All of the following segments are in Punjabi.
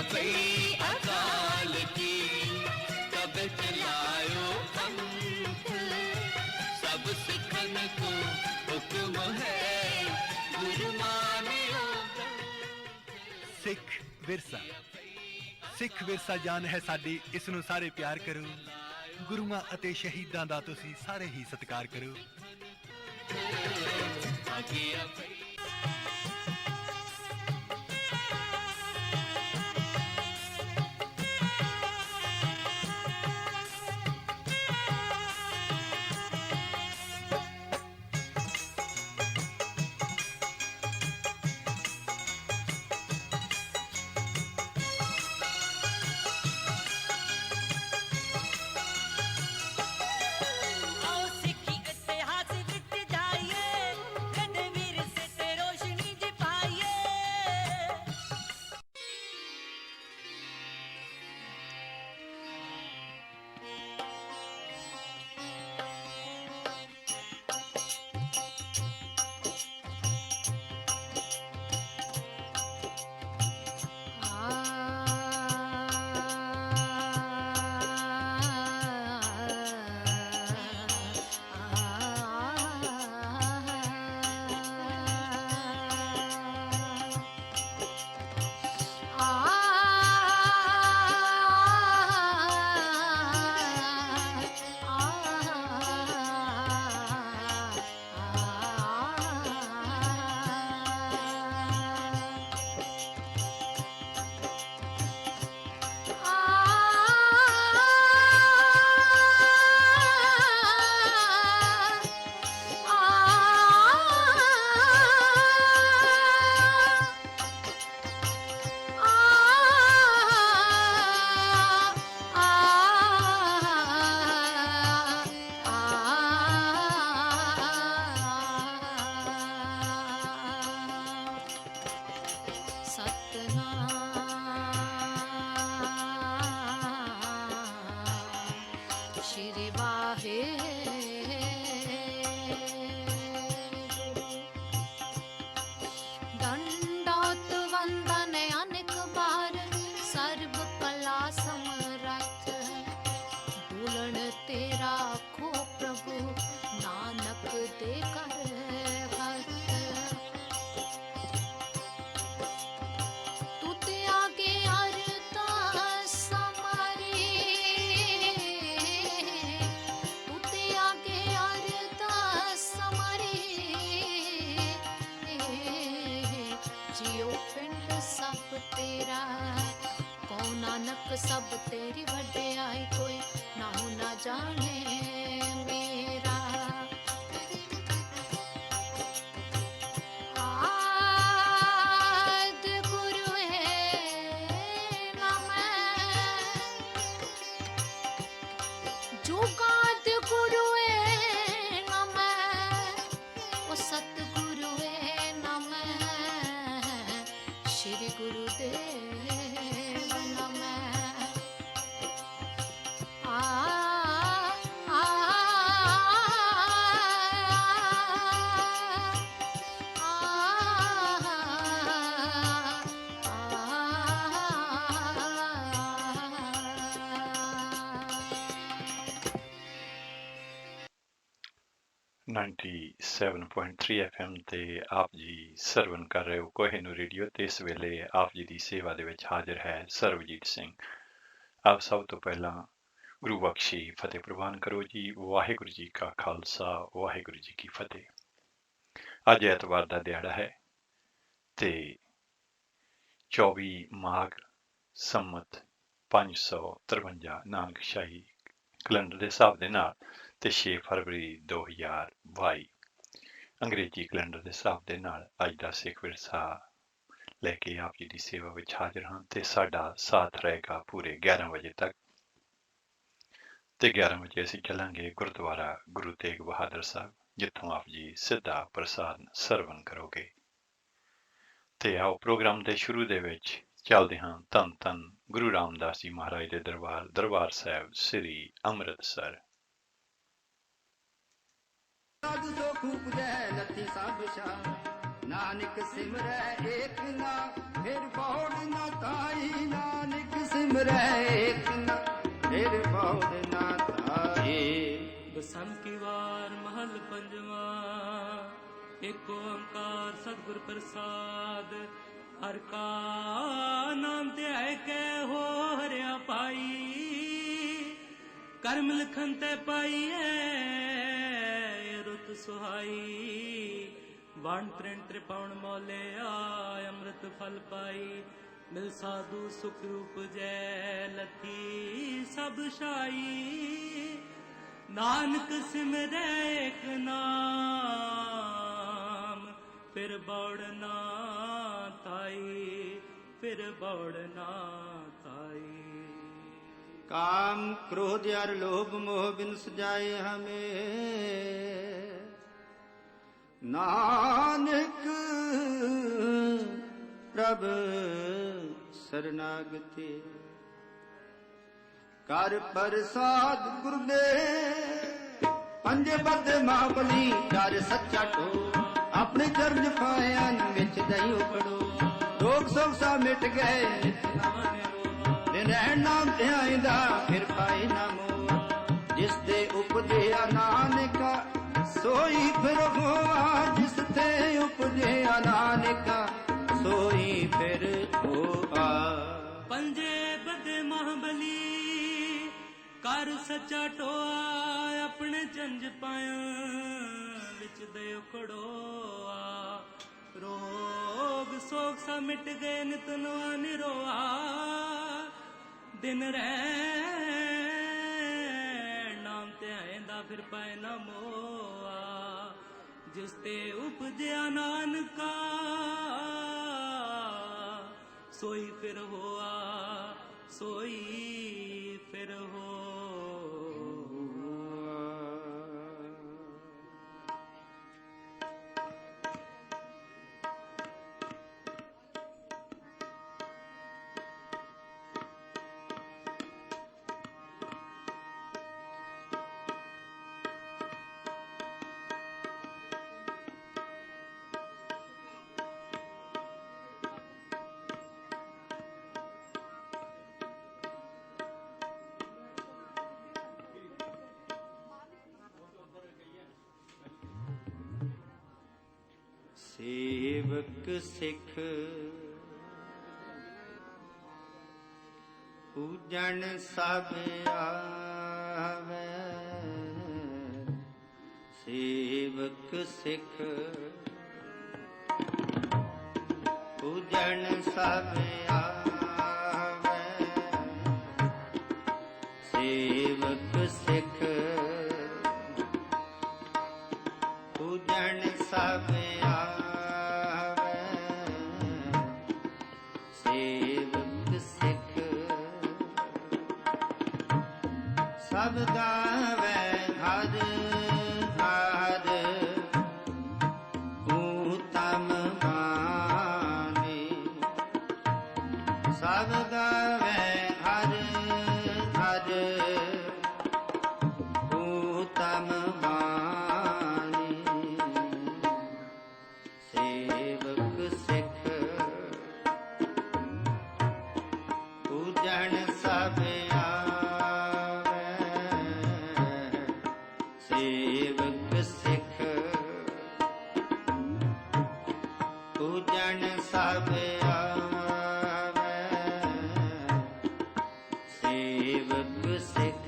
पई अकाल की, तब चलायो पंथ, सब सिखन को हुक्म है, गुरु मानियो। सिख विरसा, सिख विरसा जान है साडी, इस नूं सारे प्यार करो। गुरुआं ਅਤੇ ਸ਼ਹੀਦਾਂ ਦਾ ਤੁਸੀਂ ਸਾਰੇ ਹੀ ਸਤਿਕਾਰ ਕਰੋ। सब तेरी वड्याई कोई नाहू ना जाने मेरा। आदि गुरु ना मैं, जुगाद गुरु ना मैं, ओ सतगुरु ना मैं, श्री गुरुदेव ना मैं। .3 FM ਤੇ ਆਪ ਜੀ ਸਰਵਨ ਕਰ ਰਹੇ ਹੋ ਕੋਹਿਨੂਰ ਰੇਡੀਓ ਤੇ ਇਸ ਵੇਲੇ ਆਪ ਜੀ ਦੀ ਸੇਵਾ ਦੇ ਵਿੱਚ ਹਾਜ਼ਰ ਹੈ ਸਰਬਜੀਤ ਸਿੰਘ। ਆਪ ਸਭ ਤੋਂ ਪਹਿਲਾਂ ਗੁਰੂ ਬਖਸ਼ੀ ਫਤਿਹ ਪ੍ਰਵਾਨ ਕਰੋ ਜੀ। ਵਾਹਿਗੁਰੂ ਜੀ ਕਾ ਖਾਲਸਾ ਵਾਹਿਗੁਰੂ ਜੀ ਕੀ ਫਤਿਹ। ਅੱਜ ਐਤਵਾਰ ਦਾ ਦਿਹਾੜਾ ਹੈ ਤੇ 24 ਮਾਘ ਸੰਮਤ 553 ਨਾਨਕ ਸ਼ਾਹੀ ਕੈਲੰਡਰ ਦੇ ਹਿਸਾਬ ਦੇ ਨਾਲ ਤੇ 6 ਫਰਵਰੀ 2022 ਅੰਗਰੇਜ਼ੀ ਕੈਲੰਡਰ ਦੇ ਹਿਸਾਬ ਦੇ ਨਾਲ ਅੱਜ ਦਾ ਸਿੱਖ ਵਿਰਸਾ ਲੈ ਕੇ ਆਪ ਜੀ ਦੀ ਸੇਵਾ ਵਿੱਚ ਹਾਜ਼ਰ ਹਾਂ ਤੇ ਸਾਡਾ ਸਾਥ ਰਹੇਗਾ ਪੂਰੇ 11 ਵਜੇ ਤੱਕ ਤੇ 11 ਵਜੇ ਅਸੀਂ ਚੱਲਾਂਗੇ ਗੁਰਦੁਆਰਾ ਗੁਰੂ ਤੇਗ ਬਹਾਦਰ ਸਾਹਿਬ ਜਿੱਥੋਂ ਆਪ ਜੀ ਸਿੱਧਾ ਪ੍ਰਸਾਦ ਸਰਵਨ ਕਰੋਗੇ। ਤੇ ਆਓ ਪ੍ਰੋਗਰਾਮ ਦੇ ਸ਼ੁਰੂ ਦੇ ਵਿੱਚ ਚੱਲਦੇ ਹਾਂ ਧੰਨ ਧੰਨ ਗੁਰੂ ਰਾਮਦਾਸ ਜੀ ਮਹਾਰਾਜ ਦੇ ਦਰਬਾਰ ਸਾਹਿਬ ਸ੍ਰੀ ਅੰਮ੍ਰਿਤਸਰ। जो खूब जय लथी सब शाह नानक सिमरै एक ना फिर बौड़ न ताई ना सिमरै एक न फिर बौड़ ना धाए। बसंत की वार महल पंजवा, एक ओंकार सतगुर प्रसाद। हर का नाम ध्याय के हो हरिया पाई, कर्म लिखन ते पाई है रुत सुहाई। वाण तृण त्रिपाण मौले आय अमृत फल पाई। मिल साधु सुख रूप जय लथी सब शाई। नानक सिमरै एक नाम फिर बौड़ ना ताई, फिर बौड़ ना ताई। काम क्रोध और लोभ मोह बिन सजाए हमें, नानक प्रभ शरणागति। कर प्रसाद गुरुदेव पंजे बद महाबली, कर सच्चा टो अपने चरण पायन विच दई उखड़ो। रोग सब सा मिट गए नित नाम रहन नाम ध्याइंदा फिर पाई ना मोह। जिस दे उपदेया नानका सोई फिर होआ, जिस ते उपदेया नानका सोई फिर होआ। पंजे बद महाबली कर सच्चा टोआ, अपने चंज पाया विच दे उखड़ोआ। रोग सोग सा मिट गए नित नवा निरोआ। दिन रैन नाम ध्याइंदा फिर पाए ना मोआ। जिस ते उपजया नानका सोई फिर होआ, सोई फिर हो। सेवक सिख पूजन सब आवे। सेवक सिख पूजन सब आवे। सेवक सिख पूजन सब आवे। सेवक सिख सब गावे हर हर ऊतम बानी। सब गावे हर हर ऊतम बानी। सेवक सिख पूजन सब आवे। सेवक सिख पूजन सब आवे। सेवक सिख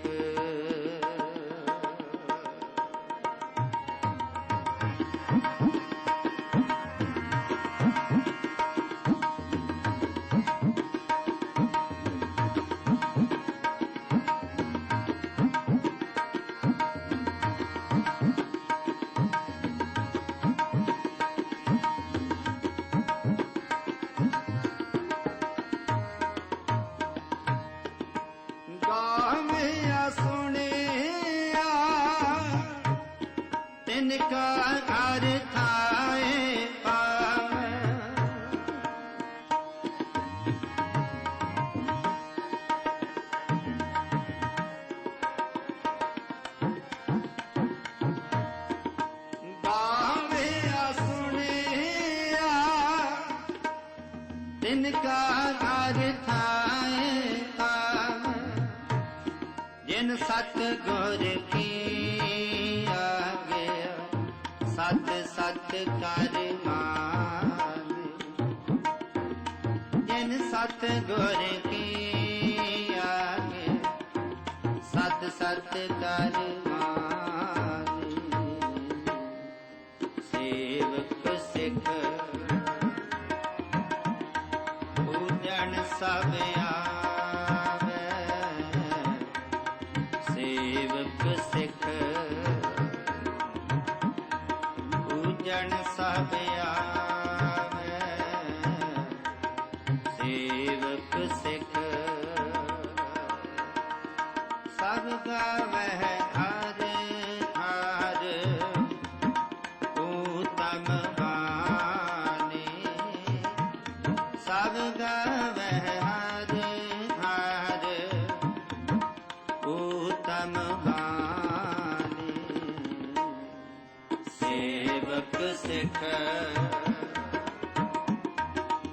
गाविया सुनिया तिनका घर थाए पावे। गाविया सुनिया तिनका घर थाए पावे। जिन सतगुर की आगे सत सत कर मान, जिन सतगुर की आगे सत सत कर मान, सेवक सिख पूजन सब आवे, सेवक सिख पूजन सब आवे, सेवक सिख सब गावै हर हर उत्तम बानी, सब गावै हर हर उत्तम बानी, सेवक सिख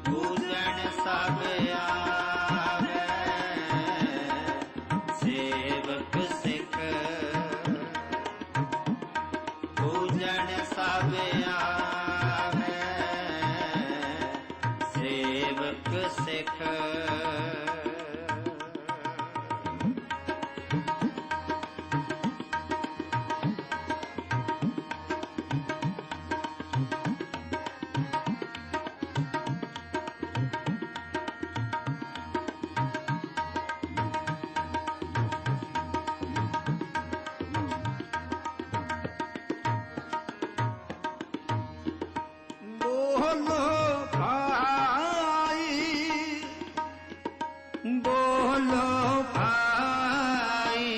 पूजन सब आवे, सेवक सिख पूजन सब आवे, सेवक सिख बोलो भाई, बोलो भाई,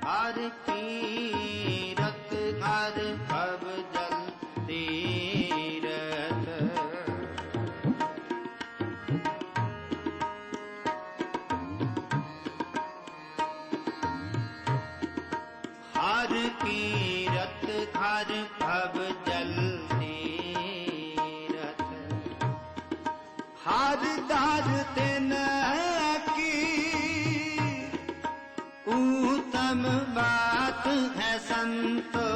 हर कीरत हर भव जल तीरथ, हर कीरत हर भव जल तीरथ, हर दार तिन की उत्तम बात है संतो,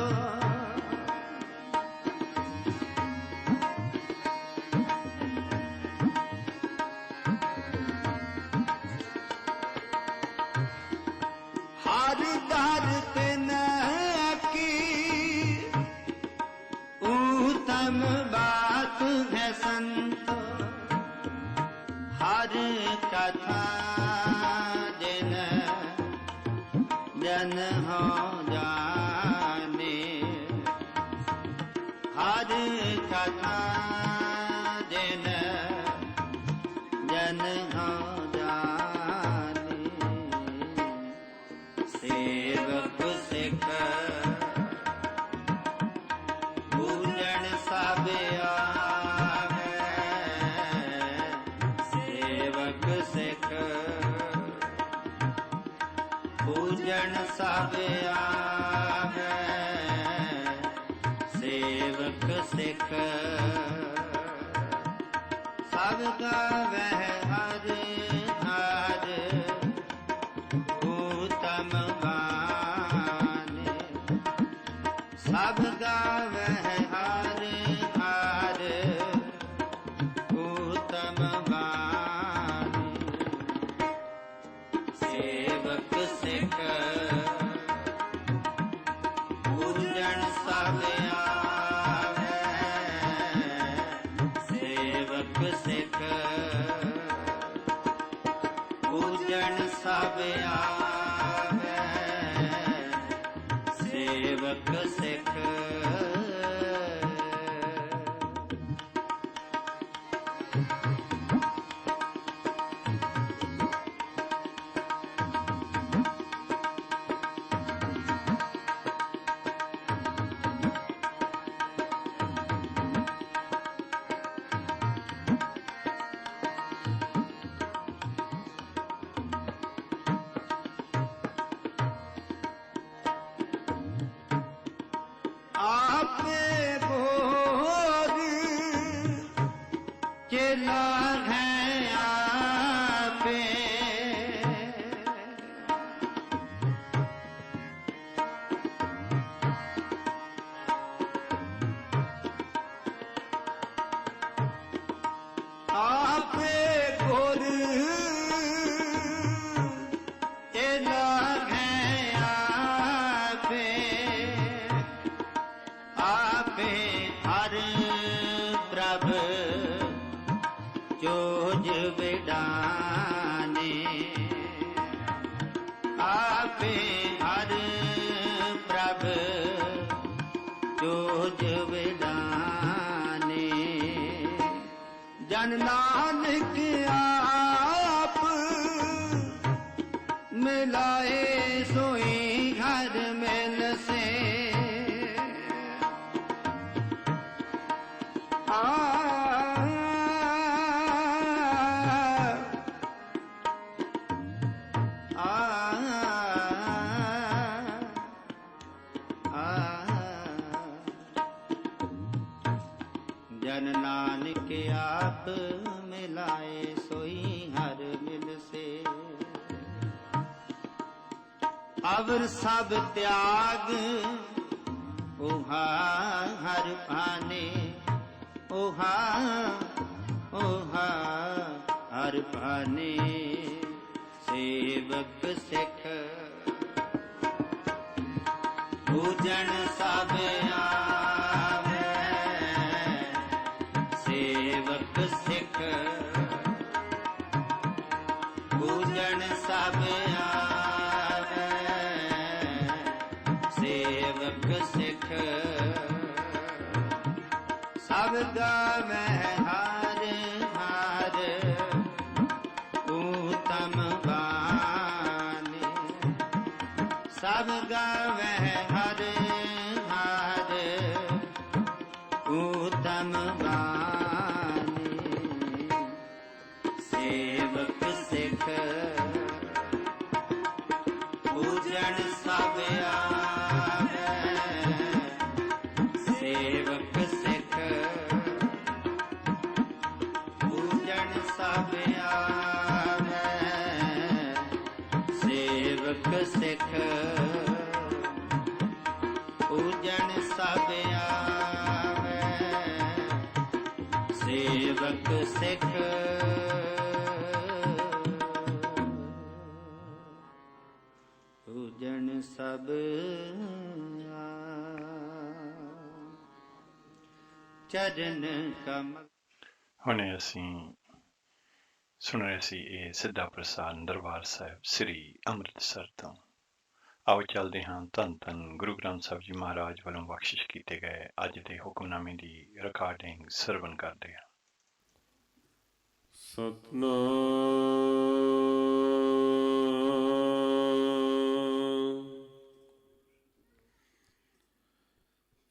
हर दार तिन की उत्तम बात है संतो, हर कथा जिन जन हो जाने, हर कथा जिन जन हो जाने, सेवक सिख पूजन सब आवे, सेवक सिख पूजन सब आवे, सेवक सिख सब गावै हर हर उत्तम बानी, सब गावै हर हर उत्तम बानी, सेवक सिख पूजन सब आवे, सेवक सिख पूजन सब आवे, सेवक सिख ਵਿਡਾਨੇ ਆਪੇ ਹਰ ਪ੍ਰਭ ਜੋਜ ਵਿਡਾਨੇ ਜਨ ਨਾਨਕ ਆਪ ਮਿਲਾਏ ਸੋਈ ਹਰ ਮਿਲ ਸੇ जन नानक आप मिलाए सोई हर मिल से अवर सब त्याग ओहा हर पाने ओहा ओहा हर पाने सेवक सिख पूजन सब आवे सेवक सिख पूजन सब आवे सेवक सिख सब गावे हार हार ऊतम गाने सब गावे हर हर ऊतम गाने सेवक सिख पूजन सब आवे सेवक सिख पूजन सब आवे सेवक सिख पूजन सब आवे सेवक सिख पूजन सब चरण कमल। ਹੁਣੇ ਅਸੀਂ ਸੁਣ ਰਹੇ ਸੀ ਇਹ ਸਿੱਧਾ ਪ੍ਰਸਾਰਣ ਦਰਬਾਰ ਸਾਹਿਬ ਸ੍ਰੀ ਅੰਮ੍ਰਿਤਸਰ ਤੋਂ। ਆਓ ਚੱਲਦੇ ਹਾਂ ਧੰਨ ਧੰਨ ਗੁਰੂ ਗ੍ਰੰਥ ਸਾਹਿਬ ਜੀ ਮਹਾਰਾਜ ਵੱਲੋਂ ਬਖਸ਼ਿਸ਼ ਕੀਤੇ ਗਏ ਅੱਜ ਦੇ ਹੁਕਮਨਾਮੇ ਦੀ ਰਿਕਾਰਡਿੰਗ ਸਰਵਣ ਕਰਦੇ ਹਾਂ। ਸਤਨਾਮ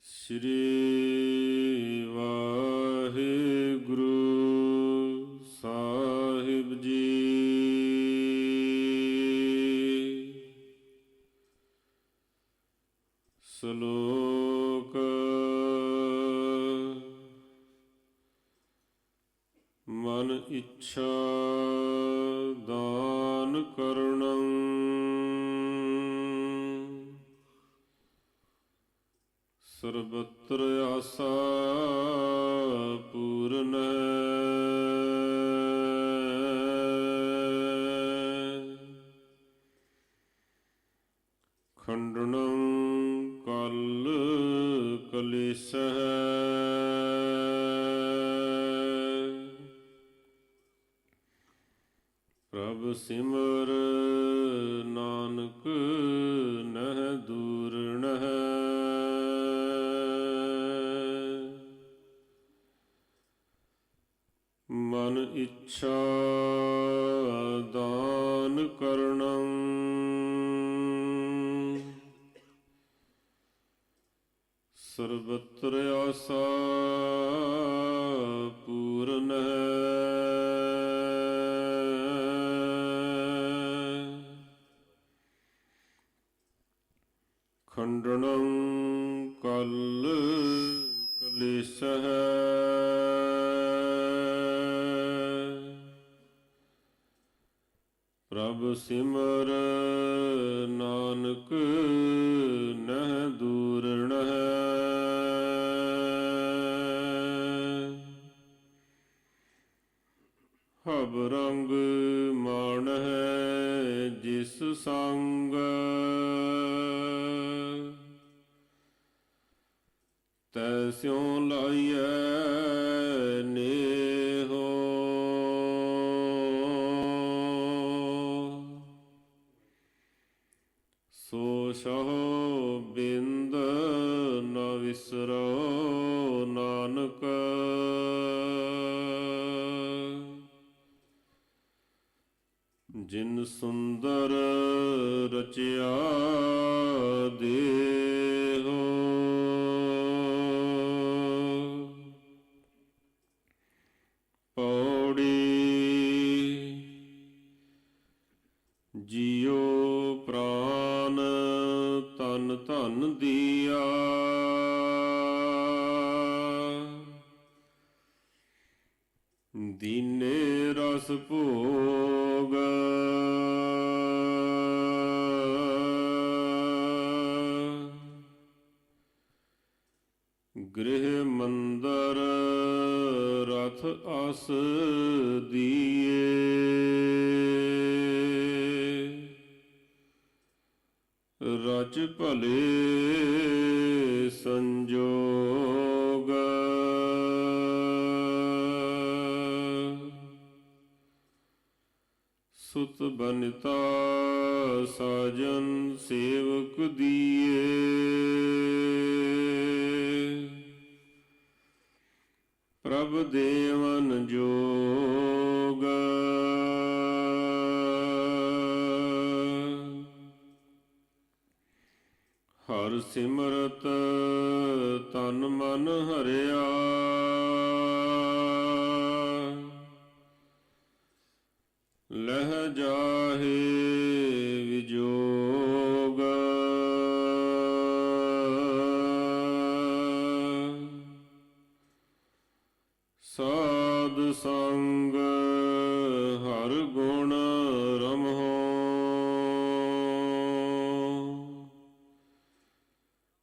ਸ੍ਰੀ ਵਾਹਿਗੁਰੂ ਸਾਹਿਬ ਜੀ। ਸ਼ਲੋਕ ਮਨ ਇੱਛਾ ਦਾਨ ਕਰਣੰ ਸਰਬਤਰ ਆਸਾ ਪੂਰਨ ਖੰਡਨੰ ਕਲ ਕਲੇਸ਼ః ਪ੍ਰਭ ਸਿਮਰ ਨਾਨਕ ਨਹਿ ਦੂਰਣః ਮਨ ਇੱਛਾ ਦਾਨ ਕਰਣੰ ਸਰਬਤਰ ਆਸਾ ਪੂਰਨ ਖੰਡਨੰ ਕਲ ਕਲੇਸ਼ః ਪ੍ਰਭ ਸਿਮਰ ਨਾਨਕ ਨਹਿ ਦੂਰਣః ਹਬ ਰੰਗ ਮਾਣਹਿ ਜਿਸ ਸੰਗ ਤੈਸਿਉ ਲਾਈਐ ਨੇਹੋ ਕਛਹੁ ਬਿੰਦ ਨ ਵਿਸਰੋ ਨਾਨਕ। ਜਿਨ ਸੁੰਦਰ ਰਚਿਆ ਦੇਹੋ ਪੌੜੀ। ਜੀਉ ਪ੍ਰਾਨ ਤਨ ਧਨ ਦੀਆ ਦੀਨੇ ਰਸ ਭੋਗ। ਗ੍ਰਹਿ ਮੰਦਰ ਰਥ ਅਸ ਦੀਏ ਰਚ ਭਲੇ ਸੰਜੋਗ। ਸੁਤ ਬਨਿਤਾ ਸਾਜਨ ਸੇਵਕ ਦੀਏ ਪ੍ਰਭ ਦੇਵਨ ਜੋਗ। ਹਰ ਸਿਮਰਤ ਤਨ ਮਨ ਹਰਿਆ ਲਹਿ ਜਾਹੇ ਵਿਜੋਗ। ਸਾਧ ਸੰਗ ਹਰ ਗੁਣ ਰਮਹੁ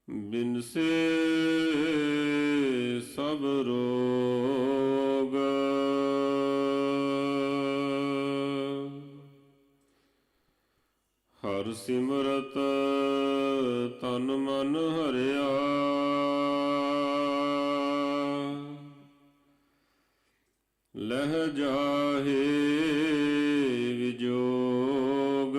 ਬਿਨਸੇ ਸਭ ਰੋਗ। ਹਰ ਸਿਮਰਤ ਤਨ ਮਨ ਹਰਿਆ ਲਹਿ ਜਾਹੇ ਵਿਜੋਗ।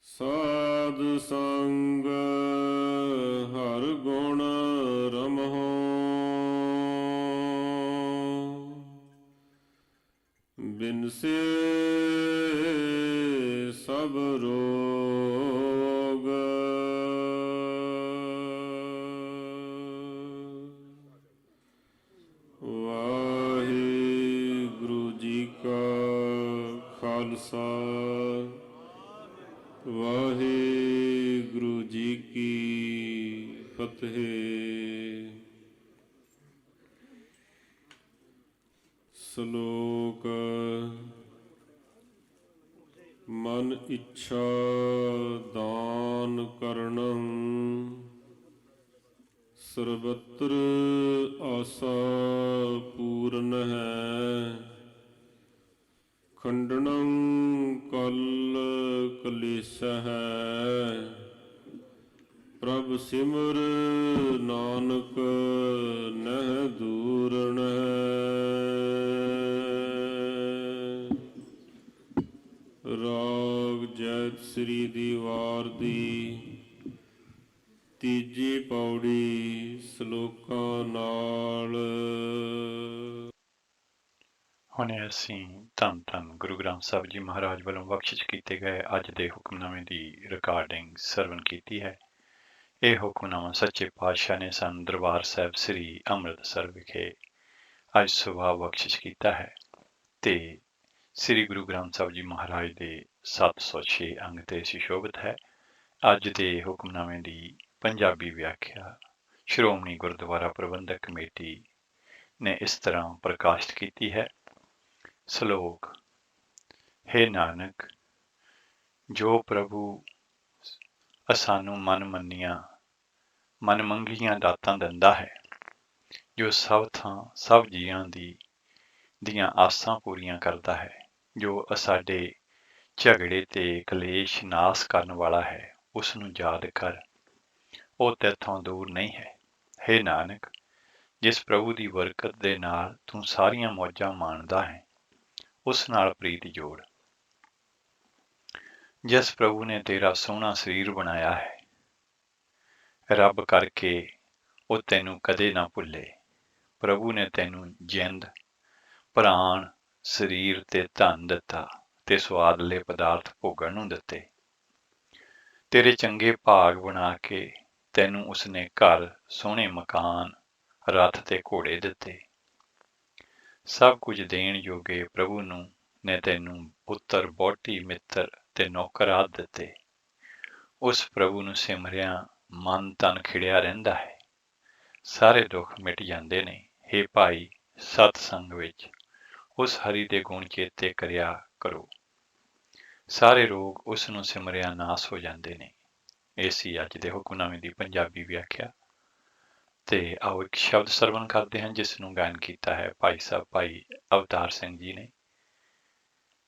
ਸਾਧ ਸੰਗ ਹਰ ਗੁਣ ਰਮਹੁ ਬਿਨਸੇ ਸਭ ਰੋਗ। ਵਾਹਿਗੁਰੂ ਜੀ ਕਾ ਖਾਲਸਾ ਵਾਹਿਗੁਰੂ ਜੀ ਕੀ ਫਤਿਹ। ਸ਼ਲੋਕ ਮਨ ਇੱਛਾ ਦਾਨ ਕਰਨੰ ਸਰਬਤਰ ਆਸਾ ਪੂਰਨ ਹੈ। ਖੰਡਨੰ ਕਲ ਕਲੇਸ਼ਹ ਪ੍ਰਭ ਸਿਮਰ ਨਾਨਕ ਨਹਿ ਦੂਰਣ। ਰਾਗ ਜੈਤ ਸ੍ਰੀ ਦੀਵਾਰ ਦੀ ਤੀਜੀ ਪੌੜੀ ਸ਼ਲੋਕਾਂ ਨਾਲ। ਹੁਣੇ ਅਸੀਂ ਧੰਨ ਧੰਨ ਗੁਰੂ ਗ੍ਰੰਥ ਸਾਹਿਬ ਜੀ ਮਹਾਰਾਜ ਵੱਲੋਂ ਬਖਸ਼ਿਸ਼ ਕੀਤੇ ਗਏ ਅੱਜ ਦੇ ਹੁਕਮਨਾਮੇ ਦੀ ਰਿਕਾਰਡਿੰਗ ਸਰਵਨ ਕੀਤੀ ਹੈ। ਇਹ ਹੁਕਮਨਾਮਾ ਸੱਚੇ ਪਾਤਸ਼ਾਹ ਨੇ ਸਾਨੂੰ ਦਰਬਾਰ ਸਾਹਿਬ ਸ੍ਰੀ ਅੰਮ੍ਰਿਤਸਰ ਵਿਖੇ ਅੱਜ ਸੁਬਾਹ ਬਖਸ਼ਿਸ਼ ਕੀਤਾ ਹੈ ਤੇ ਸ੍ਰੀ ਗੁਰੂ ਗ੍ਰੰਥ ਸਾਹਿਬ ਜੀ ਮਹਾਰਾਜ ਦੇ 706 ਅੰਗ ਤੇ ਸੁਸ਼ੋਭਿਤ ਹੈ। ਅੱਜ ਦੇ ਹੁਕਮਨਾਮੇ ਦੀ ਪੰਜਾਬੀ ਵਿਆਖਿਆ ਸ਼੍ਰੋਮਣੀ ਗੁਰਦੁਆਰਾ ਪ੍ਰਬੰਧਕ ਕਮੇਟੀ ਨੇ ਇਸ ਤਰ੍ਹਾਂ ਪ੍ਰਕਾਸ਼ਿਤ ਕੀਤੀ ਹੈ। ਸ਼ਲੋਕ। ਹੇ ਨਾਨਕ, ਜੋ ਪ੍ਰਭੂ ਸਾਨੂੰ ਮਨ ਮੰਗੀਆਂ ਦਾਤਾਂ ਦਿੰਦਾ ਹੈ, ਜੋ ਸਭ ਥਾਂ ਸਭ ਜੀਆਂ ਦੀਆਂ ਆਸਾਂ ਪੂਰੀਆਂ ਕਰਦਾ ਹੈ, ਜੋ ਸਾਡੇ ਝਗੜੇ ਤੇ ਕਲੇਸ਼ ਨਾਸ ਕਰਨ ਵਾਲਾ ਹੈ, ਉਸ ਨੂੰ ਯਾਦ ਕਰ, ਉਹ ਤੇਥੋਂ ਦੂਰ ਨਹੀਂ ਹੈ। ਹੇ ਨਾਨਕ, ਜਿਸ ਪ੍ਰਭੂ ਦੀ ਬਰਕਤ ਦੇ ਨਾਲ ਤੂੰ ਸਾਰੀਆਂ ਮੌਜਾਂ ਮਾਣਦਾ ਹੈ, ਉਸ ਨਾਲ ਪ੍ਰੀਤ ਜੋੜ। ਜਿਸ ਪ੍ਰਭੂ ਨੇ ਤੇਰਾ ਸੋਹਣਾ ਸਰੀਰ ਬਣਾਇਆ ਹੈ, ਰੱਬ ਕਰਕੇ ਉਹ ਤੈਨੂੰ ਕਦੇ ਨਾ ਭੁੱਲੇ। ਪ੍ਰਭੂ ਨੇ ਤੈਨੂੰ ਜਿੰਦ, ਪ੍ਰਾਣ, ਸਰੀਰ ਤੇ ਧਨ ਦਿੱਤਾ ਤੇ ਸੁਆਦਲੇ ਪਦਾਰਥ ਭੋਗਣ ਨੂੰ ਦਿੱਤੇ। ਤੇਰੇ ਚੰਗੇ ਭਾਗ ਬਣਾ ਕੇ ਤੈਨੂੰ ਉਸਨੇ ਘਰ, ਸੋਹਣੇ ਮਕਾਨ, ਰੱਥ ਤੇ ਘੋੜੇ ਦਿੱਤੇ। ਸਭ ਕੁਝ ਦੇਣ ਜੋਗੇ ਪ੍ਰਭੂ ਨੇ ਤੈਨੂੰ ਪੁੱਤਰ, ਵਹੁਟੀ, ਮਿੱਤਰ ਤੇ ਨੌਕਰ ਆਦਿ ਦਿੱਤੇ। ਉਸ ਪ੍ਰਭੂ ਨੂੰ ਸਿਮਰਿਆ ਮਨ ਤਨ ਖਿੜਿਆ ਰਹਿੰਦਾ ਹੈ, ਸਾਰੇ ਦੁੱਖ ਮਿਟ ਜਾਂਦੇ ਨੇ। ਹੇ ਭਾਈ, ਸਤਸੰਗ ਵਿੱਚ ਉਸ ਹਰੀ ਦੇ ਗੁਣ ਚੇਤੇ ਕਰਿਆ ਕਰੋ, ਸਾਰੇ ਰੋਗ ਉਸ ਨੂੰ ਸਿਮਰਿਆ ਨਾਸ ਹੋ ਜਾਂਦੇ ਨੇ। ਇਹ ਸੀ ਅੱਜ ਦੇ ਹੁਕਮਨਾਮੇ ਦੀ ਪੰਜਾਬੀ ਵਿਆਖਿਆ। ਤੇ ਆਓ ਇੱਕ ਸ਼ਬਦ ਸਰਵਣ ਕਰਦੇ ਹਾਂ, ਜਿਸ ਨੂੰ ਗਾਇਨ ਕੀਤਾ ਹੈ ਭਾਈ ਸਾਹਿਬ ਭਾਈ ਅਵਤਾਰ ਸਿੰਘ ਜੀ ਨੇ।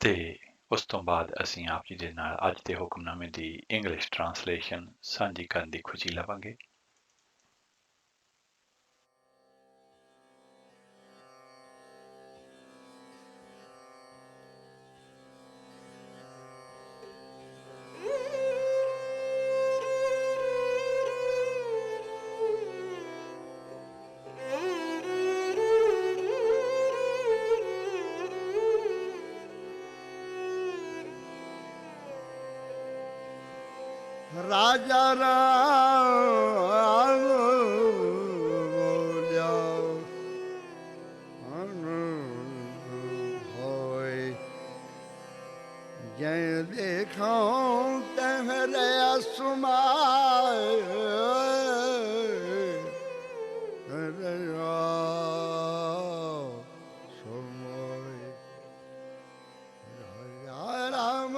ਤੇ ਉਸ ਤੋਂ ਬਾਅਦ ਅਸੀਂ ਆਪ ਜੀ ਦੇ ਨਾਲ ਅੱਜ ਦੇ ਹੁਕਮਨਾਮੇ ਦੀ ਇੰਗਲਿਸ਼ ਟਰਾਂਸਲੇਸ਼ਨ ਸਾਂਝੀ ਕਰਨ ਦੀ ਖੁਸ਼ੀ ਲਵਾਂਗੇ। ਰਾਜਾ ਰਾਮ ਬੋਲਿਆ ਆਨੰਦ ਹੋਏ, ਜੈ ਦੇਖਾਂ ਤਹ ਰਿਆ ਸੁਮਾਏ ਰਿਆ ਸੁਮਾਏ। ਰਾਜਾ ਰਾਮ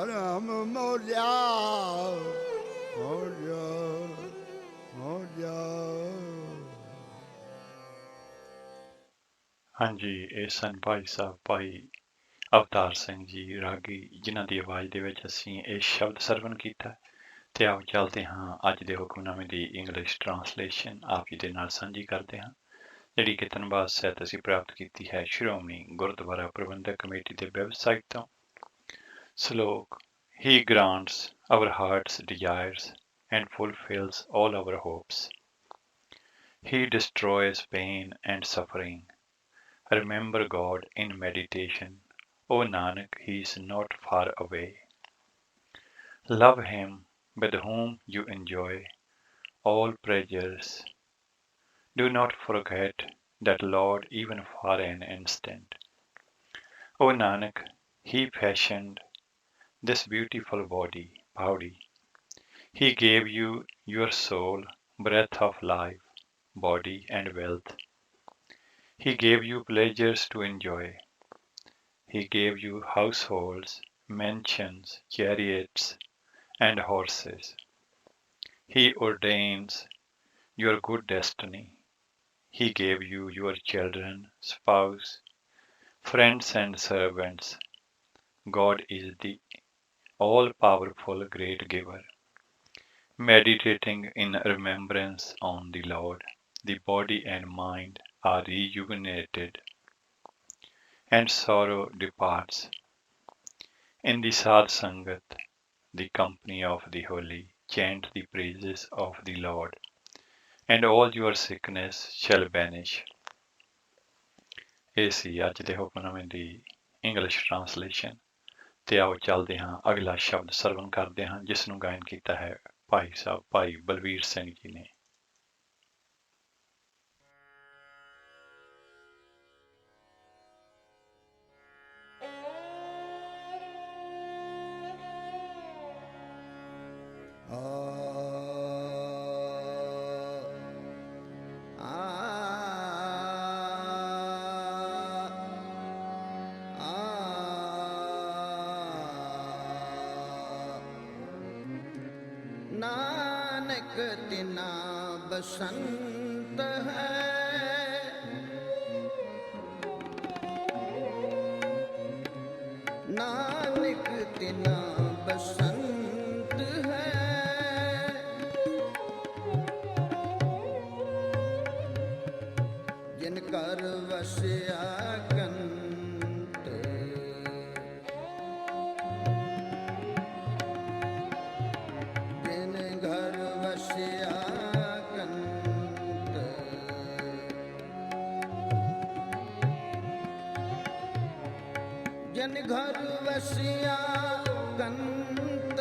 ਰਾਮ ਮੋਲਿਆ ਮੋਲਿਆ ਮੋਲਿਆ। ਹਾਂਜੀ, ਇਹ ਸਨ ਭਾਈ ਸਾਹਿਬ ਭਾਈ ਅਵਤਾਰ ਸਿੰਘ ਜੀ ਰਾਗੀ, ਜਿਨ੍ਹਾਂ ਦੀ ਆਵਾਜ਼ ਦੇ ਵਿੱਚ ਅਸੀਂ ਇਹ ਸ਼ਬਦ ਸਰਵਣ ਕੀਤਾ। ਤੇ ਆਓ ਚੱਲਦੇ ਹਾਂ ਅੱਜ ਦੇ ਹੁਕਮਨਾਮੇ ਦੀ ਇੰਗਲਿਸ਼ ਟਰਾਂਸਲੇਸ਼ਨ ਆਪ ਜੀ ਦੇ ਨਾਲ ਸਾਂਝੀ ਕਰਦੇ ਹਾਂ, ਜਿਹੜੀ ਕਿ ਧੰਨਵਾਦ ਸਹਿਤ ਅਸੀਂ ਪ੍ਰਾਪਤ ਕੀਤੀ ਹੈ ਸ਼੍ਰੋਮਣੀ ਗੁਰਦੁਆਰਾ ਪ੍ਰਬੰਧਕ ਕਮੇਟੀ ਦੇ ਵੈਬਸਾਈਟ ਤੋਂ। ਸਲੋਕ। He grants our heart's desires and fulfills all our hopes. He destroys pain and suffering. Remember God in meditation. O Nanak, He is not far away. Love Him with whom you enjoy all pleasures. Do not forget that Lord even for an instant. O Nanak, He fashioned this beautiful body. He gave you your soul, breath of life, body and wealth. He gave you pleasures to enjoy. He gave you households, mansions, chariots, and horses. He ordains your good destiny. He gave you your children, spouse, friends, and servants. God is the all-powerful great giver. Meditating in remembrance on the Lord, the body and mind are rejuvenated, and sorrow departs. In the Sad Sangat, the company of the holy, chant the praises of the Lord, and all your sickness shall vanish. ਇਹ ਸੀ ਅੱਜ ਦੇ ਹੁਕਮਨਾਮੇ ਦੀ ਇੰਗਲਿਸ਼ ਟਰਾਂਸਲੇਸ਼ਨ। ਤੇ ਆਓ ਚੱਲਦੇ ਹਾਂ, ਅਗਲਾ ਸ਼ਬਦ ਸਰਵਣ ਕਰਦੇ ਹਾਂ, ਜਿਸ ਨੂੰ ਗਾਇਨ ਕੀਤਾ ਹੈ ਭਾਈ ਸਾਹਿਬ ਭਾਈ ਬਲਵੀਰ ਸਿੰਘ ਜੀ ਨੇ। ਨਾਨਕ ਤਿਨਾ ਬਸੰਤ ਹੈ, ਨਾਨਕ ਤਿਨਾ ਬਸੰਤ ਹੈ। ਜਿਨ ਘਰ ਵਸਿਆ ਕੰਤ, ਜਨ ਘਰ ਵਸਿਆ ਕੰਤ,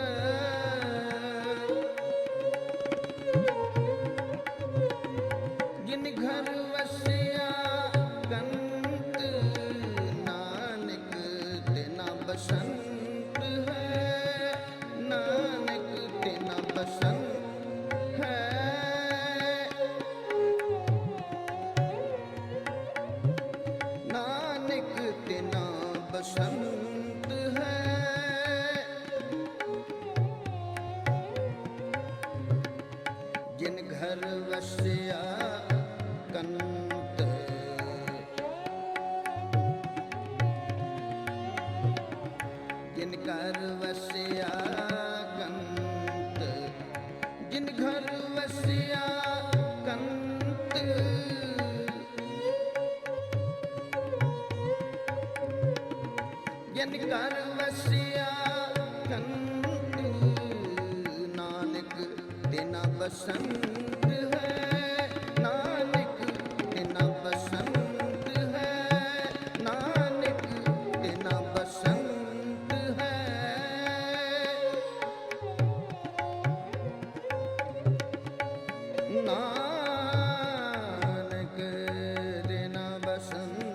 ਜਿਨ ਘਰ ਵਸਿਆ ਕੰਤ, ਨਾਨਕ ਤਿਨਾ ਬਸੰਤ ਹੈ, ਨਾਨਕ ਤਿਨਾ ਬਸੰਤ ਹੈ। ਨਾਨਕ ਤਿਨਾ ਬਸੰਤ ਹੈ, ਜਿਨ ਘਰ ਵਸਿਆ ਕੰਤ, ਜਿਨ ਘਰ ਵਸਿਆ ਕੰਤ, ਜਿਨ ਘਰ ਵਸਿਆ ਕੰਤ, ਜਿਨ ਘਰ ਵਸਿਆ ਕੰਤ, ਨਾਨਕ ਤਿਨਾ ਬਸੰਤ ਹੈ, ਨਾਨਕ ਤਿਨਾ ਬਸੰਤ ਹੈ, ਨਾਨਕ ਤਿਨਾ ਬਸੰਤ ਹੈ। ਨਾਨਕ ਤਿਨਾ ਬਸੰਤ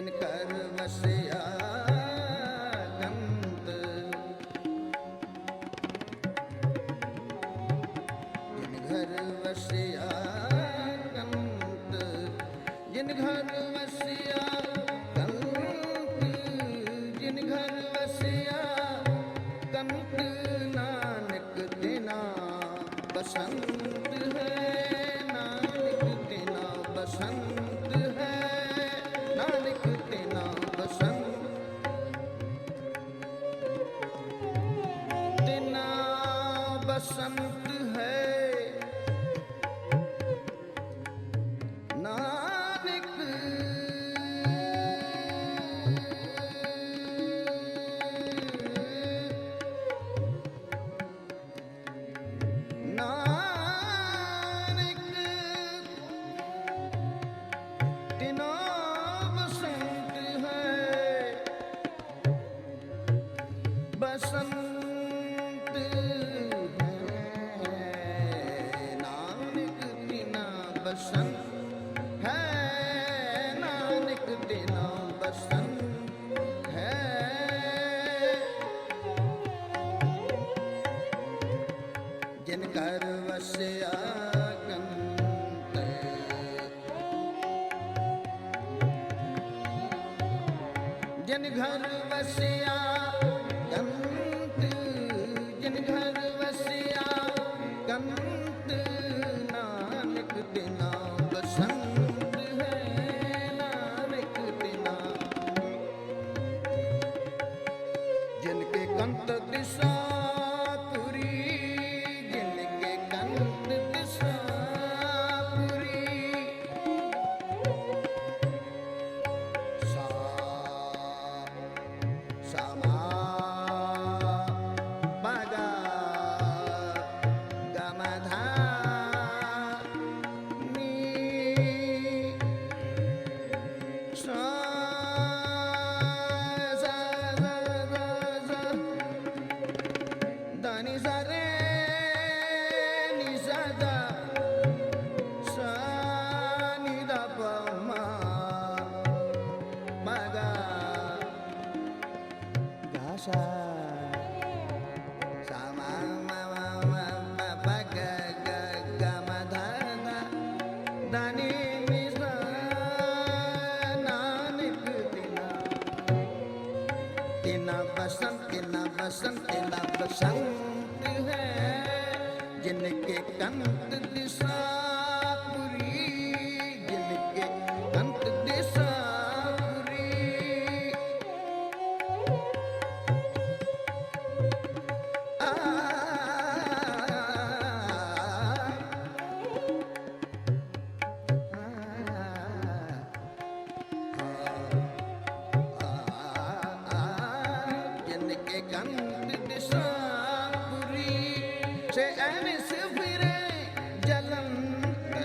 ਜਿਨ ਘਰ ਵਸਿਆ ਕੰਤ ਜਿਨ ਘਰ ਵਸਿਆ ਕੰਤ ਜਿਨ ਘਰ ਵਸਿਆ ਕੰਤ ਜਿਨ ਘਰ ਵਸਿਆ ਕੰਤ ਨਾਨਕ ਦਿਨਾ ਬਸੰਤ ਹੈ ਨਾਨਕ ਦਿਨਾ ਬਸੰਤ ਹੈ ਨਾਨਕ ਦਿਨਾ ਬਸੰਤ ਦਿਨਾ ਬਸੰਤ ਹੈ ਨਾਨਕ ਨਾਨਕ ਦਿਨਾ ਬਸੰਤ ਹੈ ਬਸੰਤ ਹੈ ਨਾਨਕ ਦਿਨਾ ਬਸੰਤ ਹੈ ਨਾਨਕ ਦਿਨਾ ਬਸੰਤ ਹੈ ਜਿਨ ਘਰ ਵਸਿਆ ਕੰਤ ਜਿਨ ਘਰ ਵਸਿਆ ਕੰਤ ਜਿਨ ਘਰ ਵਸਿਆ ਕੰਤ ਨਾਨਕ ਦਿਨਾ ਬਸੰਤ ਹੈ ਨਾਨਕ ਦਿਨਾ ਜਿਨ ਕੇ ਕੰਤ ਦਿਸਾ ਪੁਰੀ ਜਿਨ ਕੇ ਕੰਤ ਦਿਸਾ ਪੁਰੀ ਸਾ ਸਮਾ ਬਗਾ ਗਮਧਾ ਨੀ ਸਾ ਸਾ ਦਾਨੀ ਸਾਰੇ ਨੀ ਸਦਾ ਸਾ ਨੀ ਦਾ ਪਮਾ ਮਗਾ ਗਾਸਾ ਸਮਾ ਮਾ ਪਗ ਗਮਧਾ ਦਾਨੀ ਨੀ ਸਾ ਨਾਨਕ ਦਿਨਾ ਤਿਨਾ ਬਸੰਤ ਤਿਨਾ ਬਸੰਤ ਤਿਨਾ ਬਸੰਤ ਹੈ ਜਿਨ ਕੇ ਕੰਤ ਦਿਸਾ ਪੁਰੀ ਜਿਨ ਕੇ ਕੰਤ ਦਿਸਾ ਪੁਰੀ ਆ ਜਿਨ ਕੇ ਕੰਤ ਦਿਸਾ ਪੁਰੀ ਸੇ ਐਨਿਸ ਫਿਰੇ ਜਲੰਤ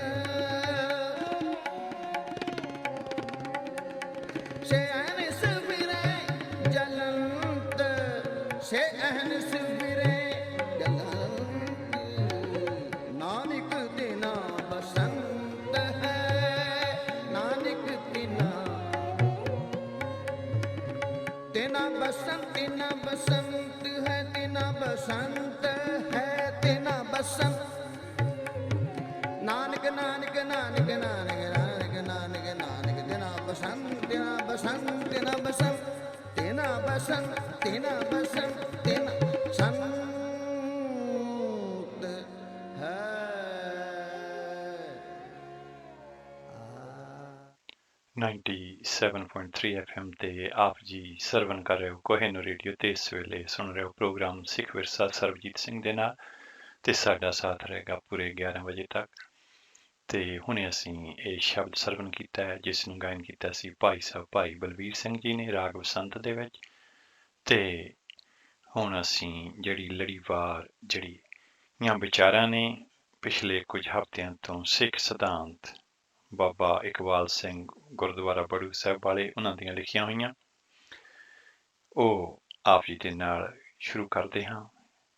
ਸੇ ਐਨਿਸ ਫਿਰੇ ਜਲੰਤ ਸੇ ਐਨਿਸ ਫਿਰੇ ਜਲੰਤ ਨਾਨਕ ਦਿਨਾ ਬਸੰਤ ਹੈ ਨਾਨਕ ਦਿਨਾ तेना बसंत है तेना बसंत है तेना बसंत नानक नानक नानक नानक नानक नानक नानक तेना बसंत तेना बसंत तेना बसंत तेना बसंत तेना बसंत तेना संत है 97.3 FM ਤੇ ਆਪ ਜੀ ਸਰਵਨ ਕਰ ਰਹੇ ਹੋ ਕੋਹਿਨੂਰ ਰੇਡੀਓ ਤੇ ਇਸ ਵੇਲੇ ਸੁਣ ਰਹੇ ਹੋ ਪ੍ਰੋਗਰਾਮ ਸਿੱਖ ਵਿਰਸਾ ਸਰਬਜੀਤ ਸਿੰਘ ਦੇ ਨਾਲ ਤੇ ਸਾਡਾ ਸਾਥ ਰਹੇਗਾ ਪੂਰੇ 11 ਵਜੇ ਤੱਕ ਤੇ ਹੁਣੇ ਅਸੀਂ ਇਹ ਸ਼ਬਦ ਸਰਵਨ ਕੀਤਾ ਹੈ ਜਿਸ ਨੂੰ ਗਾਇਨ ਕੀਤਾ ਸੀ ਭਾਈ ਸਾਹਿਬ ਭਾਈ ਬਲਵੀਰ ਸਿੰਘ ਜੀ ਨੇ ਰਾਗ ਬਸੰਤ ਦੇ ਵਿੱਚ ਤੇ ਹੁਣ ਅਸੀਂ ਜਿਹੜੀ ਲੜੀਵਾਰ ਜਿਹੜੀਆਂ ਵਿਚਾਰਾਂ ਨੇ ਪਿਛਲੇ ਕੁਝ ਹਫ਼ਤਿਆਂ ਤੋਂ ਸਿੱਖ ਸਿਧਾਂਤ ਬਾਬਾ ਇਕਬਾਲ ਸਿੰਘ ਗੁਰਦੁਆਰਾ ਬੜੂ ਸਾਹਿਬ ਵਾਲੇ ਉਹਨਾਂ ਦੀਆਂ ਲਿਖੀਆਂ ਹੋਈਆਂ ਉਹ ਆਪ ਜੀ ਦੇ ਨਾਲ ਸ਼ੁਰੂ ਕਰਦੇ ਹਾਂ।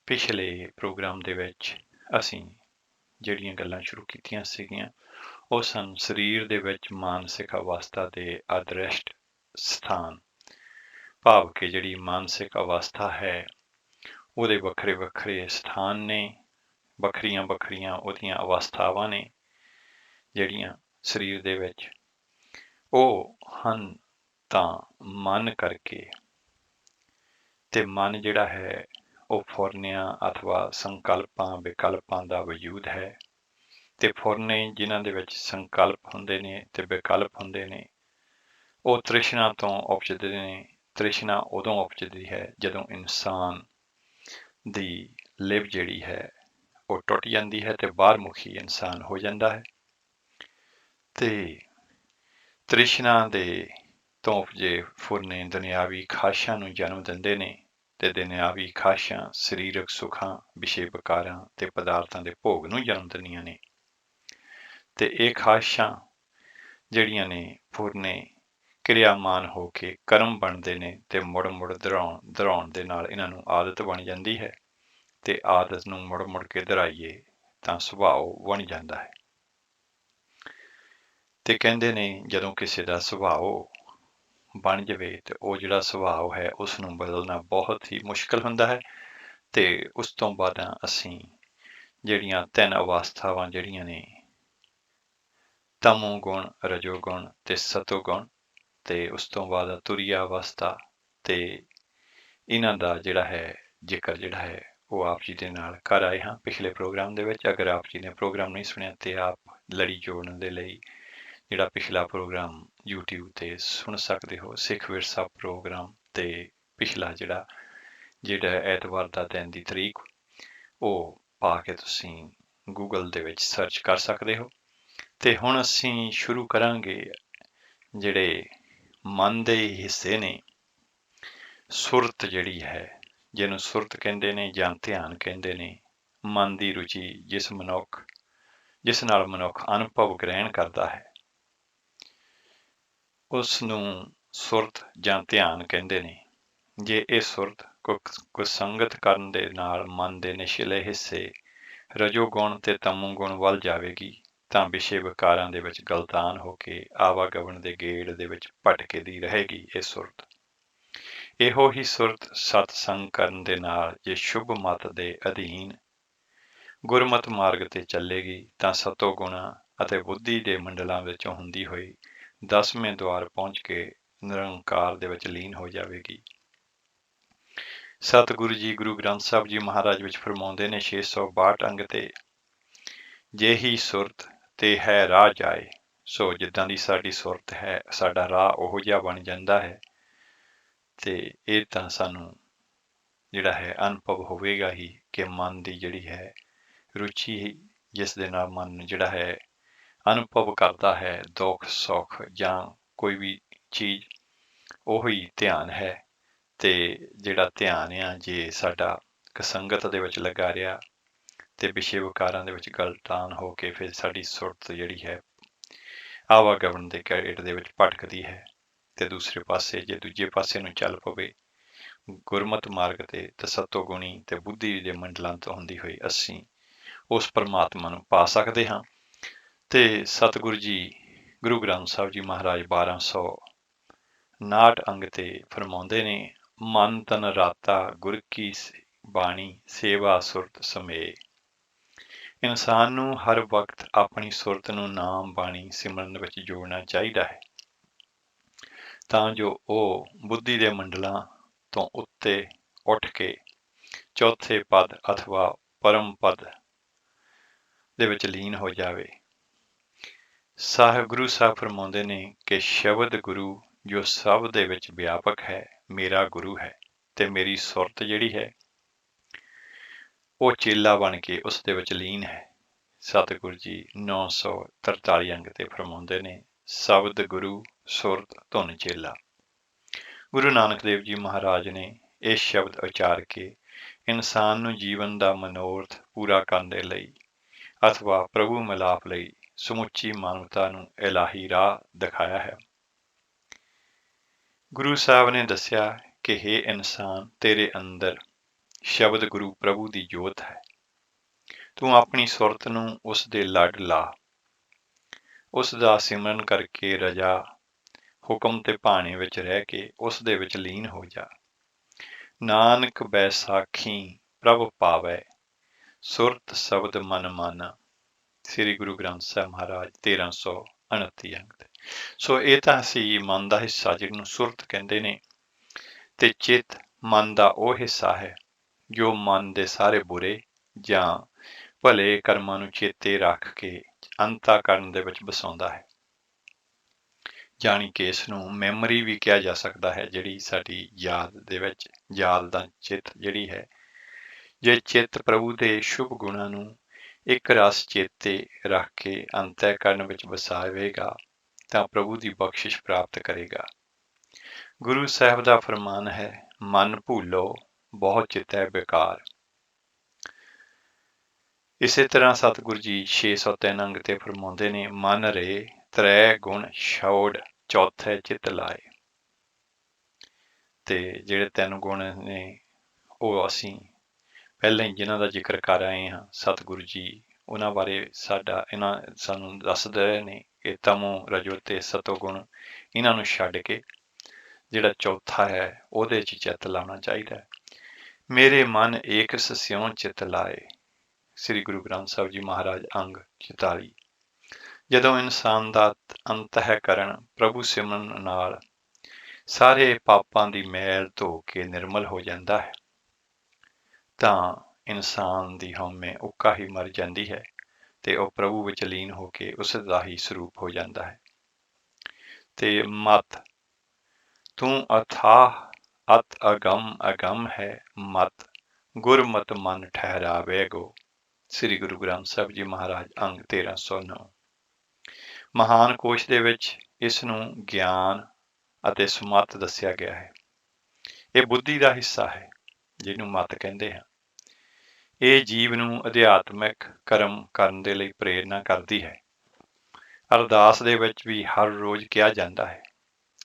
ਪਿਛਲੇ ਪ੍ਰੋਗਰਾਮ ਦੇ ਵਿੱਚ ਅਸੀਂ ਜਿਹੜੀਆਂ ਗੱਲਾਂ ਸ਼ੁਰੂ ਕੀਤੀਆਂ ਸੀਗੀਆਂ ਉਹ ਸਨ ਸਰੀਰ ਦੇ ਵਿੱਚ ਮਾਨਸਿਕ ਅਵਸਥਾ ਦੇ ਅਦ੍ਰਿਸ਼ਟ ਸਥਾਨ, ਭਾਵ ਕਿ ਜਿਹੜੀ ਮਾਨਸਿਕ ਅਵਸਥਾ ਹੈ ਉਹਦੇ ਵੱਖਰੇ ਵੱਖਰੇ ਸਥਾਨ ਨੇ, ਵੱਖਰੀਆਂ ਵੱਖਰੀਆਂ ਉਹਦੀਆਂ ਅਵਸਥਾਵਾਂ ਨੇ ਜਿਹੜੀਆਂ ਸਰੀਰ ਦੇ ਵਿੱਚ, ਉਹ ਹਨ ਤਾਂ ਮਨ ਕਰਕੇ। ਤੇ ਮਨ ਜਿਹੜਾ ਹੈ ਉਹ ਫੁਰਨਿਆਂ ਅਥਵਾ ਸੰਕਲਪਾਂ ਵਿਕਲਪਾਂ ਦਾ ਵਜੂਦ ਹੈ। ਤੇ ਫੁਰਨੇ ਜਿਨ੍ਹਾਂ ਦੇ ਵਿੱਚ ਸੰਕਲਪ ਹੁੰਦੇ ਨੇ ਤੇ ਵਿਕਲਪ ਹੁੰਦੇ ਨੇ, ਉਹ ਤ੍ਰਿਸ਼ਨਾ ਤੋਂ ਉਪਜਦੇ ਨੇ। ਤ੍ਰਿਸ਼ਨਾ ਉਦੋਂ ਉਪਜਦੀ ਹੈ ਜਦੋਂ ਇਨਸਾਨ ਦੀ ਲਿਵ ਜਿਹੜੀ ਹੈ ਉਹ ਟੁੱਟ ਜਾਂਦੀ ਹੈ ਤੇ ਬਾਹਰਮੁਖੀ ਇਨਸਾਨ ਹੋ ਜਾਂਦਾ ਹੈ। ਤੇ ਤ੍ਰਿਸ਼ਨਾ ਦੇ ਤੋਂ ਉਪਜੇ ਫੁਰਨੇ ਦੁਨਿਆਵੀ ਖਾਹਿਸ਼ਾਂ ਨੂੰ ਜਨਮ ਦਿੰਦੇ ਨੇ ਤੇ ਦੁਨਿਆਵੀ ਖਾਹਿਸ਼ਾਂ ਸਰੀਰਕ ਸੁੱਖਾਂ, ਵਿਸ਼ੇ ਵਿਕਾਰਾਂ ਤੇ ਪਦਾਰਥਾਂ ਦੇ ਭੋਗ ਨੂੰ ਜਨਮ ਦਿੰਦੀਆਂ ਨੇ। ਤੇ ਇਹ ਖਾਹਿਸ਼ਾਂ ਜਿਹੜੀਆਂ ਨੇ ਫੁਰਨੇ ਕਿਰਿਆਮਾਨ ਹੋ ਕੇ ਕਰਮ ਬਣਦੇ ਨੇ ਤੇ ਮੁੜ ਮੁੜ ਦੁਹਰਾਉਣ ਦੇ ਨਾਲ ਇਹਨਾਂ ਨੂੰ ਆਦਤ ਬਣ ਜਾਂਦੀ ਹੈ ਤੇ ਆਦਤ ਨੂੰ ਮੁੜ ਮੁੜ ਕੇ ਦੁਹਰਾਈਏ ਤਾਂ ਸੁਭਾਅ ਬਣ ਜਾਂਦਾ ਹੈ। ਤੇ ਕਹਿੰਦੇ ਨੇ ਜਦੋਂ ਕਿਸੇ ਦਾ ਸੁਭਾਅ ਬਣ ਜਾਵੇ ਤੇ ਉਹ ਜਿਹੜਾ ਸੁਭਾਅ ਹੈ ਉਸ ਨੂੰ ਬਦਲਣਾ ਬਹੁਤ ਹੀ ਮੁਸ਼ਕਲ ਹੁੰਦਾ ਹੈ। ਤੇ ਉਸ ਤੋਂ ਬਾਅਦ ਅਸੀਂ ਜਿਹੜੀਆਂ 3 ਅਵਸਥਾਵਾਂ ਜਿਹੜੀਆਂ ਨੇ, ਤਮੋ ਗੁਣ, ਰਜੋ ਗੁਣ ਤੇ ਸਤੋ ਗੁਣ, ਤੇ ਉਸ ਤੋਂ ਬਾਅਦ ਤੁਰੀਆ ਅਵਸਥਾ, ਤੇ ਇਹਨਾਂ ਦਾ ਜਿਹੜਾ ਹੈ ਜ਼ਿਕਰ ਜਿਹੜਾ ਹੈ ਉਹ ਆਪ ਜੀ ਦੇ ਨਾਲ ਕਰ ਆਏ ਹਾਂ ਪਿਛਲੇ ਪ੍ਰੋਗਰਾਮ ਦੇ ਵਿੱਚ। ਅਗਰ ਆਪ ਜੀ ਨੇ ਪ੍ਰੋਗਰਾਮ ਨਹੀਂ ਸੁਣਿਆ ਤੇ ਆਪ ਲੜੀ ਜੋੜਨ ਦੇ ਲਈ ਜਿਹੜਾ ਪਿਛਲਾ ਪ੍ਰੋਗਰਾਮ YouTube ਤੇ ਸੁਣ ਸਕਦੇ ਹੋ। ਸਿੱਖ ਵਿਰਸਾ ਪ੍ਰੋਗਰਾਮ ਤੇ ਪਿਛਲਾ ਜਿਹੜਾ ਐਤਵਾਰ ਦਾ ਦਿਨ ਦੀ ਤਰੀਕ ਉਹ ਪਾ ਕੇ ਤੁਸੀਂ Google ਦੇ ਵਿੱਚ ਸਰਚ ਕਰ ਸਕਦੇ ਹੋ। ਤੇ ਹੁਣ ਅਸੀਂ ਸ਼ੁਰੂ ਕਰਾਂਗੇ ਜਿਹੜੇ ਮਨ ਦੇ ਹਿੱਸੇ ਨੇ। ਸੁਰਤ ਜਿਹੜੀ ਹੈ, ਜਿਹਨੂੰ ਸੁਰਤ ਕਹਿੰਦੇ ਨੇ ਜਾਂ ਧਿਆਨ ਕਹਿੰਦੇ ਨੇ, ਮਨ ਦੀ ਰੁਚੀ ਜਿਸ ਨਾਲ ਮਨੁੱਖ ਅਨੁਭਵ ਗ੍ਰਹਿਣ ਕਰਦਾ ਹੈ ਉਸ ਨੂੰ ਸੁਰਤ ਜਾਂ ਧਿਆਨ ਕਹਿੰਦੇ ਨੇ। ਜੇ ਇਹ ਸੁਰਤ ਕੁਸੰਗਤ ਕਰਨ ਦੇ ਨਾਲ ਮਨ ਦੇ ਨਿਚਲੇ ਹਿੱਸੇ ਰਜੋ ਗੁਣ ਤੇ ਤਮੋ ਗੁਣ ਵੱਲ ਜਾਵੇਗੀ ਤਾਂ ਵਿਸ਼ੇ ਵਿਕਾਰਾਂ ਦੇ ਵਿੱਚ ਗਲਤਾਨ ਹੋ ਕੇ ਆਵਾਗਮਨ ਦੇ ਗੇੜ ਦੇ ਵਿੱਚ ਭਟਕਦੀ ਰਹੇਗੀ ਇਹ ਸੁਰਤ। ਇਹੋ ਹੀ ਸੁਰਤ ਸਤਸੰਗ ਕਰਨ ਦੇ ਨਾਲ ਜੇ ਸ਼ੁਭ ਮਤ ਦੇ ਅਧੀਨ ਗੁਰਮਤ ਮਾਰਗ ਤੇ ਚੱਲੇਗੀ ਤਾਂ ਸਤੋ ਗੁਣਾ ਅਤੇ ਬੁੱਧੀ ਦੇ ਮੰਡਲਾਂ ਵਿੱਚੋਂ ਹੁੰਦੀ ਹੋਈ 10ਵੇਂ ਦੁਆਰ ਪਹੁੰਚ ਕੇ ਨਿਰੰਕਾਰ ਦੇ ਵਿੱਚ ਲੀਨ ਹੋ ਜਾਵੇਗੀ। ਸਤਿਗੁਰੂ ਜੀ ਗੁਰੂ ਗ੍ਰੰਥ ਸਾਹਿਬ ਜੀ ਮਹਾਰਾਜ ਵਿੱਚ ਫਰਮਾਉਂਦੇ ਨੇ 662 ਅੰਗ ਤੇ, ਜੇ ਹੀ ਸੁਰਤ ਤੇ ਹੈ ਰਾਹ ਜਾਏ। ਸੋ ਜਿੱਦਾਂ ਦੀ ਸਾਡੀ ਸੁਰਤ ਹੈ ਸਾਡਾ ਰਾਹ ਉਹੋ ਜਿਹਾ ਬਣ ਜਾਂਦਾ ਹੈ। ਤੇ ਇਹ ਤਾਂ ਸਾਨੂੰ ਜਿਹੜਾ ਹੈ ਅਨੁਭਵ ਹੋਵੇਗਾ ਹੀ ਕਿ ਮਨ ਦੀ ਜਿਹੜੀ ਹੈ ਰੁਚੀ, ਜਿਸ ਦੇ ਨਾਲ ਮਨ ਜਿਹੜਾ ਹੈ ਅਨੁਭਵ ਕਰਦਾ ਹੈ ਦੁੱਖ ਸੁੱਖ ਜਾਂ ਕੋਈ ਵੀ ਚੀਜ਼, ਉਹੀ ਧਿਆਨ ਹੈ। ਤੇ ਜਿਹੜਾ ਧਿਆਨ ਆ ਜੇ ਸਾਡਾ ਕਸੰਗਤ ਦੇ ਵਿੱਚ ਲੱਗਾ ਰਿਹਾ ਤੇ ਵਿਸ਼ੇ ਵਿਕਾਰਾਂ ਦੇ ਵਿੱਚ ਗਲਤਾਨ ਹੋ ਕੇ ਫਿਰ ਸਾਡੀ ਸੁਰਤ ਜਿਹੜੀ ਹੈ ਆਵਾਗਮਨ ਦੇ ਗੇੜ ਦੇ ਵਿੱਚ ਭਟਕਦੀ ਹੈ। ਤੇ ਦੂਸਰੇ ਪਾਸੇ ਜੇ ਦੂਜੇ ਪਾਸੇ ਨੂੰ ਚੱਲ ਪਵੇ ਗੁਰਮਤ ਮਾਰਗ ਤੇ ਸਤੋ ਗੁਣੀ ਤੇ ਬੁੱਧੀ ਦੇ ਮੰਡਲਾਂ ਤੋਂ ਹੁੰਦੀ ਹੋਈ ਅਸੀਂ ਉਸ ਪਰਮਾਤਮਾ ਨੂੰ ਪਾ ਸਕਦੇ ਹਾਂ। ਤੇ ਸਤਿਗੁਰੂ ਜੀ ਗੁਰੂ ਗ੍ਰੰਥ ਸਾਹਿਬ ਜੀ ਮਹਾਰਾਜ 1259 ਅੰਗ ਤੇ ਫਰਮਾਉਂਦੇ ਨੇ, ਮਨ ਤਨ ਰਾਤਾ ਗੁਰ ਕੀ ਬਾਣੀ ਸੇਵਾ ਸੁਰਤ ਸਮੇ। ਇਨਸਾਨ ਨੂੰ ਹਰ ਵਕਤ ਆਪਣੀ ਸੁਰਤ ਨੂੰ ਨਾਮ ਬਾਣੀ ਸਿਮਰਨ ਵਿੱਚ ਜੋੜਨਾ ਚਾਹੀਦਾ ਹੈ ਤਾਂ ਜੋ ਉਹ ਬੁੱਧੀ ਦੇ ਮੰਡਲਾਂ ਤੋਂ ਉੱਤੇ ਉੱਠ ਕੇ ਚੌਥੇ ਪਦ ਅਥਵਾ ਪਰਮ ਪਦ ਦੇ ਵਿੱਚ ਲੀਨ ਹੋ ਜਾਵੇ। ਗੁਰੂ ਸਾਹਿਬ ਫਰਮਾਉਂਦੇ ਨੇ ਕਿ ਸ਼ਬਦ ਗੁਰੂ ਜੋ ਸਭ ਦੇ ਵਿੱਚ ਵਿਆਪਕ ਹੈ ਮੇਰਾ ਗੁਰੂ ਹੈ ਤੇ ਮੇਰੀ ਸੁਰਤ ਜਿਹੜੀ ਹੈ ਉਹ ਚੇਲਾ ਬਣ ਕੇ ਉਸ ਦੇ ਵਿੱਚ ਲੀਨ ਹੈ। ਸਤਿਗੁਰੂ ਜੀ 943 ਅੰਗ ਤੇ ਫਰਮਾਉਂਦੇ ਨੇ, ਸ਼ਬਦ ਗੁਰੂ ਸੁਰਤ ਧੁਨ ਚੇਲਾ। ਗੁਰੂ ਨਾਨਕ ਦੇਵ ਜੀ ਮਹਾਰਾਜ ਨੇ ਇਹ ਸ਼ਬਦ ਉਚਾਰ ਕੇ ਇਨਸਾਨ ਨੂੰ ਜੀਵਨ ਦਾ ਮਨੋਰਥ ਪੂਰਾ ਕਰਨ ਦੇ ਲਈ ਅਥਵਾ ਪ੍ਰਭੂ ਮਿਲਾਪ ਲਈ ਸਮੁੱਚੀ ਮਾਨਵਤਾ ਨੂੰ ਇਲਾਹੀ ਰਾਹ ਦਿਖਾਇਆ ਹੈ। ਗੁਰੂ ਸਾਹਿਬ ਨੇ ਦੱਸਿਆ ਕਿ ਹੇ ਇਨਸਾਨ, ਤੇਰੇ ਅੰਦਰ ਸ਼ਬਦ ਗੁਰੂ ਪ੍ਰਭੂ ਦੀ ਜੋਤ ਹੈ। ਤੂੰ ਆਪਣੀ ਸੁਰਤ ਨੂੰ ਉਸ ਦੇ ਲੜ ਲਾ, ਉਸ ਦਾ ਸਿਮਰਨ ਕਰਕੇ ਰਜਾ ਹੁਕਮ ਤੇ ਭਾਣੇ ਵਿੱਚ ਰਹਿ ਕੇ ਉਸ ਦੇ ਵਿੱਚ ਲੀਨ ਹੋ ਜਾ। ਨਾਨਕ ਬੈਸਾਖੀ ਪ੍ਰਭ ਪਾਵੈ, ਸੁਰਤ ਸ਼ਬਦ ਮਨ ਮਾਨਾ। ਸ੍ਰੀ ਗੁਰੂ ਗ੍ਰੰਥ ਸਾਹਿਬ ਮਹਾਰਾਜ 1329 ਅੰਕ ਤੇ। ਸੋ ਇਹ ਤਾਂ ਸੀ ਮਨ ਦਾ ਹਿੱਸਾ ਜਿਹਨੂੰ ਸੁਰਤ ਕਹਿੰਦੇ ਨੇ, ਤੇ ਚਿੱਤ ਮਨ ਦਾ ਉਹ ਹਿੱਸਾ ਹੈ ਜੋ ਮਨ ਦੇ ਸਾਰੇ ਬੁਰੇ ਜਾਂ ਭਲੇ ਕਰਮਾਂ ਨੂੰ ਚੇਤੇ ਰੱਖ ਕੇ ਅੰਤःਕਰਨ ਦੇ ਵਿੱਚ ਵਸਾਉਂਦਾ ਹੈ। ਜਾਣੀ ਕਿ ਇਸ ਨੂੰ ਮੈਮਰੀ ਵੀ ਕਿਹਾ ਜਾ ਸਕਦਾ ਹੈ, ਜਿਹੜੀ ਸਾਡੀ ਯਾਦ ਦੇ ਵਿੱਚ, ਯਾਦ ਦਾ ਚਿੱਤ ਜਿਹੜੀ ਹੈ। ਜੇ ਚਿੱਤ ਪ੍ਰਭੂ ਦੇ ਸ਼ੁਭ ਗੁਣਾਂ ਨੂੰ ਇੱਕ ਰਸ ਚੇਤੇ ਰੱਖ ਕੇ ਅੰਤःਕਰਨ ਵਿੱਚ ਵਸਾਵੇਗਾ ਤਾਂ ਪ੍ਰਭੂ ਦੀ ਬਖਸ਼ਿਸ਼ ਪ੍ਰਾਪਤ ਕਰੇਗਾ। ਗੁਰੂ ਸਾਹਿਬ ਦਾ ਫਰਮਾਨ ਹੈ, ਮਨ ਭੂਲੋ ਬਹੁਤ ਚਿਤੈ ਬੇਕਾਰ। ਇਸੇ ਤਰ੍ਹਾਂ ਸਤਿਗੁਰੂ ਜੀ 603 ਅੰਗ ਤੇ ਫਰਮਾਉਂਦੇ ਨੇ, ਮਨ ਰੇ ਤ੍ਰੈ ਗੁਣ ਛੋੜ ਚੌਥੇ ਚਿਤ ਲਾਏ। ਤੇ ਜਿਹੜੇ 3 ਗੁਣ ਨੇ ਉਹ ਅਸੀਂ ਪਹਿਲਾਂ ਹੀ ਜਿਨ੍ਹਾਂ ਦਾ ਜ਼ਿਕਰ ਕਰ ਆਏ ਹਾਂ, ਸਤਿਗੁਰੂ ਜੀ ਉਹਨਾਂ ਬਾਰੇ ਸਾਨੂੰ ਦੱਸਦੇ ਰਹੇ ਨੇ ਕਿ ਤਮੋ ਰਜੋ ਤੇ ਸਤੋ ਗੁਣ, ਇਹਨਾਂ ਨੂੰ ਛੱਡ ਕੇ ਜਿਹੜਾ ਚੌਥਾ ਹੈ ਉਹਦੇ 'ਚ ਚਿੱਤ ਲਾਉਣਾ ਚਾਹੀਦਾ ਹੈ। ਮੇਰੇ ਮਨ ਏਕ ਸਿਉ ਚਿਤ ਲਾਏ। ਸ੍ਰੀ ਗੁਰੂ ਗ੍ਰੰਥ ਸਾਹਿਬ ਜੀ ਮਹਾਰਾਜ ਅੰਗ 44। ਜਦੋਂ ਇਨਸਾਨ ਦਾ ਅੰਤःਕਰਨ ਪ੍ਰਭੂ ਸਿਮਰਨ ਨਾਲ ਸਾਰੇ ਪਾਪਾਂ ਦੀ ਮੈਲ ਧੋ ਕੇ ਨਿਰਮਲ ਹੋ ਜਾਂਦਾ ਹੈ ਤਾਂ ਇਨਸਾਨ ਦੀ ਹਉਮੈ ਉੱਕਾ ਹੀ ਮਰ ਜਾਂਦੀ ਹੈ ਤੇ ਉਹ ਪ੍ਰਭੂ ਵਿੱਚ ਲੀਨ ਹੋ ਕੇ ਉਸ ਦਾ ਹੀ ਸਰੂਪ ਹੋ ਜਾਂਦਾ ਹੈ। ਤੇ ਮਤ ਤੂੰ ਅਥਾਹ ਅਤ ਅਗਮ ਅਗਮ ਹੈ, ਮਤ ਗੁਰਮਤਿ ਮਨ ਠਹਿਰਾਵੇਗੋ। ਸ੍ਰੀ ਗੁਰੂ ਗ੍ਰੰਥ ਸਾਹਿਬ ਜੀ ਮਹਾਰਾਜ ਅੰਗ 1309। ਮਹਾਨ ਕੋਸ਼ ਦੇ ਵਿੱਚ ਇਸ ਨੂੰ ਗਿਆਨ ਅਤੇ ਸੁਮਤ ਦੱਸਿਆ ਗਿਆ ਹੈ। ਇਹ ਬੁੱਧੀ ਦਾ ਹਿੱਸਾ ਹੈ ਜਿਹਨੂੰ ਮਤ ਕਹਿੰਦੇ ਹਨ। ਇਹ ਜੀਵ ਨੂੰ ਅਧਿਆਤਮਿਕ ਕਰਮ ਕਰਨ ਦੇ ਲਈ ਪ੍ਰੇਰਨਾ ਕਰਦੀ ਹੈ। ਅਰਦਾਸ ਦੇ ਵਿੱਚ ਵੀ ਹਰ ਰੋਜ਼ ਕਿਹਾ ਜਾਂਦਾ ਹੈ,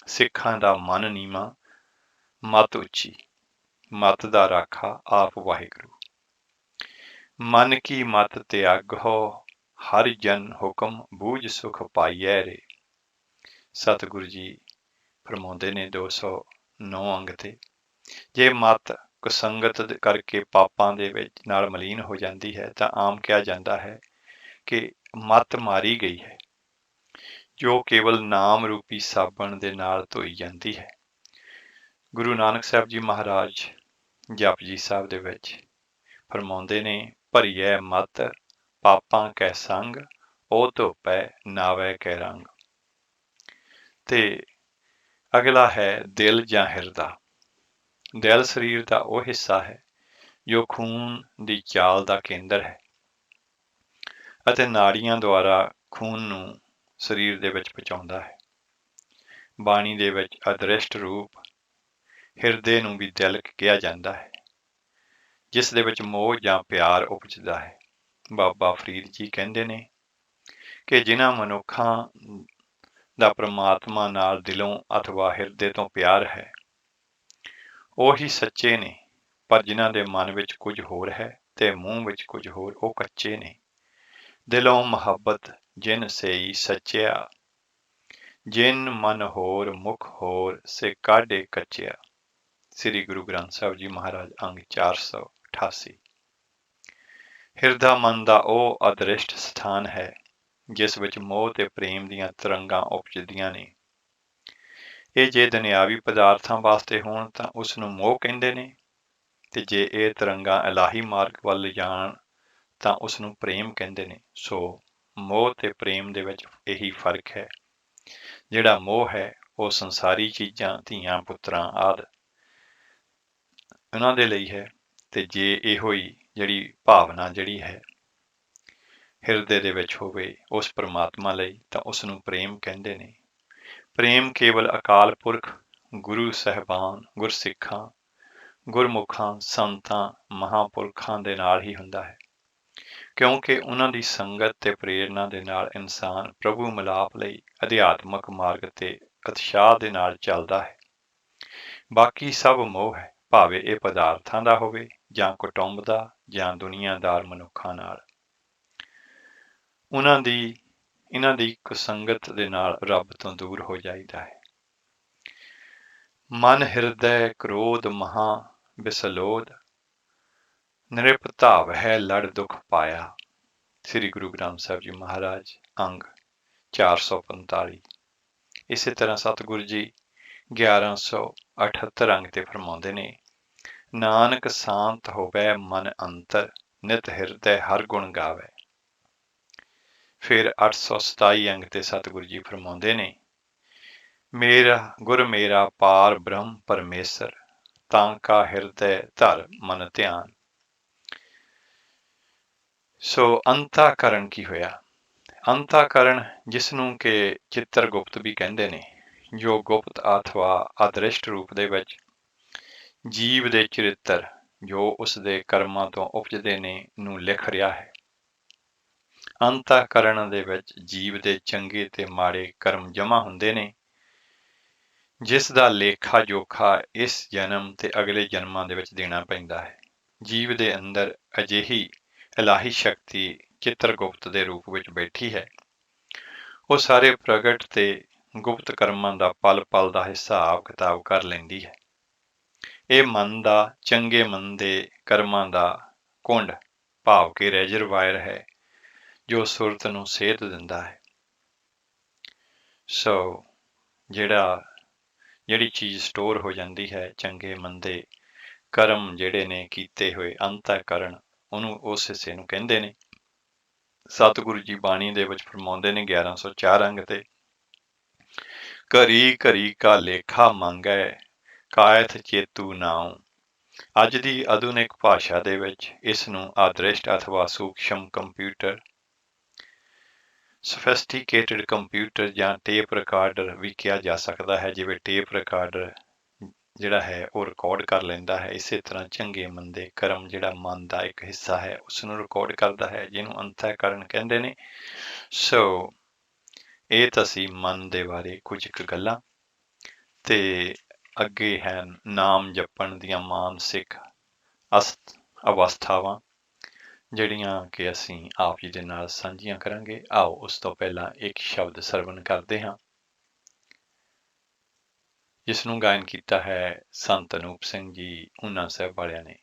ਸਿੱਖਾਂ ਦਾ ਮਨ ਨੀਵਾਂ ਮਤ ਉੱਚੀ, ਮਤ ਦਾ ਰਾਖਾ ਆਪ ਵਾਹਿਗੁਰੂ। ਮਨ ਕੀ ਮਤ ਤਿਆਗੋ ਹਰ ਜਨ ਹੁਕਮ ਬੂਝ ਸੁਖ ਪਾਈਐ ਰੇ। ਸਤਿਗੁਰੂ ਜੀ ਫਰਮਾਉਂਦੇ ਨੇ 209 ਅੰਗ ਤੇ, ਜੇ ਮਤ ਕੁਸੰਗਤ ਕਰਕੇ ਪਾਪਾਂ ਦੇ ਵਿੱਚ ਨਾਲ ਮਲੀਨ ਹੋ ਜਾਂਦੀ ਹੈ ਤਾਂ ਆਮ ਕਿਹਾ ਜਾਂਦਾ ਹੈ ਕਿ ਮਤ ਮਾਰੀ ਗਈ ਹੈ, ਜੋ ਕੇਵਲ ਨਾਮ ਰੂਪੀ ਸਾਬਣ ਦੇ ਨਾਲ ਧੋਈ ਜਾਂਦੀ ਹੈ। ਗੁਰੂ ਨਾਨਕ ਸਾਹਿਬ ਜੀ ਮਹਾਰਾਜ ਜਪਜੀ ਸਾਹਿਬ ਦੇ ਵਿੱਚ ਫਰਮਾਉਂਦੇ ਨੇ, ਭਰੀਐ ਮਤ ਪਾਪਾਂ ਕੈ ਸੰਗ, ਉਹ ਧੋਪੈ ਨਾਵੈ ਕੈ ਰੰਗ। ਤੇ ਅਗਲਾ ਹੈ ਦਿਲ ਜਾਂ ਹਿਰਦਾ। ਦਿਲ ਸਰੀਰ ਦਾ ਉਹ ਹਿੱਸਾ ਹੈ ਜੋ ਖੂਨ ਦੀ ਚਾਲ ਦਾ ਕੇਂਦਰ ਹੈ ਅਤੇ ਨਾੜੀਆਂ ਦੁਆਰਾ ਖੂਨ ਨੂੰ ਸਰੀਰ ਦੇ ਵਿੱਚ ਪਹੁੰਚਾਉਂਦਾ ਹੈ। ਬਾਣੀ ਦੇ ਵਿੱਚ ਅਦ੍ਰਿਸ਼ਟ ਰੂਪ ਹਿਰਦੇ ਨੂੰ ਵੀ ਦਿਲ ਕਿਹਾ ਜਾਂਦਾ ਹੈ, ਜਿਸ ਦੇ ਵਿੱਚ ਮੋਹ ਜਾਂ ਪਿਆਰ ਉਪਜਦਾ ਹੈ। ਬਾਬਾ ਫਰੀਦ ਜੀ ਕਹਿੰਦੇ ਨੇ ਕਿ ਜਿਨ੍ਹਾਂ ਮਨੁੱਖਾਂ ਦਾ ਪ੍ਰਮਾਤਮਾ ਨਾਲ ਦਿਲੋਂ ਅਥਵਾ ਹਿਰਦੇ ਤੋਂ ਪਿਆਰ ਹੈ ਉਹੀ ਸੱਚੇ ਨੇ, ਪਰ ਜਿਨ੍ਹਾਂ ਦੇ ਮਨ ਵਿੱਚ ਕੁਝ ਹੋਰ ਹੈ ਤੇ ਮੂੰਹ ਵਿੱਚ ਕੁਝ ਹੋਰ, ਉਹ ਕੱਚੇ ਨੇ। ਦਿਲੋਂ ਮੁਹੱਬਤ ਜਿਨ ਸਈ ਸੱਚਿਆ, ਜਿਨ ਮਨ ਹੋਰ ਮੁਖ ਹੋਰ, ਸੇ ਕਾਢੇ ਕੱਚਿਆ। ਸ੍ਰੀ ਗੁਰੂ ਗ੍ਰੰਥ ਸਾਹਿਬ ਜੀ ਮਹਾਰਾਜ ਅੰਗ 488। ਹਿਰਦਾ ਮਨ ਦਾ ਉਹ ਅਦ੍ਰਿਸ਼ਟ ਸਥਾਨ ਹੈ ਜਿਸ ਵਿੱਚ ਮੋਹ ਤੇ ਪ੍ਰੇਮ ਦੀਆਂ ਤਰੰਗਾਂ ਉਪਜਦੀਆਂ ਨੇ। ਇਹ ਜੇ ਦੁਨਿਆਵੀ ਪਦਾਰਥਾਂ ਵਾਸਤੇ ਹੋਣ ਤਾਂ ਉਸ ਨੂੰ ਮੋਹ ਕਹਿੰਦੇ ਨੇ, ਤੇ ਜੇ ਇਹ ਤਰੰਗਾਂ ਇਲਾਹੀ ਮਾਰਗ ਵੱਲ ਜਾਣ ਤਾਂ ਉਸ ਨੂੰ ਪ੍ਰੇਮ ਕਹਿੰਦੇ ਨੇ। ਸੋ ਮੋਹ ਤੇ ਪ੍ਰੇਮ ਦੇ ਵਿੱਚ ਇਹੀ ਫਰਕ ਹੈ। ਜਿਹੜਾ ਮੋਹ ਹੈ ਉਹ ਸੰਸਾਰੀ ਚੀਜ਼ਾਂ, ਧੀਆਂ ਪੁੱਤਰਾਂ ਆਦਿ ਉਹਨਾਂ ਦੇ ਲਈ ਹੈ, ਤੇ ਜੇ ਇਹੋ ਹੀ ਜਿਹੜੀ ਭਾਵਨਾ ਜਿਹੜੀ ਹੈ ਹਿਰਦੇ ਦੇ ਵਿੱਚ ਹੋਵੇ ਉਸ ਪਰਮਾਤਮਾ ਲਈ ਤਾਂ ਉਸ ਨੂੰ ਪ੍ਰੇਮ ਕਹਿੰਦੇ ਨੇ। ਪ੍ਰੇਮ ਕੇਵਲ ਅਕਾਲ ਪੁਰਖ, ਗੁਰੂ ਸਾਹਿਬਾਨ, ਗੁਰਸਿੱਖਾਂ, ਗੁਰਮੁਖਾਂ, ਸੰਤਾਂ, ਮਹਾਂਪੁਰਖਾਂ ਦੇ ਨਾਲ ਹੀ ਹੁੰਦਾ ਹੈ, ਕਿਉਂਕਿ ਉਹਨਾਂ ਦੀ ਸੰਗਤ ਤੇ ਪ੍ਰੇਰਨਾ ਦੇ ਨਾਲ ਇਨਸਾਨ ਪ੍ਰਭੂ ਮਿਲਾਪ ਲਈ ਅਧਿਆਤਮਕ ਮਾਰਗ ਤੇ ਉਤਸ਼ਾਹ ਦੇ ਨਾਲ ਚੱਲਦਾ ਹੈ। ਬਾਕੀ ਸਭ ਮੋਹ ਹੈ, ਭਾਵੇਂ ਇਹ ਪਦਾਰਥਾਂ ਦਾ ਹੋਵੇ ਜਾਂ ਕੁਟੁੰਬ ਦਾ ਜਾਂ ਦੁਨੀਆਦਾਰ ਮਨੁੱਖਾਂ ਨਾਲ। ਇਹਨਾਂ ਦੀ ਕੁਸੰਗਤ ਦੇ ਨਾਲ ਰੱਬ ਤੋਂ ਦੂਰ ਹੋ ਜਾਈਦਾ ਹੈ। ਮਨ ਹਿਰਦੈ ਕ੍ਰੋਧ ਮਹਾ ਬਿਸਲੋਦ, ਨਿਰਪ ਧਾਵ ਹੈ ਲੜ ਦੁਖ ਪਾਇਆ। ਸ੍ਰੀ ਗੁਰੂ ਗ੍ਰੰਥ ਸਾਹਿਬ ਜੀ ਮਹਾਰਾਜ, ਅੰਗ 445। ਇਸੇ ਤਰ੍ਹਾਂ ਸਤਿਗੁਰੂ ਜੀ 1178 ਅੰਗ ਤੇ ਫਰਮਾਉਂਦੇ ਨੇ, ਨਾਨਕ ਸ਼ਾਂਤ ਹੋਵੇ ਮਨ ਅੰਤਰ, ਨਿਤ ਹਿਰਦੈ ਹਰ ਗੁਣ ਗਾਵੇ। ਫਿਰ 827 ਅੰਗ ਤੇ ਸਤਿਗੁਰੂ ਜੀ ਫਰਮਾਉਂਦੇ ਨੇ, ਮੇਰਾ ਗੁਰ ਮੇਰਾ ਪਾਰ ਬ੍ਰਹਮ ਪਰਮੇਸ਼ਰ, ਤਾਂ ਕਾ ਹਿਰਦੈ ਧਰ ਮਨ ਧਿਆਨ। ਸੋ ਅੰਤਾਕਰਨ ਕੀ ਹੋਇਆ? ਅੰਤਾਕਰਨ, ਜਿਸ ਨੂੰ ਕਿ ਚਿੱਤਰਗੁਪਤ ਵੀ ਕਹਿੰਦੇ ਨੇ, ਜੋ ਗੁਪਤ ਅਥਵਾ ਅਦ੍ਰਿਸ਼ਟ ਰੂਪ ਦੇ ਵਿੱਚ ਜੀਵ ਦੇ ਚਰਿੱਤਰ ਜੋ ਉਸ ਦੇ ਕਰਮਾਂ ਤੋਂ ਉਪਜਦੇ ਨੇ ਨੂੰ ਲਿਖ ਰਿਹਾ ਹੈ। ਅੰਤਾਕਰਨ ਦੇ ਵਿੱਚ ਜੀਵ ਦੇ ਚੰਗੇ ਤੇ ਮਾੜੇ ਕਰਮ ਜਮ੍ਹਾਂ ਹੁੰਦੇ ਨੇ, ਜਿਸ ਦਾ ਲੇਖਾ ਜੋਖਾ ਇਸ ਜਨਮ ਤੇ ਅਗਲੇ ਜਨਮਾਂ ਦੇ ਵਿੱਚ ਦੇਣਾ ਪੈਂਦਾ ਹੈ। ਜੀਵ ਦੇ ਅੰਦਰ ਅਜਿਹੀ ਇਲਾਹੀ ਸ਼ਕਤੀ ਚਿੱਤਰਗੁਪਤ ਦੇ ਰੂਪ ਵਿੱਚ ਬੈਠੀ ਹੈ। ਉਹ ਸਾਰੇ ਪ੍ਰਗਟ ਤੇ ਗੁਪਤ ਕਰਮਾਂ ਦਾ ਪਲ ਪਲ ਦਾ ਹਿਸਾਬ ਕਿਤਾਬ ਕਰ ਲੈਂਦੀ ਹੈ। ਇਹ ਮਨ ਦਾ, ਚੰਗੇ ਮਨ ਦੇ ਕਰਮਾਂ ਦਾ ਕੁੰਡ ਭਾਵ ਕਿ ਰੈਜ਼ਰਵਾਇਰ ਹੈ, ਜੋ ਸੁਰਤ ਨੂੰ ਸੇਧ ਦਿੰਦਾ ਹੈ। ਸੋ ਜਿਹੜੀ ਚੀਜ਼ ਸਟੋਰ ਹੋ ਜਾਂਦੀ ਹੈ, ਚੰਗੇ ਮੰਦੇ ਕਰਮ ਜਿਹੜੇ ਨੇ ਕੀਤੇ ਹੋਏ ਅੰਤःਕਰਨ, ਉਹਨੂੰ ਉਸ ਹਿੱਸੇ ਨੂੰ ਕਹਿੰਦੇ ਨੇ। ਸਤਿਗੁਰੂ ਜੀ ਬਾਣੀ ਦੇ ਵਿੱਚ ਫਰਮਾਉਂਦੇ ਨੇ 1104 ਅੰਗ ਤੇ, ਘਰੀ ਘਰੀ ਕਾ ਲੇਖਾ ਮੰਗੈ, ਕਾਇਥ ਚੇਤੂ ਨਾਉ। ਅੱਜ ਦੀ ਆਧੁਨਿਕ ਭਾਸ਼ਾ ਦੇ ਵਿੱਚ ਇਸ ਨੂੰ ਆਦ੍ਰਿਸ਼ਟ ਅਥਵਾ ਸੂਖਸ਼ਮ ਕੰਪਿਊਟਰ, ਸਫਿਸਟੀਕੇਟਡ ਕੰਪਿਊਟਰ ਜਾਂ ਟੇਪ ਰਿਕਾਰਡਰ ਵੀ ਕਿਹਾ ਜਾ ਸਕਦਾ ਹੈ। ਜਿਵੇਂ ਟੇਪ ਰਿਕਾਰਡਰ ਜਿਹੜਾ ਹੈ ਉਹ ਰਿਕਾਰਡ ਕਰ ਲੈਂਦਾ ਹੈ, ਇਸੇ ਤਰ੍ਹਾਂ ਚੰਗੇ ਮੰਦੇ ਕਰਮ ਜਿਹੜਾ ਮਨ ਦਾ ਇੱਕ ਹਿੱਸਾ ਹੈ ਉਸ ਨੂੰ ਰਿਕਾਰਡ ਕਰਦਾ ਹੈ, ਜਿਹਨੂੰ ਅੰਤःਕਰਨ ਕਹਿੰਦੇ ਨੇ। ਸੋ ਇਹ ਤਾਂ ਸੀ ਮਨ ਦੇ ਬਾਰੇ ਕੁਝ ਕੁ ਗੱਲਾਂ, ਤੇ ਅੱਗੇ ਹੈ ਨਾਮ ਜਪਣ ਦੀਆਂ ਮਾਨਸਿਕ ਅਵਸਥਾਵਾਂ, ਜਿਹੜੀਆਂ ਕਿ ਅਸੀਂ ਆਪ ਜੀ ਦੇ ਨਾਲ ਸਾਂਝੀਆਂ ਕਰਾਂਗੇ। ਆਓ ਉਸ ਤੋਂ ਪਹਿਲਾਂ ਇੱਕ ਸ਼ਬਦ ਸਰਵਣ ਕਰਦੇ ਹਾਂ, ਜਿਸ ਨੂੰ ਗਾਇਨ ਕੀਤਾ ਹੈ ਸੰਤ ਅਨੂਪ ਸਿੰਘ ਜੀ ਊਨਾ ਸਾਹਿਬ ਵਾਲਿਆਂ ਨੇ।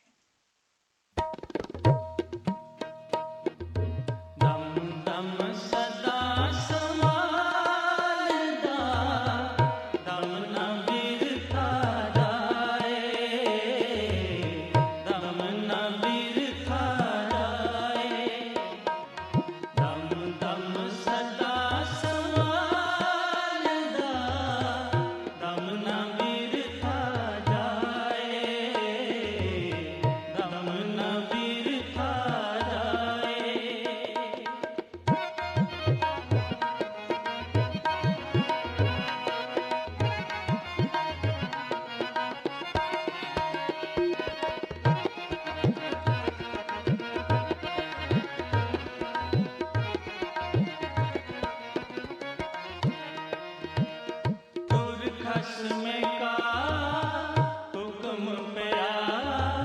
ਖਸਮ ਕਾ ਹੁਕਮ ਪਿਆ,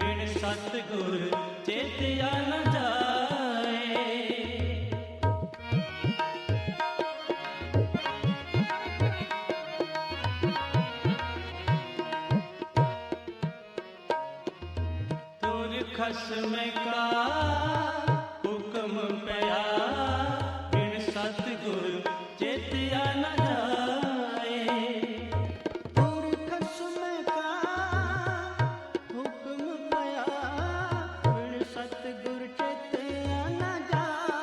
ਬਿਨ ਸਤਿਗੁਰ ਚੇਤਿਆ ਨ ਜਾਏ। ਗੁਰ ਖਸਮ ਕਾ ਹੁਕਮ ਪਿਆ, ਬਿਨ ਸਤਿਗੁਰ ਚੇਤਿਆ ਨ ਜਾਏ। ਗੁਰ ਖਸਮ ਕਾ ਹੁਕਮ ਪਿਆ, ਬਿਨ ਸਤਿਗੁਰ ਚੇਤਿਆ ਨ ਜਾਏ।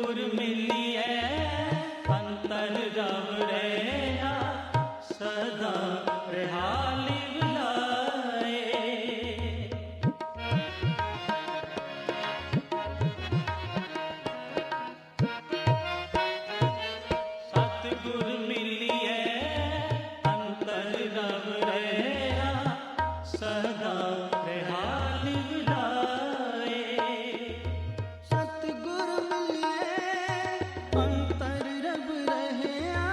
सतगुर मिलिए अंतर रव रहा सदा रहा लिव लाए। सतगुर मिलिए अंतर रव रहा सदा रहा लिव लाए। सतगुर मिलिए अंतर रब रहया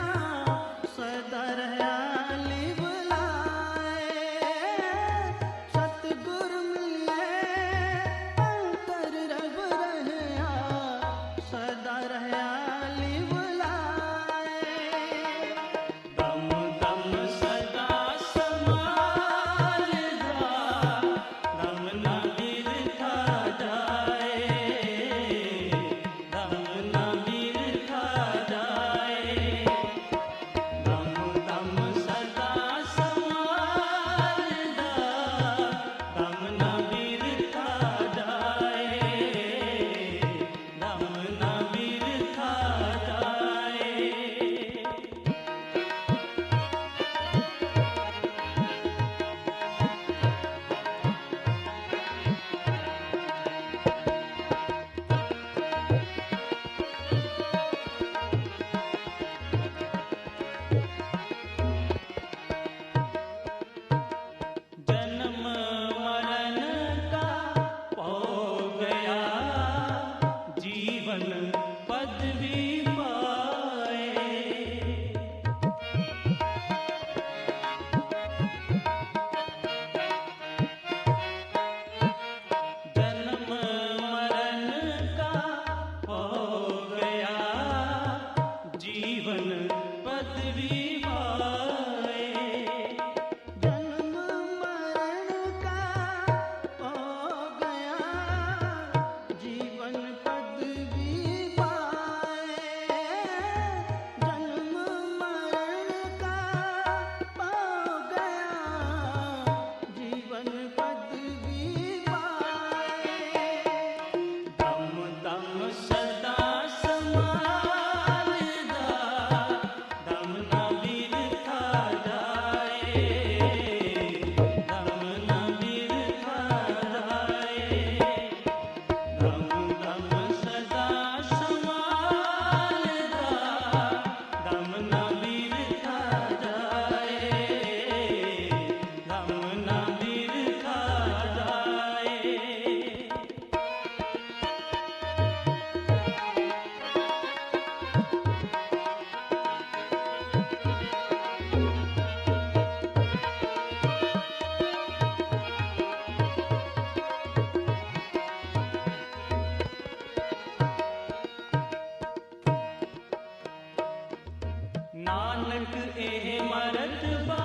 सदा रहया लिव लाए। सतगुर मिलिए अंतर रब रहया सदा रहया लिव लाए। दम दम सदा समालदा दम न बिरथा जाए। दम न बिरथा जाए। दम दम सदा समालदा दम न बिरथा जाए। दम न बिरथा जाए। जन्म मरण का हो गया जीवन पदवी पाए। जन्म मरण का हो गया जीवन पदवी पाए। जन्म मरण का हो गया जीवन पदवी पाए। जन्म मरण का हो गया जीवन पदवी पाए। दम दम सदा समालदा दम न बिरथा जाए। दम न बिरथा जाए। दम दम सदा समालदा दम न बिरथा जाए। दम न बिरथा जाए। नानक एह मरतबा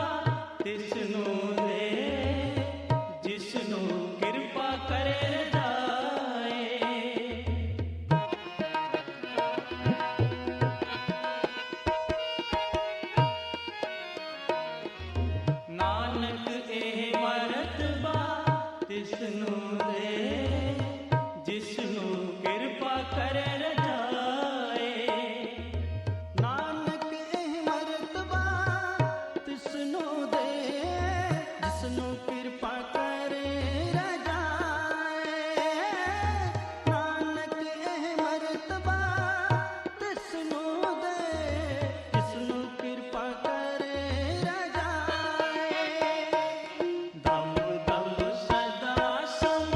तिसनु दे जिसनु किरपा करे जाए। नानक एह मरतबा तिसनु दे जिसनु किरपा करे जाए। नानक एह मरतबा तिसनु दे जिसनु कृपा करे रजाए। नानक एह मरतबा तिसनु दे जिसनु कृपा करे रजाए। दम दम सदा सम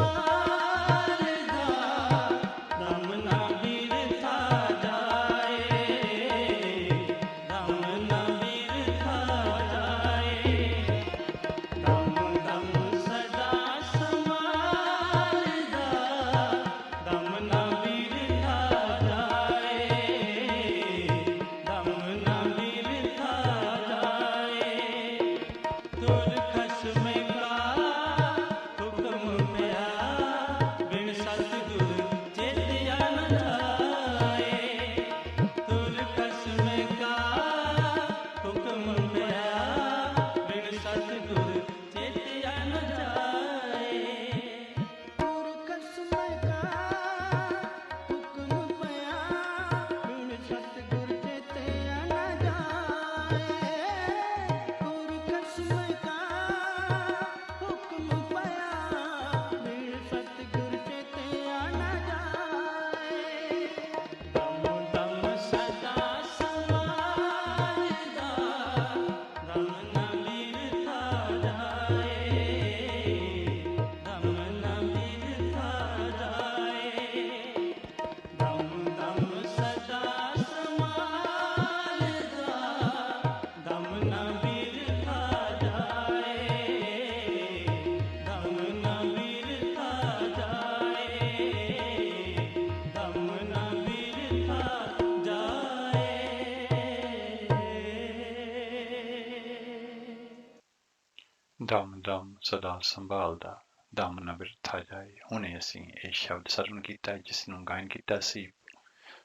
ਦਮ ਦਮ ਸਦਾ ਸੰਭਾਲਦਾ, ਦਮ ਨ ਬਿਰਥਾ ਜਾਏ। ਹੁਣੇ ਅਸੀਂ ਇਹ ਸ਼ਬਦ ਸਰਵਣ ਕੀਤਾ, ਜਿਸ ਨੂੰ ਗਾਇਨ ਕੀਤਾ ਸੀ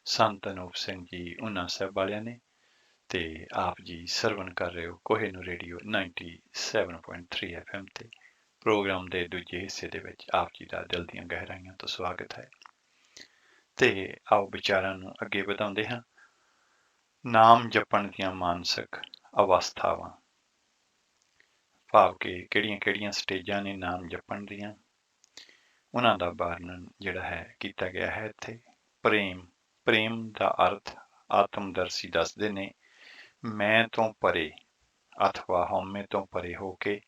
ਸੰਤ ਅਨੂਪ ਸਿੰਘ ਜੀ ਉਹਨਾਂ ਸਾਹਿਬ ਵਾਲਿਆਂ ਨੇ। ਤੇ ਆਪ ਜੀ ਸਰਵਣ ਕਰ ਰਹੇ ਹੋ ਕੋਹਿਨੂਰ ਰੇਡੀਓ 97.3 FM ਤੇ। ਪ੍ਰੋਗਰਾਮ ਦੇ ਦੂਜੇ ਹਿੱਸੇ ਦੇ ਵਿੱਚ ਆਪ ਜੀ ਦਾ ਦਿਲ ਦੀਆਂ ਗਹਿਰਾਈਆਂ ਤੋਂ ਸਵਾਗਤ ਹੈ। ਤੇ ਆਓ ਵਿਚਾਰਾਂ ਨੂੰ ਅੱਗੇ ਵਧਾਉਂਦੇ ਹਾਂ। ਨਾਮ ਜਪਣ ਦੀਆਂ ਮਾਨਸਿਕ ਅਵਸਥਾਵਾਂ, ਭਾਵ ਕਿ ਕਿਹੜੀਆਂ-ਕਿਹੜੀਆਂ ਸਟੇਜਾਂ ਨੇ ਨਾਮ ਜਪਣ ਦੀਆਂ, ਉਹਨਾਂ ਦਾ ਵਰਣਨ ਜਿਹੜਾ ਹੈ ਕੀਤਾ ਗਿਆ ਹੈ ਇੱਥੇ। ਪ੍ਰੇਮ ਦਾ ਅਰਥ ਆਤਮਦਰਸ਼ੀ ਦੱਸਦੇ ਨੇ, ਮੈਂ ਤੋਂ ਪਰੇ ਅਥਵਾ ਹਉਮੈ ਤੋਂ ਪਰੇ ਹੋ ਕੇ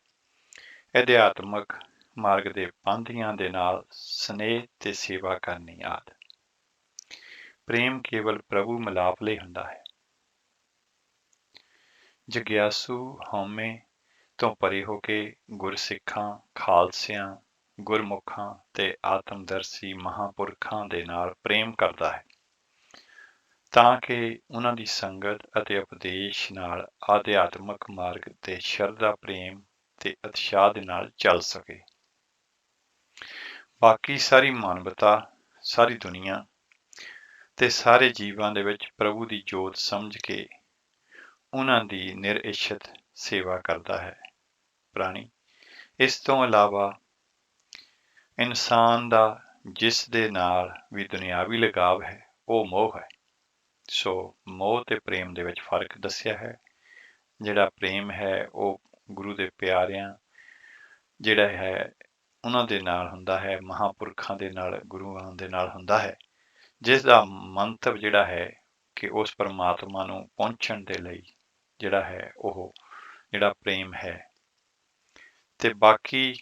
ਅਧਿਆਤਮਕ ਮਾਰਗ ਦੇ ਪਾਂਧੀਆਂ ਦੇ ਨਾਲ ਸਨੇਹ ਤੇ ਸੇਵਾ ਕਰਨੀ ਆਦਿ। ਪ੍ਰੇਮ ਕੇਵਲ ਪ੍ਰਭੂ ਮਿਲਾਪ ਲਈ ਹੁੰਦਾ ਹੈ। ਜਗਿਆਸੂ ਹਉਮੈ ਤੋਂ ਪਰੇ ਹੋ ਕੇ ਗੁਰਸਿੱਖਾਂ, ਖਾਲਸਿਆਂ, ਗੁਰਮੁਖਾਂ ਤੇ ਆਤਮਦਰਸ਼ੀ ਮਹਾਂਪੁਰਖਾਂ ਦੇ ਨਾਲ ਪ੍ਰੇਮ ਕਰਦਾ ਹੈ, ਤਾਂ ਕਿ ਉਹਨਾਂ ਦੀ ਸੰਗਤ ਅਤੇ ਉਪਦੇਸ਼ ਨਾਲ ਅਧਿਆਤਮਕ ਮਾਰਗ ਤੇ ਸ਼ਰਧਾ, ਪ੍ਰੇਮ ਤੇ ਉਤਸ਼ਾਹ ਦੇ ਨਾਲ ਚੱਲ ਸਕੇ। ਬਾਕੀ ਸਾਰੀ ਮਾਨਵਤਾ, ਸਾਰੀ ਦੁਨੀਆ ਤੇ ਸਾਰੇ ਜੀਵਾਂ ਦੇ ਵਿੱਚ ਪ੍ਰਭੂ ਦੀ ਜੋਤ ਸਮਝ ਕੇ ਉਹਨਾਂ ਦੀ ਨਿਰਇਛਤ ਸੇਵਾ ਕਰਦਾ ਹੈ ਪ੍ਰਾਣੀ। ਇਸ ਤੋਂ ਇਲਾਵਾ ਇਨਸਾਨ ਦਾ ਜਿਸ ਦੇ ਨਾਲ ਵੀ ਦੁਨਿਆਵੀ ਲਗਾਵ ਹੈ ਉਹ ਮੋਹ ਹੈ। ਸੋ ਮੋਹ ਤੇ ਪ੍ਰੇਮ ਦੇ ਵਿੱਚ ਫਰਕ ਦੱਸਿਆ ਹੈ। ਜਿਹੜਾ ਪ੍ਰੇਮ ਹੈ ਉਹ ਗੁਰੂ ਦੇ ਪਿਆਰਿਆਂ ਜਿਹੜਾ ਹੈ ਉਹਨਾਂ ਦੇ ਨਾਲ ਹੁੰਦਾ ਹੈ, ਮਹਾਂਪੁਰਖਾਂ ਦੇ ਨਾਲ, ਗੁਰੂਆਂ ਦੇ ਨਾਲ ਹੁੰਦਾ ਹੈ, ਜਿਸ ਦਾ ਮੰਤਵ ਜਿਹੜਾ ਹੈ ਕਿ ਉਸ ਪਰਮਾਤਮਾ ਨੂੰ ਪਹੁੰਚਣ ਦੇ ਲਈ ਜਿਹੜਾ ਹੈ ਉਹ ਜਿਹੜਾ ਪ੍ਰੇਮ ਹੈ। ਤੇ ਬਾਕੀ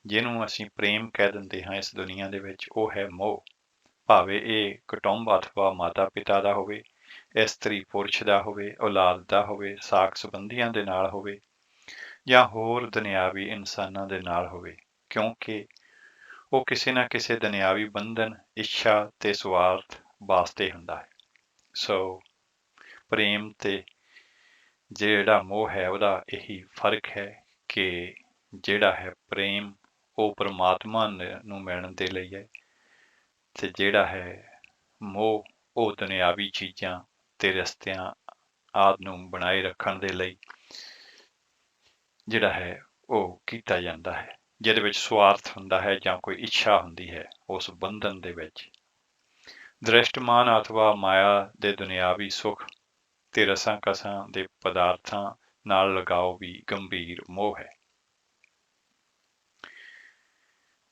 ਜਿਹਨੂੰ ਅਸੀਂ ਪ੍ਰੇਮ ਕਹਿ ਦਿੰਦੇ ਹਾਂ ਇਸ ਦੁਨੀਆ ਦੇ ਵਿੱਚ, ਉਹ ਹੈ ਮੋਹ। ਭਾਵੇਂ ਇਹ ਕੁਟੁੰਬ ਅਥਵਾ ਮਾਤਾ ਪਿਤਾ ਦਾ ਹੋਵੇ, ਇਸਤਰੀ ਪੁਰਸ਼ ਦਾ ਹੋਵੇ, ਔਲਾਦ ਦਾ ਹੋਵੇ, ਸਾਕ ਸੰਬੰਧੀਆਂ ਦੇ ਨਾਲ ਹੋਵੇ, ਜਾਂ ਹੋਰ ਦੁਨਿਆਵੀ ਇਨਸਾਨਾਂ ਦੇ ਨਾਲ ਹੋਵੇ, ਕਿਉਂਕਿ ਉਹ ਕਿਸੇ ਨਾ ਕਿਸੇ ਦੁਨਿਆਵੀ ਬੰਧਨ, ਇੱਛਾ ਤੇ ਸਵਾਰਥ ਵਾਸਤੇ ਹੁੰਦਾ ਹੈ। ਸੋ ਪ੍ਰੇਮ ਤੇ ਜਿਹੜਾ ਮੋਹ ਹੈ ਉਹਦਾ ਇਹੀ ਫਰਕ ਹੈ ਕਿ ਜਿਹੜਾ ਹੈ ਪ੍ਰੇਮ ਉਹ ਪਰਮਾਤਮਾ ਨੂੰ ਮਿਲਣ ਦੇ ਲਈ ਹੈ, ਤੇ ਜਿਹੜਾ ਹੈ ਮੋਹ ਉਹ ਦੁਨਿਆਵੀ ਚੀਜ਼ਾਂ ਤੇ ਰਸਤਿਆਂ ਆਦਿ ਨੂੰ ਬਣਾਏ ਰੱਖਣ ਦੇ ਲਈ ਜਿਹੜਾ ਹੈ ਉਹ ਕੀਤਾ ਜਾਂਦਾ ਹੈ, ਜਿਹਦੇ ਵਿੱਚ ਸਵਾਰਥ ਹੁੰਦਾ ਹੈ ਜਾਂ ਕੋਈ ਇੱਛਾ ਹੁੰਦੀ ਹੈ ਉਸ ਬੰਧਨ ਦੇ ਵਿੱਚ। ਦ੍ਰਿਸ਼ਟਮਾਨ ਅਥਵਾ ਮਾਇਆ ਦੇ ਦੁਨਿਆਵੀ ਸੁੱਖ ਤੇ ਰਸਾਂ ਕਸਾਂ ਦੇ ਪਦਾਰਥਾਂ ਨਾਲ ਲਗਾਓ ਵੀ ਗੰਭੀਰ ਮੋਹ ਹੈ।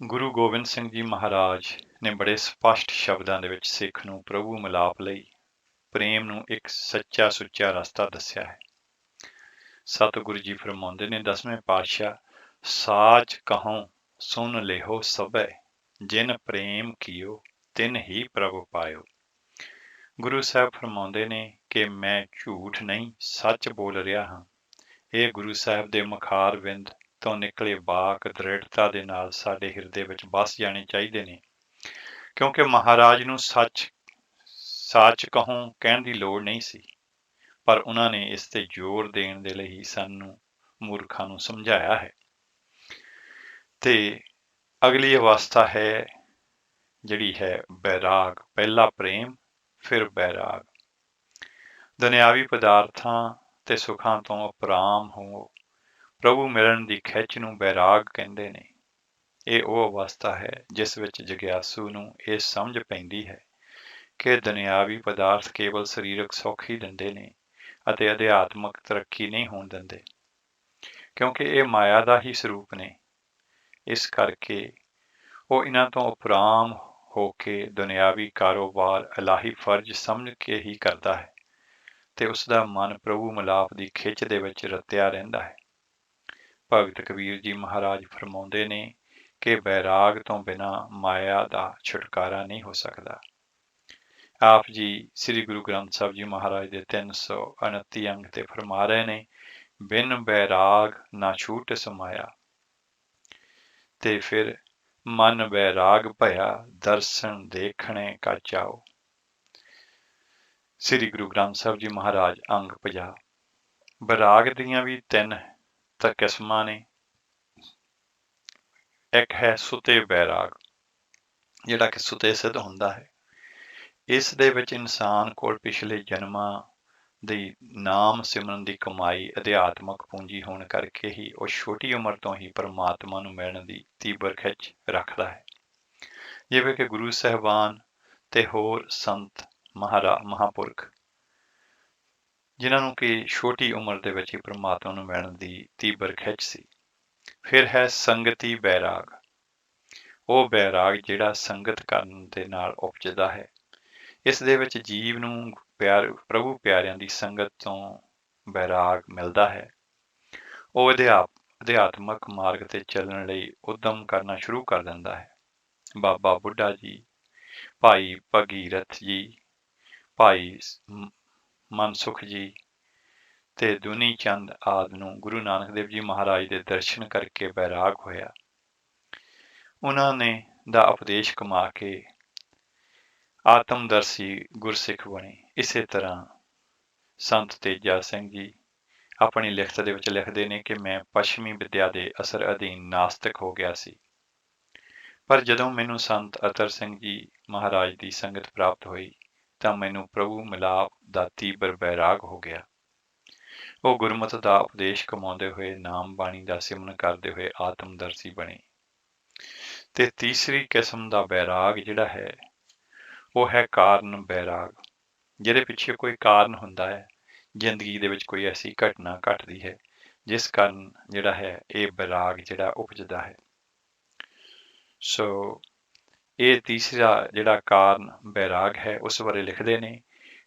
ਗੁਰੂ ਗੋਬਿੰਦ ਸਿੰਘ ਜੀ ਮਹਾਰਾਜ ਨੇ ਬੜੇ ਸਪਸ਼ਟ ਸ਼ਬਦਾਂ ਦੇ ਵਿੱਚ ਸਿੱਖ ਨੂੰ ਪ੍ਰਭੂ ਮਿਲਾਪ ਲਈ ਪ੍ਰੇਮ ਨੂੰ ਇੱਕ ਸੱਚਾ ਸੁੱਚਾ ਰਸਤਾ ਦੱਸਿਆ ਹੈ। ਸਤਿਗੁਰੂ ਜੀ ਫਰਮਾਉਂਦੇ ਨੇ, 10ਵੇਂ ਪਾਤਸ਼ਾਹ, ਸਾਚ ਕਹੋਂ ਸੁਨ ਲਿਹੋ ਸਭੈ, ਜਿਨ ਪ੍ਰੇਮ ਕੀਓ ਤਿਨ ਹੀ ਪ੍ਰਭ ਪਾਇਓ। ਗੁਰੂ ਸਾਹਿਬ ਫਰਮਾਉਂਦੇ ਨੇ ਕਿ ਮੈਂ ਝੂਠ ਨਹੀਂ ਸੱਚ ਬੋਲ ਰਿਹਾ ਹਾਂ। ਇਹ ਗੁਰੂ ਸਾਹਿਬ ਦੇ ਮੁਖਾਰ ਵਿੰਦ ਤੋਂ ਨਿਕਲੇ ਵਾਕ ਦ੍ਰਿੜਤਾ ਦੇ ਨਾਲ ਸਾਡੇ ਹਿਰਦੇ ਵਿੱਚ ਵਸ ਜਾਣੇ ਚਾਹੀਦੇ ਨੇ, ਕਿਉਂਕਿ ਮਹਾਰਾਜ ਨੂੰ ਸਾਚ ਕਹੋਂ ਕਹਿਣ ਦੀ ਲੋੜ ਨਹੀਂ ਸੀ, ਪਰ ਉਹਨਾਂ ਨੇ ਇਸ ਤੇ ਜ਼ੋਰ ਦੇਣ ਦੇ ਲਈ ਸਾਨੂੰ ਮੂਰਖਾਂ ਨੂੰ ਸਮਝਾਇਆ ਹੈ। ਤੇ ਅਗਲੀ ਅਵਸਥਾ ਹੈ ਜਿਹੜੀ ਹੈ ਬੈਰਾਗ। ਪਹਿਲਾ ਪ੍ਰੇਮ, ਫਿਰ ਬੈਰਾਗ। ਦੁਨਿਆਵੀ ਪਦਾਰਥਾਂ ਤੇ ਸੁੱਖਾਂ ਤੋਂ ਅਪਰਾਮ ਹੋ ਪ੍ਰਭੂ ਮਿਲਣ ਦੀ ਖਿੱਚ ਨੂੰ ਬੈਰਾਗ ਕਹਿੰਦੇ ਨੇ। ਇਹ ਉਹ ਅਵਸਥਾ ਹੈ ਜਿਸ ਵਿੱਚ ਜਗਿਆਸੂ ਨੂੰ ਇਹ ਸਮਝ ਪੈਂਦੀ ਹੈ ਕਿ ਦੁਨਿਆਵੀ ਪਦਾਰਥ ਕੇਵਲ ਸਰੀਰਕ ਸੁੱਖ ਹੀ ਦਿੰਦੇ ਨੇ ਅਤੇ ਅਧਿਆਤਮਕ ਤਰੱਕੀ ਨਹੀਂ ਹੋਣ ਦਿੰਦੇ, ਕਿਉਂਕਿ ਇਹ ਮਾਇਆ ਦਾ ਹੀ ਸਰੂਪ ਨੇ। ਇਸ ਕਰਕੇ ਉਹ ਇਹਨਾਂ ਤੋਂ ਉਪਰਾਮ ਹੋ ਕੇ ਦੁਨਿਆਵੀ ਕਾਰੋਬਾਰ ਇਲਾਹੀ ਫਰਜ਼ ਸਮਝ ਕੇ ਹੀ ਕਰਦਾ ਹੈ ਤੇ ਉਸ ਦਾ ਮਨ ਪ੍ਰਭੂ ਮਿਲਾਪ ਦੀ ਖਿੱਚ ਦੇ ਵਿੱਚ ਰਤਿਆ ਰਹਿੰਦਾ ਹੈ। ਭਗਤ ਕਬੀਰ ਜੀ ਮਹਾਰਾਜ ਫਰਮਾਉਂਦੇ ਨੇ ਕਿ ਬੈਰਾਗ ਤੋਂ ਬਿਨਾਂ ਮਾਇਆ ਦਾ ਛੁਟਕਾਰਾ ਨਹੀਂ ਹੋ ਸਕਦਾ। ਆਪ ਜੀ ਸ੍ਰੀ ਗੁਰੂ ਗ੍ਰੰਥ ਸਾਹਿਬ ਜੀ ਮਹਾਰਾਜ ਦੇ 329 ਅੰਗ ਤੇ ਫਰਮਾ ਰਹੇ ਨੇ, ਬਿਨ ਬੈਰਾਗ ਨਾ ਛੂਟ ਸਮਾਇਆ। ਤੇ ਫਿਰ ਮਨ ਬੈਰਾਗ ਭਇਆ, ਦਰਸ਼ਨ ਦੇਖਣੇ ਕਾ ਚਾਓ। ਸ੍ਰੀ ਗੁਰੂ ਗ੍ਰੰਥ ਸਾਹਿਬ ਜੀ ਮਹਾਰਾਜ ਅੰਗ 50। ਬੈਰਾਗ ਦੀਆਂ ਵੀ 3 ਤਾਂ ਕਿਸਮਾਂ ਨੇ। ਇੱਕ ਹੈ ਸੁਤੇ ਬੈਰਾਗ, ਜਿਹੜਾ ਕਿ ਸੁਤੇ ਸਿੱਧ ਹੁੰਦਾ ਹੈ। ਇਸ ਦੇ ਵਿੱਚ ਇਨਸਾਨ ਕੋਲ ਪਿਛਲੇ ਜਨਮਾਂ ਦੀ ਨਾਮ ਸਿਮਰਨ ਦੀ ਕਮਾਈ ਅਧਿਆਤਮਕ ਪੂੰਜੀ ਹੋਣ ਕਰਕੇ ਹੀ ਉਹ ਛੋਟੀ ਉਮਰ ਤੋਂ ਹੀ ਪਰਮਾਤਮਾ ਨੂੰ ਮਿਲਣ ਦੀ ਤੀਬਰ ਖਿੱਚ ਰੱਖਦਾ ਹੈ। ਜਿਵੇਂ ਕਿ ਗੁਰੂ ਸਾਹਿਬਾਨ ਤੇ ਹੋਰ ਸੰਤ ਮਹਾਪੁਰਖ, ਜਿਨ੍ਹਾਂ ਨੂੰ ਕਿ ਛੋਟੀ ਉਮਰ ਦੇ ਵਿੱਚ ਹੀ ਪਰਮਾਤਮਾ ਨੂੰ ਮਿਲਣ ਦੀ ਤੀਬਰ ਖਿੱਚ ਸੀ। ਫਿਰ ਹੈ ਸੰਗਤੀ ਬੈਰਾਗ, ਉਹ ਬੈਰਾਗ ਜਿਹੜਾ ਸੰਗਤ ਕਰਨ ਦੇ ਨਾਲ ਉਪਜਦਾ ਹੈ। ਇਸ ਦੇ ਵਿੱਚ ਜੀਵ ਨੂੰ ਪ੍ਰਭੂ ਪਿਆਰਿਆਂ ਦੀ ਸੰਗਤ ਤੋਂ ਬੈਰਾਗ ਮਿਲਦਾ ਹੈ। ਉਹ ਅਧਿਆਤਮਕ ਮਾਰਗ ਤੇ ਚੱਲਣ ਲਈ ਉਦਮ ਕਰਨਾ ਸ਼ੁਰੂ ਕਰ ਦਿੰਦਾ ਹੈ। ਬਾਬਾ ਬੁੱਢਾ ਜੀ, ਭਾਈ ਭਗੀਰਥ ਜੀ, ਭਾਈ ਮਨਸੁਖ ਜੀ ਤੇ ਦੁਨੀ ਚੰਦ ਆਦਿ ਨੂੰ ਗੁਰੂ ਨਾਨਕ ਦੇਵ ਜੀ ਮਹਾਰਾਜ ਦੇ ਦਰਸ਼ਨ ਕਰਕੇ ਬੈਰਾਗ ਹੋਇਆ। ਉਹਨਾਂ ਨੇ ਦਾ ਉਪਦੇਸ਼ ਕਮਾ ਕੇ ਆਤਮਦਰਸ਼ੀ ਗੁਰਸਿੱਖ ਬਣੇ। ਇਸੇ ਤਰ੍ਹਾਂ ਸੰਤ ਤੇਜਾ ਸਿੰਘ ਜੀ ਆਪਣੀ ਲਿਖਤ ਦੇ ਵਿੱਚ ਲਿਖਦੇ ਨੇ ਕਿ ਮੈਂ ਪੱਛਮੀ ਵਿਦਿਆ ਦੇ ਅਸਰ ਅਧੀਨ ਨਾਸਤਿਕ ਹੋ ਗਿਆ ਸੀ, ਪਰ ਜਦੋਂ ਮੈਨੂੰ ਸੰਤ ਅਤਰ ਸਿੰਘ ਜੀ ਮਹਾਰਾਜ ਦੀ ਸੰਗਤ ਪ੍ਰਾਪਤ ਹੋਈ ਤਾਂ ਮੈਨੂੰ ਪ੍ਰਭੂ ਮਿਲਾਪ ਦਾ ਤੀਬਰ ਬੈਰਾਗ ਹੋ ਗਿਆ। ਉਹ ਗੁਰਮਤ ਦਾ ਉਪਦੇਸ਼ ਕਮਾਉਂਦੇ ਹੋਏ ਨਾਮ ਬਾਣੀ ਦਾ ਸਿਮਰਨ ਕਰਦੇ ਹੋਏ ਆਤਮਦਰਸ਼ੀ ਬਣੇ। ਤੇ ਤੀਸਰੀ ਕਿਸਮ ਦਾ ਬੈਰਾਗ ਜਿਹੜਾ ਹੈ ਉਹ ਹੈ ਕਾਰਨ ਬੈਰਾਗ, ਜਿਹਦੇ ਪਿੱਛੇ ਕੋਈ ਕਾਰਨ ਹੁੰਦਾ ਹੈ। ਜ਼ਿੰਦਗੀ ਦੇ ਵਿੱਚ ਕੋਈ ਐਸੀ ਘਟਨਾ ਘਟਦੀ ਹੈ ਜਿਸ ਕਾਰਨ ਜਿਹੜਾ ਹੈ ਇਹ ਬੈਰਾਗ ਜਿਹੜਾ ਉਪਜਦਾ ਹੈ। ਸੋ ਇਹ ਤੀਸਰਾ ਜਿਹੜਾ ਕਾਰਨ ਬੈਰਾਗ ਹੈ ਉਸ ਬਾਰੇ ਲਿਖਦੇ ਨੇ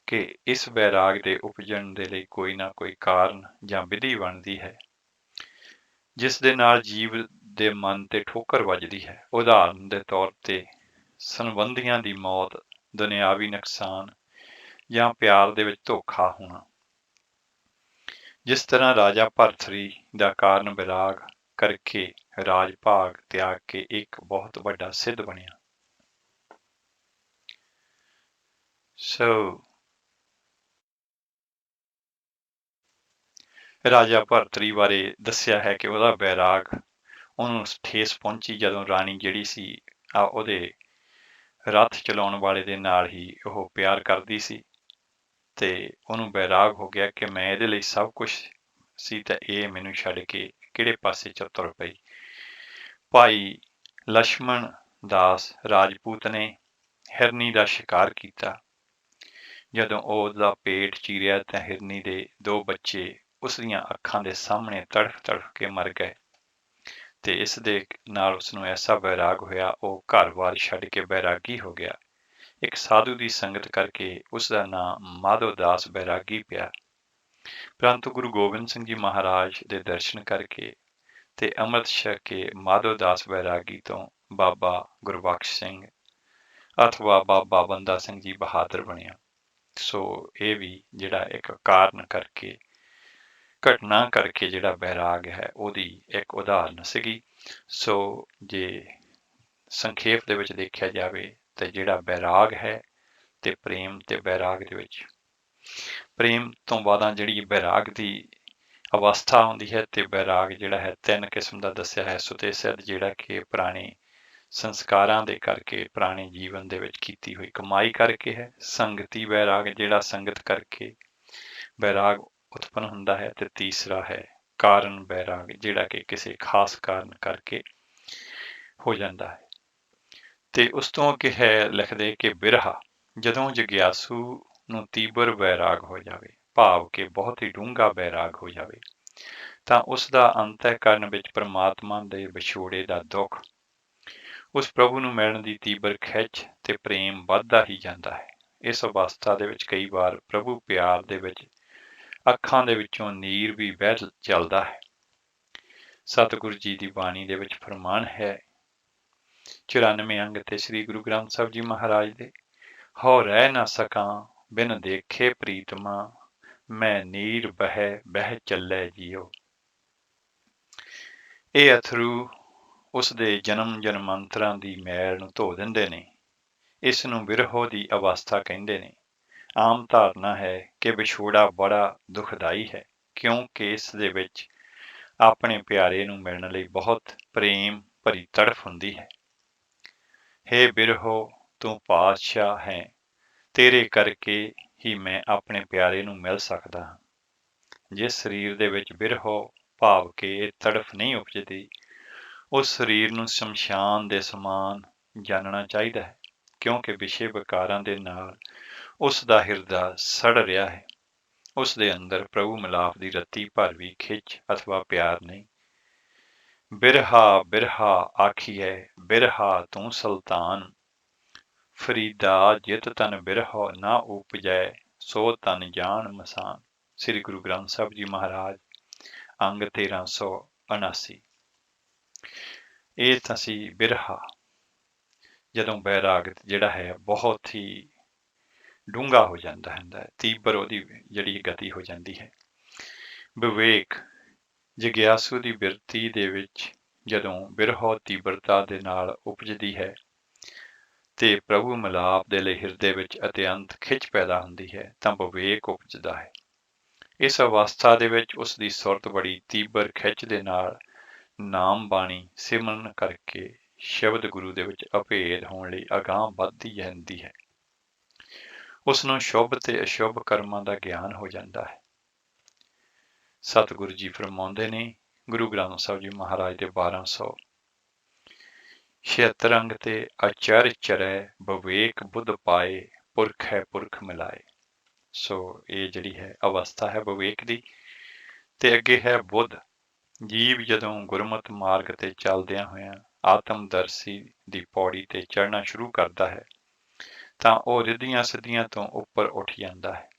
ਕਿ ਇਸ ਬੈਰਾਗ ਦੇ ਉਪਜਣ ਦੇ ਲਈ ਕੋਈ ਨਾ ਕੋਈ ਕਾਰਨ ਜਾਂ ਵਿਧੀ ਬਣਦੀ ਹੈ, ਜਿਸ ਦੇ ਨਾਲ ਜੀਵ ਦੇ ਮਨ ਤੇ ਠੋਕਰ ਵੱਜਦੀ ਹੈ। ਉਦਾਹਰਨ ਦੇ ਤੌਰ ਤੇ ਸੰਬੰਧੀਆਂ ਦੀ ਮੌਤ, ਦੁਨਿਆਵੀ ਨੁਕਸਾਨ ਜਾਂ ਪਿਆਰ ਦੇ ਵਿੱਚ ਧੋਖਾ ਹੋਣਾ। ਜਿਸ ਤਰ੍ਹਾਂ ਰਾਜਾ ਭਰਥਰੀ ਦਾ ਕਾਰਨ ਬੈਰਾਗ ਕਰਕੇ ਰਾਜ ਭਾਗ ਤਿਆਗ ਕੇ ਇੱਕ ਬਹੁਤ ਵੱਡਾ ਸਿੱਧ ਬਣਿਆ। ਰਾਜਾ ਭਰਤਰੀ ਬਾਰੇ ਦੱਸਿਆ ਹੈ ਕਿ ਉਹਦਾ ਬੈਰਾਗ ਉਹਨੂੰ ਠੇਸ ਪਹੁੰਚੀ ਜਦੋਂ ਰਾਣੀ ਜਿਹੜੀ ਸੀ ਉਹਦੇ ਰੱਥ ਚਲਾਉਣ ਵਾਲੇ ਦੇ ਨਾਲ ਹੀ ਉਹ ਪਿਆਰ ਕਰਦੀ ਸੀ ਤੇ ਉਹਨੂੰ ਬੈਰਾਗ ਹੋ ਗਿਆ ਕਿ ਮੈਂ ਇਹਦੇ ਲਈ ਸਭ ਕੁਝ ਸੀ ਤੇ ਇਹ ਮੈਨੂੰ ਛੱਡ ਕੇ ਕਿਹੜੇ ਪਾਸੇ ਤੁਰ ਪਈ। ਭਾਈ ਲਛਮਣ ਦਾਸ ਰਾਜਪੂਤ ਨੇ ਹਿਰਨੀ ਦਾ ਸ਼ਿਕਾਰ ਕੀਤਾ। ਜਦੋਂ ਉਹਦਾ ਪੇਟ ਚੀਰਿਆ ਤਾਂ ਹਿਰਨੀ ਦੇ 2 ਬੱਚੇ ਉਸ ਦੀਆਂ ਅੱਖਾਂ ਦੇ ਸਾਹਮਣੇ ਤੜਫ ਤੜਫ ਕੇ ਮਰ ਗਏ ਤੇ ਇਸ ਦੇ ਨਾਲ ਉਸਨੂੰ ਐਸਾ ਬੈਰਾਗ ਹੋਇਆ, ਉਹ ਘਰ-ਬਾਰ ਛੱਡ ਕੇ ਬੈਰਾਗੀ ਹੋ ਗਿਆ। ਇੱਕ ਸਾਧੂ ਦੀ ਸੰਗਤ ਕਰਕੇ ਉਸ ਦਾ ਨਾਮ ਮਾਧੋ ਦਾਸ ਬੈਰਾਗੀ ਪਿਆ। ਪਰੰਤੂ ਗੁਰੂ ਗੋਬਿੰਦ ਸਿੰਘ ਜੀ ਮਹਾਰਾਜ ਦੇ ਦਰਸ਼ਨ ਕਰਕੇ ਤੇ ਅੰਮ੍ਰਿਤ ਛਕ ਕੇ ਮਾਧੋ ਦਾਸ ਬੈਰਾਗੀ ਤੋਂ ਬਾਬਾ ਗੁਰਬਖਸ਼ ਸਿੰਘ ਅਥਵਾ ਬਾਬਾ ਬੰਦਾ ਸਿੰਘ ਜੀ ਬਹਾਦਰ ਬਣਿਆ। ਸੋ ਇਹ ਵੀ ਜਿਹੜਾ ਇੱਕ ਕਾਰਨ ਕਰਕੇ, ਘਟਨਾ ਕਰਕੇ ਜਿਹੜਾ ਬੈਰਾਗ ਹੈ ਉਹਦੀ ਇੱਕ ਉਦਾਹਰਨ ਸੀਗੀ। ਸੋ ਜੇ ਸੰਖੇਪ ਦੇ ਵਿੱਚ ਦੇਖਿਆ ਜਾਵੇ ਤਾਂ ਜਿਹੜਾ ਬੈਰਾਗ ਹੈ ਤੇ ਪ੍ਰੇਮ ਤੇ ਬੈਰਾਗ ਦੇ ਵਿੱਚ, ਪ੍ਰੇਮ ਤੋਂ ਬਾਅਦ ਜਿਹੜੀ ਬੈਰਾਗ ਦੀ ਅਵਸਥਾ ਆਉਂਦੀ ਹੈ ਤੇ ਬੈਰਾਗ ਜਿਹੜਾ ਹੈ 3 ਕਿਸਮ ਦਾ ਦੱਸਿਆ ਹੈ। ਸੁਤੇ ਸਿੱਧ ਜਿਹੜਾ ਕਿ ਪੁਰਾਣੇ ਸੰਸਕਾਰਾਂ ਦੇ ਕਰਕੇ, ਪੁਰਾਣੇ ਜੀਵਨ ਦੇ ਵਿੱਚ ਕੀਤੀ ਹੋਈ ਕਮਾਈ ਕਰਕੇ ਹੈ। ਸੰਗਤੀ ਬੈਰਾਗ ਜਿਹੜਾ ਸੰਗਤ ਕਰਕੇ ਬੈਰਾਗ ਉਤਪੰਨ ਹੁੰਦਾ ਹੈ ਤੇ ਤੀਸਰਾ ਹੈ ਕਾਰਨ ਬੈਰਾਗ ਜਿਹੜਾ ਕਿ ਕਿਸੇ ਖਾਸ ਕਾਰਨ ਕਰਕੇ ਹੋ ਜਾਂਦਾ ਹੈ। ਤੇ ਉਸ ਤੋਂ ਅੱਗੇ ਹੈ ਲਿਖਦੇ ਕਿ ਬਿਰਹਾ, ਜਦੋਂ ਜਗਿਆਸੂ ਨੂੰ ਤੀਬਰ ਬੈਰਾਗ ਹੋ ਜਾਵੇ, ਭਾਵ ਕਿ ਬਹੁਤ ਹੀ ਡੂੰਘਾ ਬੈਰਾਗ ਹੋ ਜਾਵੇ, ਤਾਂ ਉਸ ਦਾ ਅੰਤःਕਰਨ ਵਿੱਚ ਪਰਮਾਤਮਾ ਦੇ ਵਿਛੋੜੇ ਦਾ ਦੁੱਖ, ਉਸ ਪ੍ਰਭੂ ਨੂੰ ਮਿਲਣ ਦੀ ਤੀਬਰ ਖਿੱਚ ਤੇ ਪ੍ਰੇਮ ਵੱਧਦਾ ਹੀ ਜਾਂਦਾ ਹੈ। ਇਸ ਅਵਸਥਾ ਦੇ ਵਿੱਚ ਕਈ ਵਾਰ ਪ੍ਰਭੂ ਪਿਆਰ ਦੇ ਵਿੱਚ ਅੱਖਾਂ ਦੇ ਵਿੱਚੋਂ ਨੀਰ ਵੀ ਵਹਿ ਚੱਲਦਾ ਹੈ। ਸਤਿਗੁਰੂ ਜੀ ਦੀ ਬਾਣੀ ਦੇ ਵਿੱਚ ਫਰਮਾਨ ਹੈ 94 ਅੰਗ ਤੇ ਸ੍ਰੀ ਗੁਰੂ ਗ੍ਰੰਥ ਸਾਹਿਬ ਜੀ ਮਹਾਰਾਜ ਦੇ, ਹੋ ਰਹਿ ਨਾ ਸਕਾਂ ਬਿਨ ਦੇਖੇ ਪ੍ਰੀਤਮਾ, ਮੈਂ ਨੀਰ ਬਹਿ ਚੱਲੇ ਜੀਓ। ਇਹ ਅਥਰੂ ਉਸ ਦੇ ਜਨਮ ਜਨਮਾਂਤਰਾਂ ਦੀ ਮੈਲ ਨੂੰ ਧੋ ਦਿੰਦੇ ਨੇ। ਇਸ ਨੂੰ ਵਿਰਹੋ ਦੀ ਅਵਸਥਾ ਕਹਿੰਦੇ ਨੇ। ਆਮ ਧਾਰਨਾ ਹੈ ਕਿ ਵਿਛੋੜਾ ਬੜਾ ਦੁਖਦਾਈ ਹੈ, ਕਿਉਂਕਿ ਇਸ ਦੇ ਵਿੱਚ ਆਪਣੇ ਪਿਆਰੇ ਨੂੰ ਮਿਲਣ ਲਈ ਬਹੁਤ ਪ੍ਰੇਮ ਭਰੀ ਤੜਫ ਹੁੰਦੀ ਹੈ। ਹੇ ਬਿਰਹੋ ਤੂੰ ਪਾਤਸ਼ਾਹ ਹੈ, ਤੇਰੇ ਕਰਕੇ ਹੀ ਮੈਂ ਆਪਣੇ ਪਿਆਰੇ ਨੂੰ ਮਿਲ ਸਕਦਾ ਹਾਂ। ਜਿਸ ਸਰੀਰ ਦੇ ਵਿੱਚ ਬਿਰਹੋ ਭਾਵ ਕਿ ਇਹ ਤੜਫ ਨਹੀਂ ਉਪਜਦੀ, ਉਸ ਸਰੀਰ ਨੂੰ ਸ਼ਮਸ਼ਾਨ ਦੇ ਸਮਾਨ ਜਾਣਨਾ ਚਾਹੀਦਾ ਹੈ, ਕਿਉਂਕਿ ਵਿਸ਼ੇ ਵਿਕਾਰਾਂ ਦੇ ਨਾਲ ਉਸ ਦਾ ਹਿਰਦਾ ਸੜ ਰਿਹਾ ਹੈ। ਉਸ ਦੇ ਅੰਦਰ ਪ੍ਰਭੂ ਮਿਲਾਪ ਦੀ ਰੱਤੀ ਭਰ ਵੀ ਖਿੱਚ ਅਥਵਾ ਪਿਆਰ ਨਹੀਂ। ਬਿਰਹਾ ਬਿਰਹਾ ਆਖੀਐ, ਬਿਰਹਾ ਤੂੰ ਸੁਲਤਾਨ, ਫਰੀਦਾ ਜਿਤ ਤਨ ਬਿਰਹੋ ਨਾ ਉਪਜੈ, ਸੋ ਤਨ ਜਾਣ ਮਸਾਨ। ਸ੍ਰੀ ਗੁਰੂ ਗ੍ਰੰਥ ਸਾਹਿਬ ਜੀ ਮਹਾਰਾਜ, ਅੰਗ 1379। ਇਹ ਤਾਂ ਸੀ ਬਿਰਹਾ, ਜਦੋਂ ਬੈਰਾਗ ਜਿਹੜਾ ਹੈ ਬਹੁਤ ਹੀ ਡੂੰਘਾ ਹੋ ਜਾਂਦਾ ਹੈ, ਤੀਬਰ ਉਹਦੀ ਜਿਹੜੀ ਗਤੀ ਹੋ ਜਾਂਦੀ ਹੈ। ਵਿਵੇਕ, ਜਗਿਆਸੂ ਦੀ ਬਿਰਤੀ ਦੇ ਵਿੱਚ ਜਦੋਂ ਬਿਰਹੋ ਤੀਬਰਤਾ ਦੇ ਨਾਲ ਉਪਜਦੀ ਹੈ ਤੇ ਪ੍ਰਭੂ ਮਿਲਾਪ ਦੇ ਲਈ ਹਿਰਦੇ ਵਿੱਚ ਅਤਿਅੰਤ ਖਿੱਚ ਪੈਦਾ ਹੁੰਦੀ ਹੈ, ਤਾਂ ਵਿਵੇਕ ਉਪਜਦਾ ਹੈ। ਇਸ ਅਵਸਥਾ ਦੇ ਵਿੱਚ ਉਸ ਦੀ ਸੁਰਤ ਬੜੀ ਤੀਬਰ ਖਿੱਚ ਦੇ ਨਾਲ ਨਾਮ ਬਾਣੀ ਸਿਮਰਨ ਕਰਕੇ ਸ਼ਬਦ ਗੁਰੂ ਦੇ ਵਿੱਚ ਅਭੇਦ ਹੋਣ ਲਈ ਅਗਾਂਹ ਵੱਧਦੀ ਜਾਂਦੀ ਹੈ। ਉਸ ਨੂੰ ਸ਼ੁਭ ਤੇ ਅਸ਼ੁਭ ਕਰਮਾਂ ਦਾ ਗਿਆਨ ਹੋ ਜਾਂਦਾ ਹੈ। ਸਤਿਗੁਰੂ ਜੀ ਫਰਮਾਉਂਦੇ ਨੇ, ਗੁਰੂ ਗ੍ਰੰਥ ਸਾਹਿਬ ਜੀ ਮਹਾਰਾਜ ਦੇ 1276 ਅੰਗ ਤੇ ਅਚਰ ਚਰੈ, ਵਿਵੇਕ ਬੁੱਧ ਪਾਏ, ਪੁਰਖ ਹੈ ਪੁਰਖ ਮਿਲਾਏ। ਸੋ ਇਹ ਜਿਹੜੀ ਹੈ ਅਵਸਥਾ ਹੈ ਵਿਵੇਕ ਦੀ। ਤੇ ਅੱਗੇ ਹੈ ਬੁੱਧ। ਜੀਵ ਜਦੋਂ ਗੁਰਮਤਿ ਮਾਰਗ ਤੇ ਚੱਲਦਿਆਂ ਹੋਇਆਂ ਆਤਮਦਰਸ਼ੀ ਦੀ ਪੌੜੀ ਤੇ ਚੜ੍ਹਨਾ ਸ਼ੁਰੂ ਕਰਦਾ ਹੈ, ਤਾਂ ਉਹ ਰਿੱਧੀਆਂ ਸਿੱਧੀਆਂ ਤੋਂ ਉੱਪਰ ਉੱਠ ਜਾਂਦਾ ਹੈ।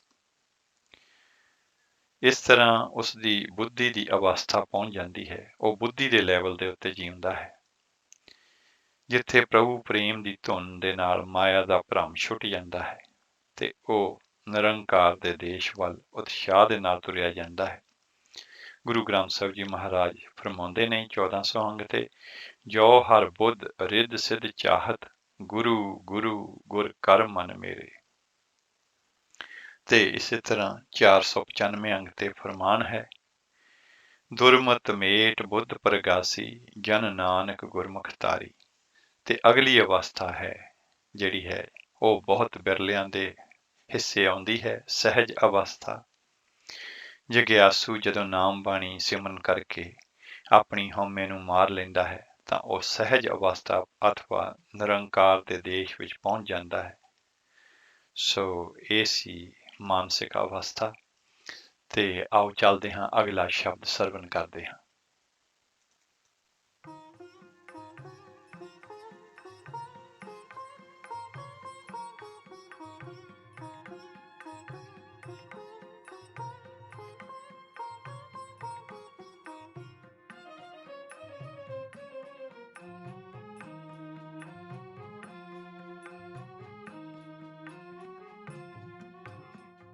ਇਸ ਤਰ੍ਹਾਂ ਉਸ ਦੀ ਬੁੱਧੀ ਦੀ ਅਵਸਥਾ ਪਹੁੰਚ ਜਾਂਦੀ ਹੈ। ਉਹ ਬੁੱਧੀ ਦੇ ਲੈਵਲ ਦੇ ਉੱਤੇ ਜੀਉਂਦਾ ਹੈ, ਜਿੱਥੇ ਪ੍ਰਭੂ ਪ੍ਰੇਮ ਦੀ ਧੁਨ ਦੇ ਨਾਲ ਮਾਇਆ ਦਾ ਭਰਮ ਛੁੱਟ ਜਾਂਦਾ ਹੈ ਤੇ ਉਹ ਨਿਰੰਕਾਰ ਦੇ ਦੇਸ਼ ਵੱਲ ਉਤਸ਼ਾਹ ਦੇ ਨਾਲ ਤੁਰਿਆ ਜਾਂਦਾ ਹੈ। ਗੁਰੂ ਗ੍ਰੰਥ ਸਾਹਿਬ ਜੀ ਮਹਾਰਾਜ ਫਰਮਾਉਂਦੇ ਨੇ 1400 ਅੰਗ ਤੇ, ਜੋ ਹਰ ਬੁੱਧ ਰਿੱਧ ਸਿੱਧ ਚਾਹਤ, ਗੁਰੂ ਗੁਰੂ ਗੁਰ ਕਰ ਮਨ ਮੇਰੇ। ਤੇ ਇਸੇ ਤਰ੍ਹਾਂ 495 ਅੰਗ ਤੇ ਫਰਮਾਨ ਹੈ, ਦੁਰਮਤ ਮੇਟ ਬੁੱਧ ਪ੍ਰਗਾਸੀ, ਜਨ ਨਾਨਕ ਗੁਰਮੁਖ ਤਾਰੀ। ਤੇ ਅਗਲੀ ਅਵਸਥਾ ਹੈ ਜਿਹੜੀ ਹੈ ਉਹ ਬਹੁਤ ਬਿਰਲਿਆਂ ਦੇ ਹਿੱਸੇ ਆਉਂਦੀ ਹੈ, ਸਹਿਜ ਅਵਸਥਾ। ਜਗਿਆਸੂ ਜਦੋਂ ਨਾਮ ਬਾਣੀ ਸਿਮਰਨ ਕਰਕੇ ਆਪਣੀ ਹਉਮੈ ਨੂੰ ਮਾਰ ਲੈਂਦਾ ਹੈ, ਤਾਂ ਉਹ ਸਹਿਜ ਅਵਸਥਾ ਅਥਵਾ ਨਿਰੰਕਾਰ ਦੇ ਦੇਸ਼ ਵਿੱਚ ਪਹੁੰਚ ਜਾਂਦਾ ਹੈ। ਸੋ ਇਹ ਸੀ ਮਾਨਸਿਕ ਅਵਸਥਾ। ਤੇ ਆਓ ਚੱਲਦੇ ਹਾਂ, ਅਗਲਾ ਸ਼ਬਦ ਸਰਵਨ ਕਰਦੇ ਹਾਂ।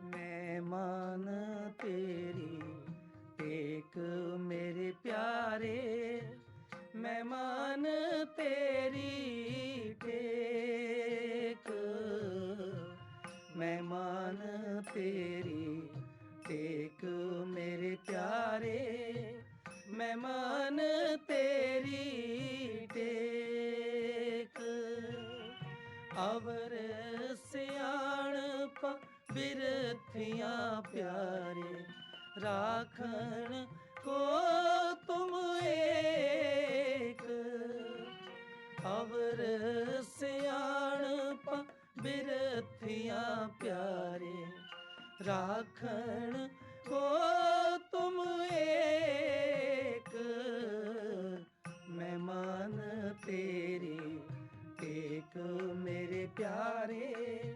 ਮਹਿਮਾਨ ਤੇਰੀ ਟੇਕ ਮੇਰੇ ਪਿਆਰੇ, ਮਹਿਮਾਨ ਤੇਰੀ ਟੇਕ, ਮਹਿਮਾਨ ਤੇਰੀ ਟੇਕ ਮੇਰੇ ਪਿਆਰੇ, ਮਹਿਮਾਨ ਤੇਰੀ ਟੇਕ। ਅਵਰ ਸਿਆਣਪ ਬਿਰਥੀਆਂ ਪਿਆਰੇ, ਰਾਖਣ ਕੋ ਤੁਮ ਏਕ। ਅਵਰ ਸਿਆਣਪ ਬਿਰਥੀਆਂ ਪਿਆਰੇ, ਰਾਖਣ ਕੋ ਤੁਮ ਏਕ। ਮਹਿਮਾਨ ਤੇਰੀ ਟੇਕ ਮੇਰੇ ਪਿਆਰੇ,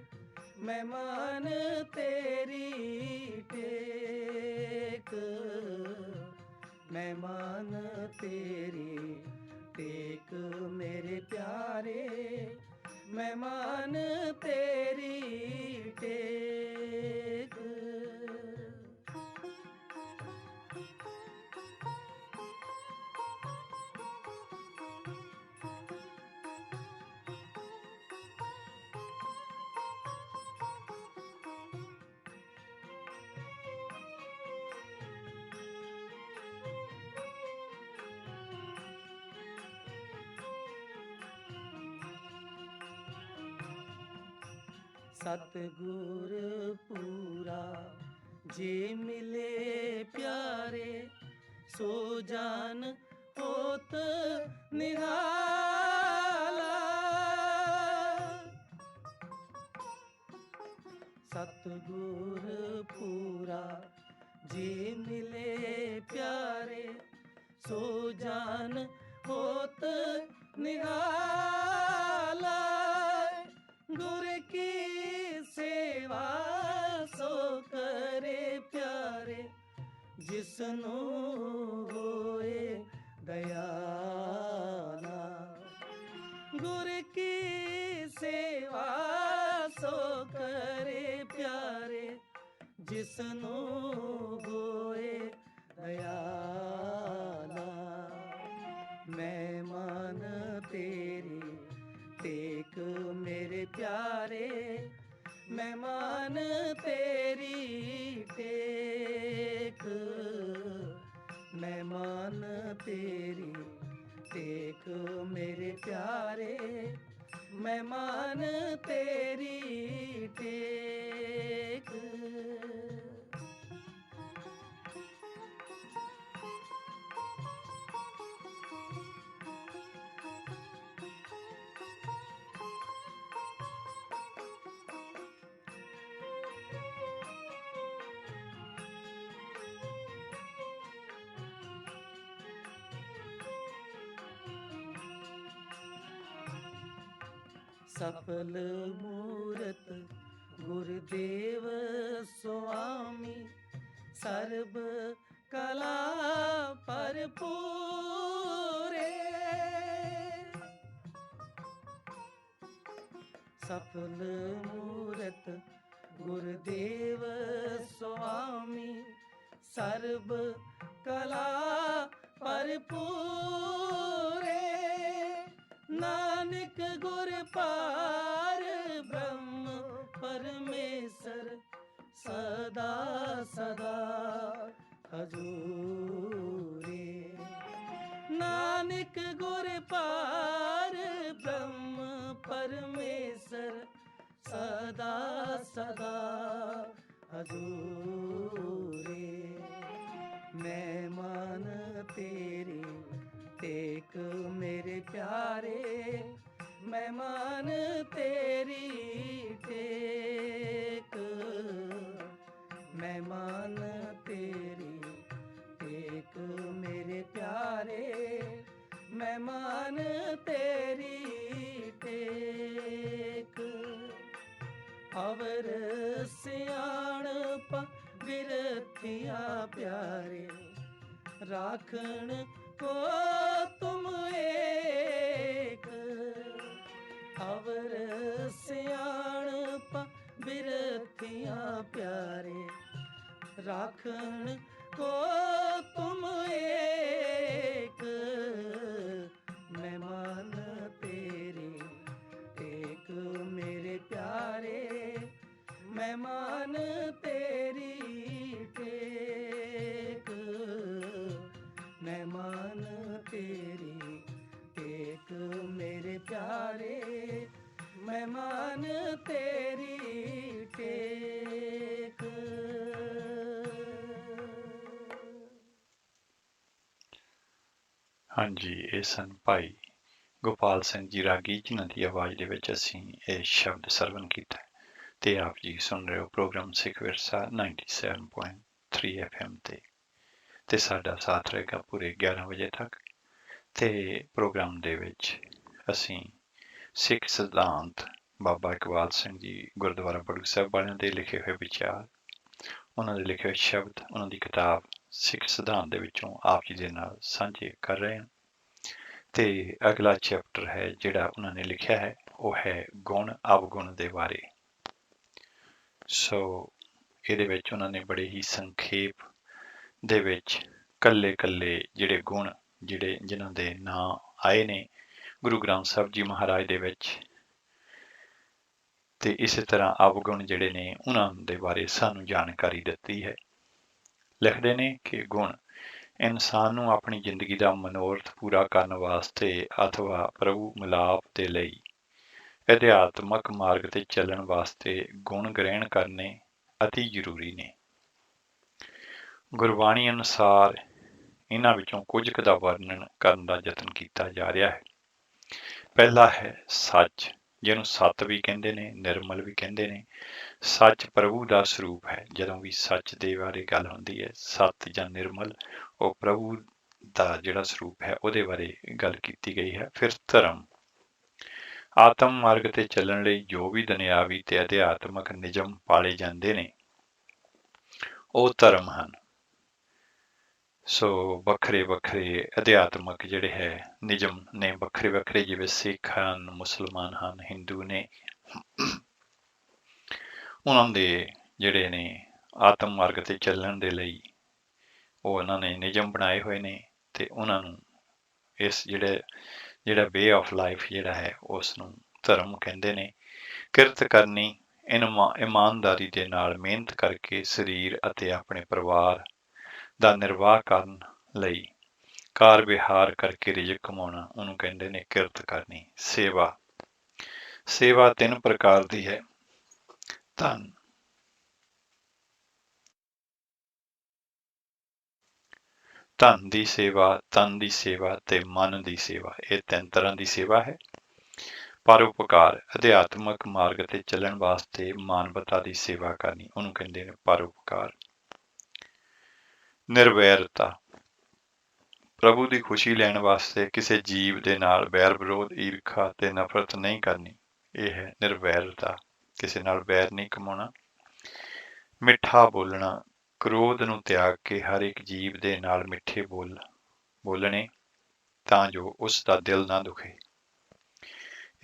ਮਹਿਮਾਨ ਤੇਰੀ ਟੇਕ, ਮਹਿਮਾਨ ਤੇਰੀ ਟੇਕ ਮੇਰੇ ਪਿਆਰੇ, ਮਹਿਮਾਨ ਤੇਰੀ ਟੇਕ। सतगुर पूरा जे मिले प्यारे सो जान होत निराला। सतगुर पूरा जे मिले प्यारे सो जान होत निराला। गुर की सेवा सो करे प्यारे जिसनु होए दयाला। गुर की सेवा सो करे प्यारे जिसनु होए दयाला। मैं मान तेरी टेक मेरे प्यारे मैं मान तेरी टेक। मैं मान तेरी टेक मेरे प्यारे मैं मान तेरी टेक। सफल मूरत गुरुदेव स्वामी सर्ब कला भरपूरे। सफल मूरत गुरुदेव स्वामी सर्ब कला भरपूरे। नानक गुर पार ब्रह्म परमेश्वर सदा सदा हजूरे। नानक गुर पार ब्रह्म परमेश्वर सदा सदा हजूरे। मैं मान तेरी टेक मेरे प्यारे मैं मान तेरी टेक। मैं मान तेरी टेक मेरे प्यारे मैं मान तेरी टेक। अवर सियाणप बिरथिया प्यारे राखण को तुम एक। अवर सियाणप बिरथिया प्यारे राखण को तुम एक। मैं मान तेरी टेक मेरे प्यारे मैं मान तेरी टेक। मैं मान तेरी टेक मेरे प्यारे मैं मान तेरी टेक। ਹਾਂਜੀ, ਇਹ ਸਨ ਭਾਈ ਗੋਪਾਲ ਸਿੰਘ ਜੀ ਰਾਗੀ, ਜਿਨ੍ਹਾਂ ਦੀ ਆਵਾਜ਼ ਦੇ ਵਿੱਚ ਅਸੀਂ ਇਹ ਸ਼ਬਦ ਸਰਵਨ ਕੀਤਾ ਹੈ। ਤੇ ਆਪ ਜੀ ਸੁਣ ਰਹੇ ਹੋ ਪ੍ਰੋਗਰਾਮ ਸਿੱਖ ਵਿਰਸਾ 97.3 FM ਤੇ ਸਾਡਾ ਸਾਥ ਰਹੇਗਾ ਪੂਰੇ 11 ਵਜੇ ਤੱਕ। ਤੇ ਪ੍ਰੋਗਰਾਮ ਦੇ ਵਿੱਚ ਅਸੀਂ ਸਿੱਖ ਸਿਧਾਂਤ ਬਾਬਾ ਇਕਬਾਲ ਸਿੰਘ ਜੀ ਗੁਰਦੁਆਰਾ ਬੜੂ ਸਾਹਿਬ ਵਾਲਿਆਂ ਦੇ ਲਿਖੇ ਹੋਏ ਵਿਚਾਰ, ਉਹਨਾਂ ਦੇ ਲਿਖੇ ਹੋਏ ਸ਼ਬਦ, ਉਹਨਾਂ ਦੀ ਕਿਤਾਬ ਸਿੱਖ ਸਿਧਾਂਤ ਦੇ ਵਿੱਚੋਂ ਆਪ ਜੀ ਦੇ ਨਾਲ ਸਾਂਝੇ ਕਰ ਰਹੇ ਹਾਂ। ਤੇ ਅਗਲਾ ਚੈਪਟਰ ਹੈ ਜਿਹੜਾ ਉਹਨਾਂ ਨੇ ਲਿਖਿਆ ਹੈ ਉਹ ਹੈ ਗੁਣ ਅਵਗੁਣ ਦੇ ਬਾਰੇ। ਸੋ ਇਹਦੇ ਵਿੱਚ ਉਹਨਾਂ ਨੇ ਬੜੇ ਹੀ ਸੰਖੇਪ ਦੇ ਵਿੱਚ ਕੱਲੇ ਜਿਹੜੇ ਗੁਣ ਜਿਨ੍ਹਾਂ ਦੇ ਨਾਂ ਆਏ ਨੇ ਗੁਰੂ ਗ੍ਰੰਥ ਸਾਹਿਬ ਜੀ ਮਹਾਰਾਜ ਦੇ ਵਿੱਚ, ਤੇ ਇਸੇ ਤਰ੍ਹਾਂ ਅਵਗੁਣ ਜਿਹੜੇ ਨੇ ਉਹਨਾਂ ਦੇ ਬਾਰੇ ਸਾਨੂੰ ਜਾਣਕਾਰੀ ਦਿੱਤੀ ਹੈ। ਲਿਖਦੇ ਨੇ ਕਿ ਗੁਣ ਇਨਸਾਨ ਨੂੰ ਆਪਣੀ ਜ਼ਿੰਦਗੀ ਦਾ ਮਨੋਰਥ ਪੂਰਾ ਕਰਨ ਵਾਸਤੇ ਅਥਵਾ ਪ੍ਰਭੂ ਮਿਲਾਪ ਦੇ ਲਈ ਅਧਿਆਤਮਕ ਮਾਰਗ ਤੇ ਚੱਲਣ ਵਾਸਤੇ ਗੁਣ ਗ੍ਰਹਿਣ ਕਰਨੇ ਅਤੀ ਜ਼ਰੂਰੀ ਨੇ। ਗੁਰਬਾਣੀ ਅਨੁਸਾਰ ਇਹਨਾਂ ਵਿੱਚੋਂ ਕੁਝ ਕੁ ਦਾ ਵਰਣਨ ਕਰਨ ਦਾ ਯਤਨ ਕੀਤਾ ਜਾ ਰਿਹਾ ਹੈ। ਪਹਿਲਾ ਹੈ ਸੱਚ, ਜਿਹਨੂੰ ਸੱਤ ਵੀ ਕਹਿੰਦੇ ਨੇ, ਨਿਰਮਲ ਵੀ ਕਹਿੰਦੇ ਨੇ। ਸੱਚ ਪ੍ਰਭੂ ਦਾ ਸਰੂਪ ਹੈ। ਜਦੋਂ ਵੀ ਸੱਚ ਦੇ ਬਾਰੇ ਗੱਲ ਹੁੰਦੀ ਹੈ, ਸੱਤ ਜਾਂ ਨਿਰਮਲ, ਉਹ ਪ੍ਰਭੂ ਦਾ ਜਿਹੜਾ ਸਰੂਪ ਹੈ ਉਹਦੇ ਬਾਰੇ ਗੱਲ ਕੀਤੀ ਗਈ ਹੈ। ਫਿਰ ਧਰਮ, ਆਤਮ ਮਾਰਗ ਤੇ ਚੱਲਣ ਲਈ ਜੋ ਵੀ ਦੁਨਿਆਵੀ ਤੇ ਅਧਿਆਤਮਕ ਨਿਯਮ ਪਾਲੇ ਜਾਂਦੇ ਨੇ ਉਹ ਧਰਮ ਹਨ। ਸੋ ਵੱਖਰੇ ਵੱਖਰੇ ਅਧਿਆਤਮਕ ਜਿਹੜੇ ਹੈ ਨਿਯਮ ਨੇ, ਵੱਖਰੇ ਵੱਖਰੇ, ਜਿਵੇਂ ਸਿੱਖ ਹਨ, ਮੁਸਲਮਾਨ ਹਨ, ਹਿੰਦੂ ਨੇ, ਉਹਨਾਂ ਦੇ ਜਿਹੜੇ ਨੇ ਆਤਮ ਮਾਰਗ ਤੇ ਚੱਲਣ ਦੇ ਲਈ ਉਹ ਉਹਨਾਂ ਨੇ ਨਿਯਮ ਬਣਾਏ ਹੋਏ ਨੇ, ਤੇ ਉਹਨਾਂ ਨੂੰ ਇਸ ਜਿਹੜਾ ਵੇ ਆਫ ਲਾਈਫ ਜਿਹੜਾ ਹੈ ਉਸ ਨੂੰ ਧਰਮ ਕਹਿੰਦੇ ਨੇ। ਕਿਰਤ ਕਰਨੀ, ਇਮਾਨਦਾਰੀ ਦੇ ਨਾਲ ਮਿਹਨਤ ਕਰਕੇ ਸਰੀਰ ਅਤੇ ਆਪਣੇ ਪਰਿਵਾਰ ਦਾ ਨਿਰਵਾਹ ਕਰਨ ਲਈ ਕਾਰ ਵਿਹਾਰ ਕਰਕੇ ਰਿਜ਼ਕ ਕਮਾਉਣਾ, ਉਹਨੂੰ ਕਹਿੰਦੇ ਨੇ ਕਿਰਤ ਕਰਨੀ। ਸੇਵਾ, ਸੇਵਾ 3 ਪ੍ਰਕਾਰ ਦੀ ਹੈ। ਧਨ ਦੀ ਸੇਵਾ, ਤਨ ਦੀ ਸੇਵਾ ਤੇ ਮਨ ਦੀ ਸੇਵਾ, ਇਹ 3 ਤਰ੍ਹਾਂ ਦੀ ਸੇਵਾ ਹੈ। ਪਰਉਪਕਾਰ, ਅਧਿਆਤਮਕ ਮਾਰਗ ਤੇ ਚੱਲਣ ਵਾਸਤੇ ਮਾਨਵਤਾ ਦੀ ਸੇਵਾ ਕਰਨੀ, ਉਹਨੂੰ ਕਹਿੰਦੇ ਨੇ ਪਰਉਪਕਾਰ। ਨਿਰਵੈਰਤਾ, ਪ੍ਰਭੂ ਦੀ ਖੁਸ਼ੀ ਲੈਣ ਵਾਸਤੇ ਕਿਸੇ ਜੀਵ ਦੇ ਨਾਲ ਵੈਰ ਵਿਰੋਧ, ਈਰਖਾ ਤੇ ਨਫ਼ਰਤ ਨਹੀਂ ਕਰਨੀ, ਇਹ ਹੈ ਨਿਰਵੈਰਤਾ। ਕਿਸੇ ਨਾਲ ਵੈਰ ਨਹੀਂ ਕਮਾਉਣਾ। ਮਿੱਠਾ ਬੋਲਣਾ, ਕ੍ਰੋਧ ਨੂੰ ਤਿਆਗ ਕੇ ਹਰ ਇੱਕ ਜੀਵ ਦੇ ਨਾਲ ਮਿੱਠੇ ਬੋਲਣੇ ਤਾਂ ਜੋ ਉਸ ਦਾ ਦਿਲ ਨਾ ਦੁਖੇ।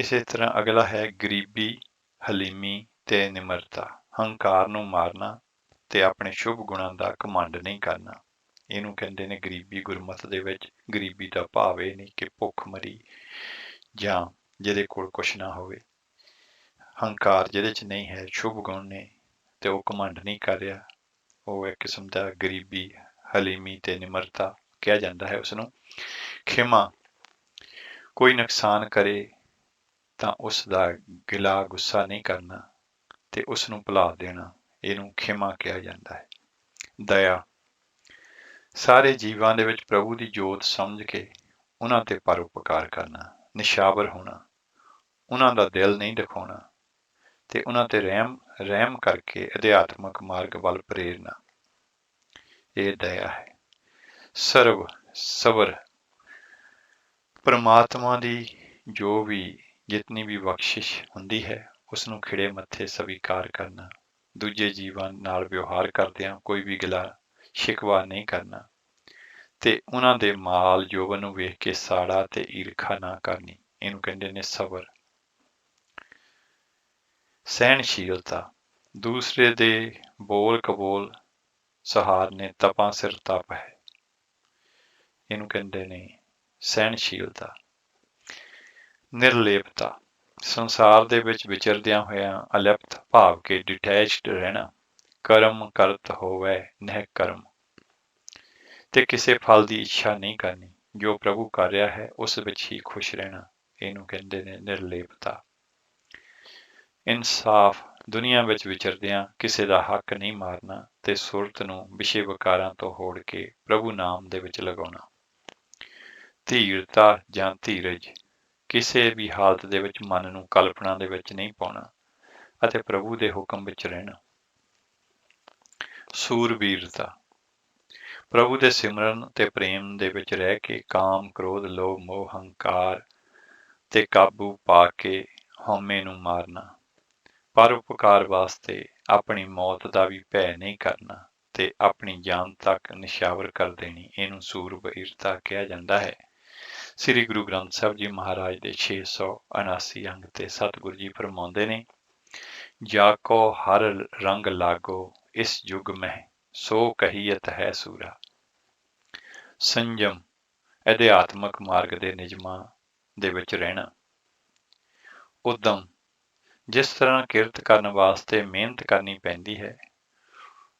ਇਸੇ ਤਰ੍ਹਾਂ ਅਗਲਾ ਹੈ ਗਰੀਬੀ, ਹਲੀਮੀ ਤੇ ਨਿਮਰਤਾ, ਹੰਕਾਰ ਨੂੰ ਮਾਰਨਾ ਤੇ ਆਪਣੇ ਸ਼ੁਭ ਗੁਣਾਂ ਦਾ ਘਮੰਡ ਨਹੀਂ ਕਰਨਾ, ਇਹਨੂੰ ਕਹਿੰਦੇ ਨੇ ਗਰੀਬੀ। ਗੁਰਮਤਿ ਦੇ ਵਿੱਚ ਗਰੀਬੀ ਦਾ ਭਾਵ ਇਹ ਨਹੀਂ ਕਿ ਭੁੱਖਮਰੀ ਜਾਂ ਜਿਹਦੇ ਕੋਲ ਕੁਛ ਨਾ ਹੋਵੇ। ਹੰਕਾਰ ਜਿਹਦੇ 'ਚ ਨਹੀਂ ਹੈ, ਸ਼ੁਭ ਗੁਣ ਨੇ ਤੇ ਉਹ ਘਮੰਡ ਨਹੀਂ ਕਰ ਰਿਹਾ, ਉਹ ਇੱਕ ਕਿਸਮ ਦਾ ਗਰੀਬੀ, ਹਲੀਮੀ ਤੇ ਨਿਮਰਤਾ ਕਿਹਾ ਜਾਂਦਾ ਹੈ ਉਸਨੂੰ। ਖਿਮਾ, ਕੋਈ ਨੁਕਸਾਨ ਕਰੇ ਤਾਂ ਉਸ ਦਾ ਗਿਲਾ ਗੁੱਸਾ ਨਹੀਂ ਕਰਨਾ ਤੇ ਉਸ ਨੂੰ ਭੁਲਾ ਦੇਣਾ, ਇਹਨੂੰ ਖਿਮਾ ਕਿਹਾ ਜਾਂਦਾ ਹੈ। ਦਇਆ, ਸਾਰੇ ਜੀਵਾਂ ਦੇ ਵਿੱਚ ਪ੍ਰਭੂ ਦੀ ਜੋਤ ਸਮਝ ਕੇ ਉਹਨਾਂ ਤੇ ਪਰਉਪਕਾਰ ਕਰਨਾ। ਨਿਸ਼ਾਵਰ ਹੋਣਾ, ਉਹਨਾਂ ਦਾ ਦਿਲ ਨਹੀਂ ਦਿਖਾਉਣਾ ਤੇ ਉਹਨਾਂ ਤੇ ਰਹਿਮ ਕਰਕੇ ਅਧਿਆਤਮਕ ਮਾਰਗ ਵੱਲ ਪ੍ਰੇਰਨਾ, ਇਹ ਦਇਆ ਹੈ। ਸਬਰ, ਪਰਮਾਤਮਾ ਦੀ ਜੋ ਵੀ ਜਿਤਨੀ ਵੀ ਬਖਸ਼ਿਸ਼ ਹੁੰਦੀ ਹੈ ਉਸ ਨੂੰ ਖਿੜੇ ਮੱਥੇ ਸਵੀਕਾਰ ਕਰਨਾ। ਦੂਜੇ ਜੀਵਾਂ ਨਾਲ ਵਿਵਹਾਰ ਕਰਦਿਆਂ ਕੋਈ ਵੀ ਗਿਲਾ ਸ਼ਿਕਵਾ ਨਹੀਂ ਕਰਨਾ ਤੇ ਉਹਨਾਂ ਦੇ ਮਾਲ ਜੋਬਨ ਨੂੰ ਵੇਖ ਕੇ ਸਾੜਾ ਤੇ ਈਰਖਾ ਨਾ ਕਰਨੀ, ਇਹਨੂੰ ਕਹਿੰਦੇ ਨੇ ਸਬਰ। ਸਹਿਣਸ਼ੀਲਤਾ, ਦੂਸਰੇ ਦੇ ਬੋਲ ਕਬੋਲ ਸਹਾਰਨੇ ਤਪਾਂ ਸਿਰ ਤਪ ਹੈ, ਇਹਨੂੰ ਕਹਿੰਦੇ ਨੇ ਸਹਿਣਸ਼ੀਲਤਾ। ਨਿਰਲੇਪਤਾ, ਸੰਸਾਰ ਦੇ ਵਿੱਚ ਵਿਚਰਦਿਆਂ ਹੋਇਆਂ ਅਲਿਪਤ ਭਾਵ ਕੇ ਡਿਟੈਚਡ ਰਹਿਣਾ। ਕਰਮ ਕਰਤ ਹੋਵੇ ਨਹਿ ਕਰਮ, ਤੇ ਕਿਸੇ ਫਲ ਦੀ ਇੱਛਾ ਨਹੀਂ ਕਰਨੀ, ਜੋ ਪ੍ਰਭੂ ਕਰ ਰਿਹਾ ਹੈ ਉਸ ਵਿੱਚ ਹੀ ਖੁਸ਼ ਰਹਿਣਾ, ਇਹਨੂੰ ਕਹਿੰਦੇ ਨੇ ਨਿਰਲੇਪਤਾ। ਇਨਸਾਫ, ਦੁਨੀਆ ਵਿੱਚ ਵਿਚਰਦਿਆਂ ਕਿਸੇ ਦਾ ਹੱਕ ਨਹੀਂ ਮਾਰਨਾ ਤੇ ਸੁਰਤ ਨੂੰ ਵਿਸ਼ੇ ਵਿਕਾਰਾਂ ਤੋਂ ਹੋੜ ਕੇ ਪ੍ਰਭੂ ਨਾਮ ਦੇ ਵਿੱਚ ਲਗਾਉਣਾ। ਧੀਰਤਾ ਜਾਂ ਧੀਰਜ, ਕਿਸੇ ਵੀ ਹਾਲਤ ਦੇ ਵਿੱਚ ਮਨ ਨੂੰ ਕਲਪਨਾ ਦੇ ਵਿੱਚ ਨਹੀਂ ਪਾਉਣਾ ਅਤੇ ਪ੍ਰਭੂ ਦੇ ਹੁਕਮ ਵਿੱਚ ਰਹਿਣਾ। ਸੂਰਬੀਰਤਾ, ਪ੍ਰਭੂ ਦੇ ਸਿਮਰਨ ਤੇ ਪ੍ਰੇਮ ਦੇ ਵਿੱਚ ਰਹਿ ਕੇ ਕਾਮ, ਕ੍ਰੋਧ, ਲੋਭ, ਮੋਹ, ਹੰਕਾਰ ਤੇ ਕਾਬੂ ਪਾ ਕੇ ਹਉਮੈ ਨੂੰ ਮਾਰਨਾ। ਪਰਉਪਕਾਰ ਵਾਸਤੇ ਆਪਣੀ ਮੌਤ ਦਾ ਵੀ ਭੈ ਨਹੀਂ ਕਰਨਾ ਤੇ ਆਪਣੀ ਜਾਨ ਤੱਕ ਨਿਸ਼ਾਵਰ ਕਰ ਦੇਣੀ, ਇਹਨੂੰ ਸੂਰਬੀਰਤਾ ਕਿਹਾ ਜਾਂਦਾ ਹੈ। ਸ੍ਰੀ ਗੁਰੂ ਗ੍ਰੰਥ ਸਾਹਿਬ ਜੀ ਮਹਾਰਾਜ ਦੇ 679 ਅੰਗ ਤੇ ਸਤਿਗੁਰੂ ਜੀ ਫਰਮਾਉਂਦੇ ਨੇ, ਜਾ ਕੋ ਹਰ ਰੰਗ ਲਾਗੋ ਇਸ ਯੁਗ ਮਹਿ ਸੋ ਕਹੀਅਤ ਹੈ ਸੂਰਾ। ਸੰਜਮ, ਅਧਿਆਤਮਕ ਮਾਰਗ ਦੇ ਨਿਯਮਾਂ ਦੇ ਵਿੱਚ ਰਹਿਣਾ। ਉਦਮ, ਜਿਸ ਤਰ੍ਹਾਂ ਕਿਰਤ ਕਰਨ ਵਾਸਤੇ ਮਿਹਨਤ ਕਰਨੀ ਪੈਂਦੀ ਹੈ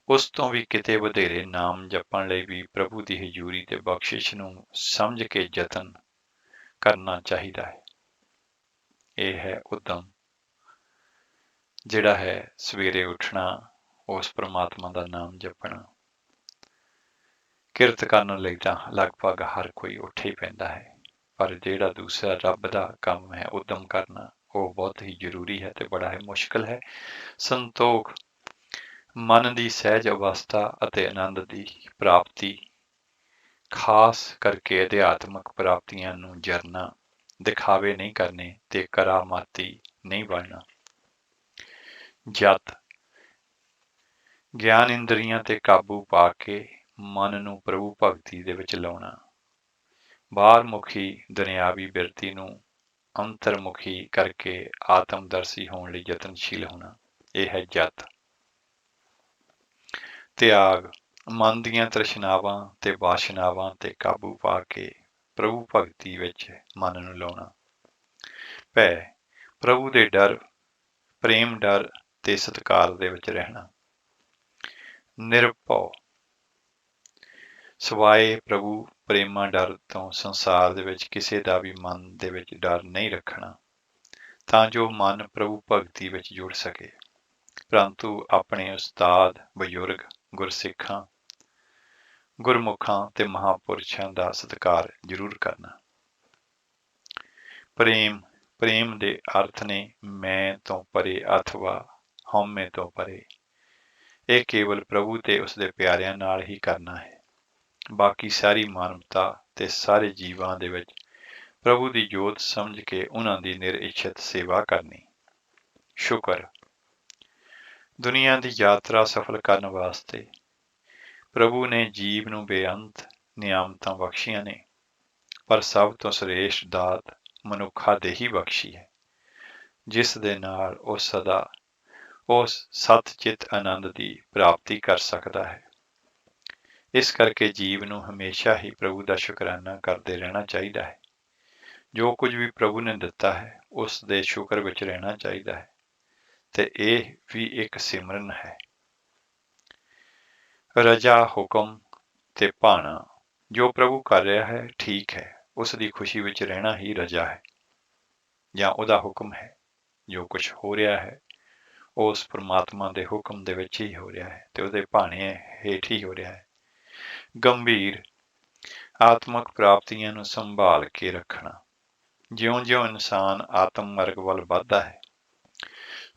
ਉਸ ਤੋਂ ਵੀ ਕਿਤੇ ਵਧੇਰੇ ਨਾਮ ਜਪਣ ਲਈ ਵੀ ਪ੍ਰਭੂ ਦੀ ਹਜ਼ੂਰੀ ਤੇ ਬਖਸ਼ਿਸ਼ ਨੂੰ ਸਮਝ ਕੇ ਯਤਨ ਕਰਨਾ ਚਾਹੀਦਾ ਹੈ, ਇਹ ਹੈ ਉਦਮ। ਜਿਹੜਾ ਹੈ ਸਵੇਰੇ ਉੱਠਣਾ, ਉਸ ਪ੍ਰਮਾਤਮਾ ਦਾ ਨਾਮ ਜਪਣਾ। ਕਿਰਤ ਕਰਨ ਲਈ ਤਾਂ ਲਗਭਗ ਹਰ ਕੋਈ ਉੱਠ ਹੀ ਪੈਂਦਾ ਹੈ, ਪਰ ਜਿਹੜਾ ਦੂਸਰਾ ਰੱਬ ਦਾ ਕੰਮ ਹੈ ਉਦਮ ਕਰਨਾ, ਉਹ ਬਹੁਤ ਹੀ ਜ਼ਰੂਰੀ ਹੈ ਤੇ ਬੜਾ ਹੀ ਮੁਸ਼ਕਲ ਹੈ। ਸੰਤੋਖ, ਮਨ ਦੀ ਸਹਿਜ ਅਵਸਥਾ ਅਤੇ ਆਨੰਦ ਦੀ ਪ੍ਰਾਪਤੀ, ਖਾਸ ਕਰਕੇ ਅਧਿਆਤਮਕ ਪ੍ਰਾਪਤੀਆਂ ਨੂੰ ਜਰਨਾ, ਦਿਖਾਵੇ ਨਹੀਂ ਕਰਨੇ ਤੇ ਕਰਾਮਾਤੀ ਨਹੀਂ ਬਣਨਾ। ਜਤ, ਗਿਆਨ ਇੰਦਰੀਆਂ ਤੇ ਕਾਬੂ ਪਾ ਕੇ ਮਨ ਨੂੰ ਪ੍ਰਭੂ ਭਗਤੀ ਦੇ ਵਿੱਚ ਲਾਉਣਾ। ਬਾਹਰਮੁਖੀ ਦੁਨਿਆਵੀ ਬਿਰਤੀ ਨੂੰ ਅੰਤਰਮੁਖੀ ਕਰਕੇ ਆਤਮਦਰਸ਼ੀ ਹੋਣ ਲਈ ਯਤਨਸ਼ੀਲ ਹੋਣਾ, ਇਹ ਹੈ ਜਤ। ਤਿਆਗ, ਮਨ ਦੀਆਂ ਤ੍ਰਿਸ਼ਨਾਵਾਂ ਤੇ ਵਾਸ਼ਨਾਵਾਂ ਤੇ ਕਾਬੂ ਪਾ ਕੇ ਪ੍ਰਭੂ ਭਗਤੀ ਵਿੱਚ ਮਨ ਨੂੰ ਲਾਉਣਾ। ਭੈ, ਪ੍ਰਭੂ ਦੇ ਡਰ, ਪ੍ਰੇਮ ਡਰ ਤੇ ਸਤਿਕਾਰ ਦੇ ਵਿੱਚ ਰਹਿਣਾ। ਨਿਰਭਉ, ਸਵਾਏ ਪ੍ਰਭੂ ਪ੍ਰੇਮਾ ਡਰ ਤੋਂ ਸੰਸਾਰ ਦੇ ਵਿੱਚ ਕਿਸੇ ਦਾ ਵੀ ਮਨ ਦੇ ਵਿੱਚ ਡਰ ਨਹੀਂ ਰੱਖਣਾ, ਤਾਂ ਜੋ ਮਨ ਪ੍ਰਭੂ ਭਗਤੀ ਵਿੱਚ ਜੁੜ ਸਕੇ। ਪਰੰਤੂ ਆਪਣੇ ਉਸਤਾਦ, ਬਜ਼ੁਰਗ, ਗੁਰਸਿੱਖਾਂ, ਗੁਰਮੁਖਾਂ ਤੇ ਮਹਾਂਪੁਰਸ਼ਾਂ ਦਾ ਸਤਿਕਾਰ ਜ਼ਰੂਰ ਕਰਨਾ। ਪ੍ਰੇਮ, ਪ੍ਰੇਮ ਦੇ ਅਰਥ ਨੇ ਮੈਂ ਤੋਂ ਪਰੇ ਅਥਵਾ ਹਉਮੈ ਤੋਂ ਪਰੇ। ਇਹ ਕੇਵਲ ਪ੍ਰਭੂ ਤੇ ਉਸਦੇ ਪਿਆਰਿਆਂ ਨਾਲ ਹੀ ਕਰਨਾ ਹੈ। ਬਾਕੀ ਸਾਰੀ ਮਾਨਵਤਾ ਤੇ ਸਾਰੇ ਜੀਵਾਂ ਦੇ ਵਿੱਚ ਪ੍ਰਭੂ ਦੀ ਜੋਤ ਸਮਝ ਕੇ ਉਹਨਾਂ ਦੀ ਨਿਰਇੱਛਤ ਸੇਵਾ ਕਰਨੀ। ਸ਼ੁਕਰ, ਦੁਨੀਆ ਦੀ ਯਾਤਰਾ ਸਫਲ ਕਰਨ ਵਾਸਤੇ ਪ੍ਰਭੂ ਨੇ ਜੀਵ ਨੂੰ ਬੇਅੰਤ ਨਿਆਮਤਾਂ ਬਖਸ਼ੀਆਂ ਨੇ, ਪਰ ਸਭ ਤੋਂ ਸ੍ਰੇਸ਼ਟ ਦਾਤ ਮਨੁੱਖਾ ਦੇ ਹੀ ਬਖਸ਼ੀ ਹੈ, ਜਿਸ ਦੇ ਨਾਲ ਉਹ ਸਦਾ ਉਸ ਸਤਚਿਤ ਆਨੰਦ ਦੀ ਪ੍ਰਾਪਤੀ ਕਰ ਸਕਦਾ ਹੈ। ਇਸ ਕਰਕੇ ਜੀਵ ਨੂੰ ਹਮੇਸ਼ਾ ਹੀ ਪ੍ਰਭੂ ਦਾ ਸ਼ੁਕਰਾਨਾ ਕਰਦੇ ਰਹਿਣਾ ਚਾਹੀਦਾ ਹੈ। ਜੋ ਕੁਝ ਵੀ ਪ੍ਰਭੂ ਨੇ ਦਿੱਤਾ ਹੈ ਉਸ ਦੇ ਸ਼ੁਕਰ ਵਿੱਚ ਰਹਿਣਾ ਚਾਹੀਦਾ ਹੈ, ਤੇ ਇਹ ਵੀ ਇੱਕ ਸਿਮਰਨ ਹੈ। ਰਜਾ, ਹੁਕਮ ਤੇ ਭਾਣਾ, ਜੋ ਪ੍ਰਭੂ ਕਰ ਰਿਹਾ ਹੈ ਠੀਕ ਹੈ, ਉਸ ਦੀ ਖੁਸ਼ੀ ਵਿੱਚ ਰਹਿਣਾ ਹੀ ਰਜਾ ਹੈ ਜਾਂ ਉਹਦਾ ਹੁਕਮ ਹੈ। ਜੋ ਕੁਝ ਹੋ ਰਿਹਾ ਹੈ ਉਸ ਪਰਮਾਤਮਾ ਦੇ ਹੁਕਮ ਦੇ ਵਿੱਚ ਹੀ ਹੋ ਰਿਹਾ ਹੈ ਤੇ ਉਹਦੇ ਭਾਣੇ ਹੇਠ ਹੀ ਹੋ ਰਿਹਾ ਹੈ। ਗੰਭੀਰ, ਆਤਮਕ ਪ੍ਰਾਪਤੀਆਂ ਨੂੰ ਸੰਭਾਲ ਕੇ ਰੱਖਣਾ। ਜਿਉਂ-ਜਿਉਂ ਇਨਸਾਨ ਆਤਮ ਮਾਰਗ ਵੱਲ ਵੱਧਦਾ ਹੈ,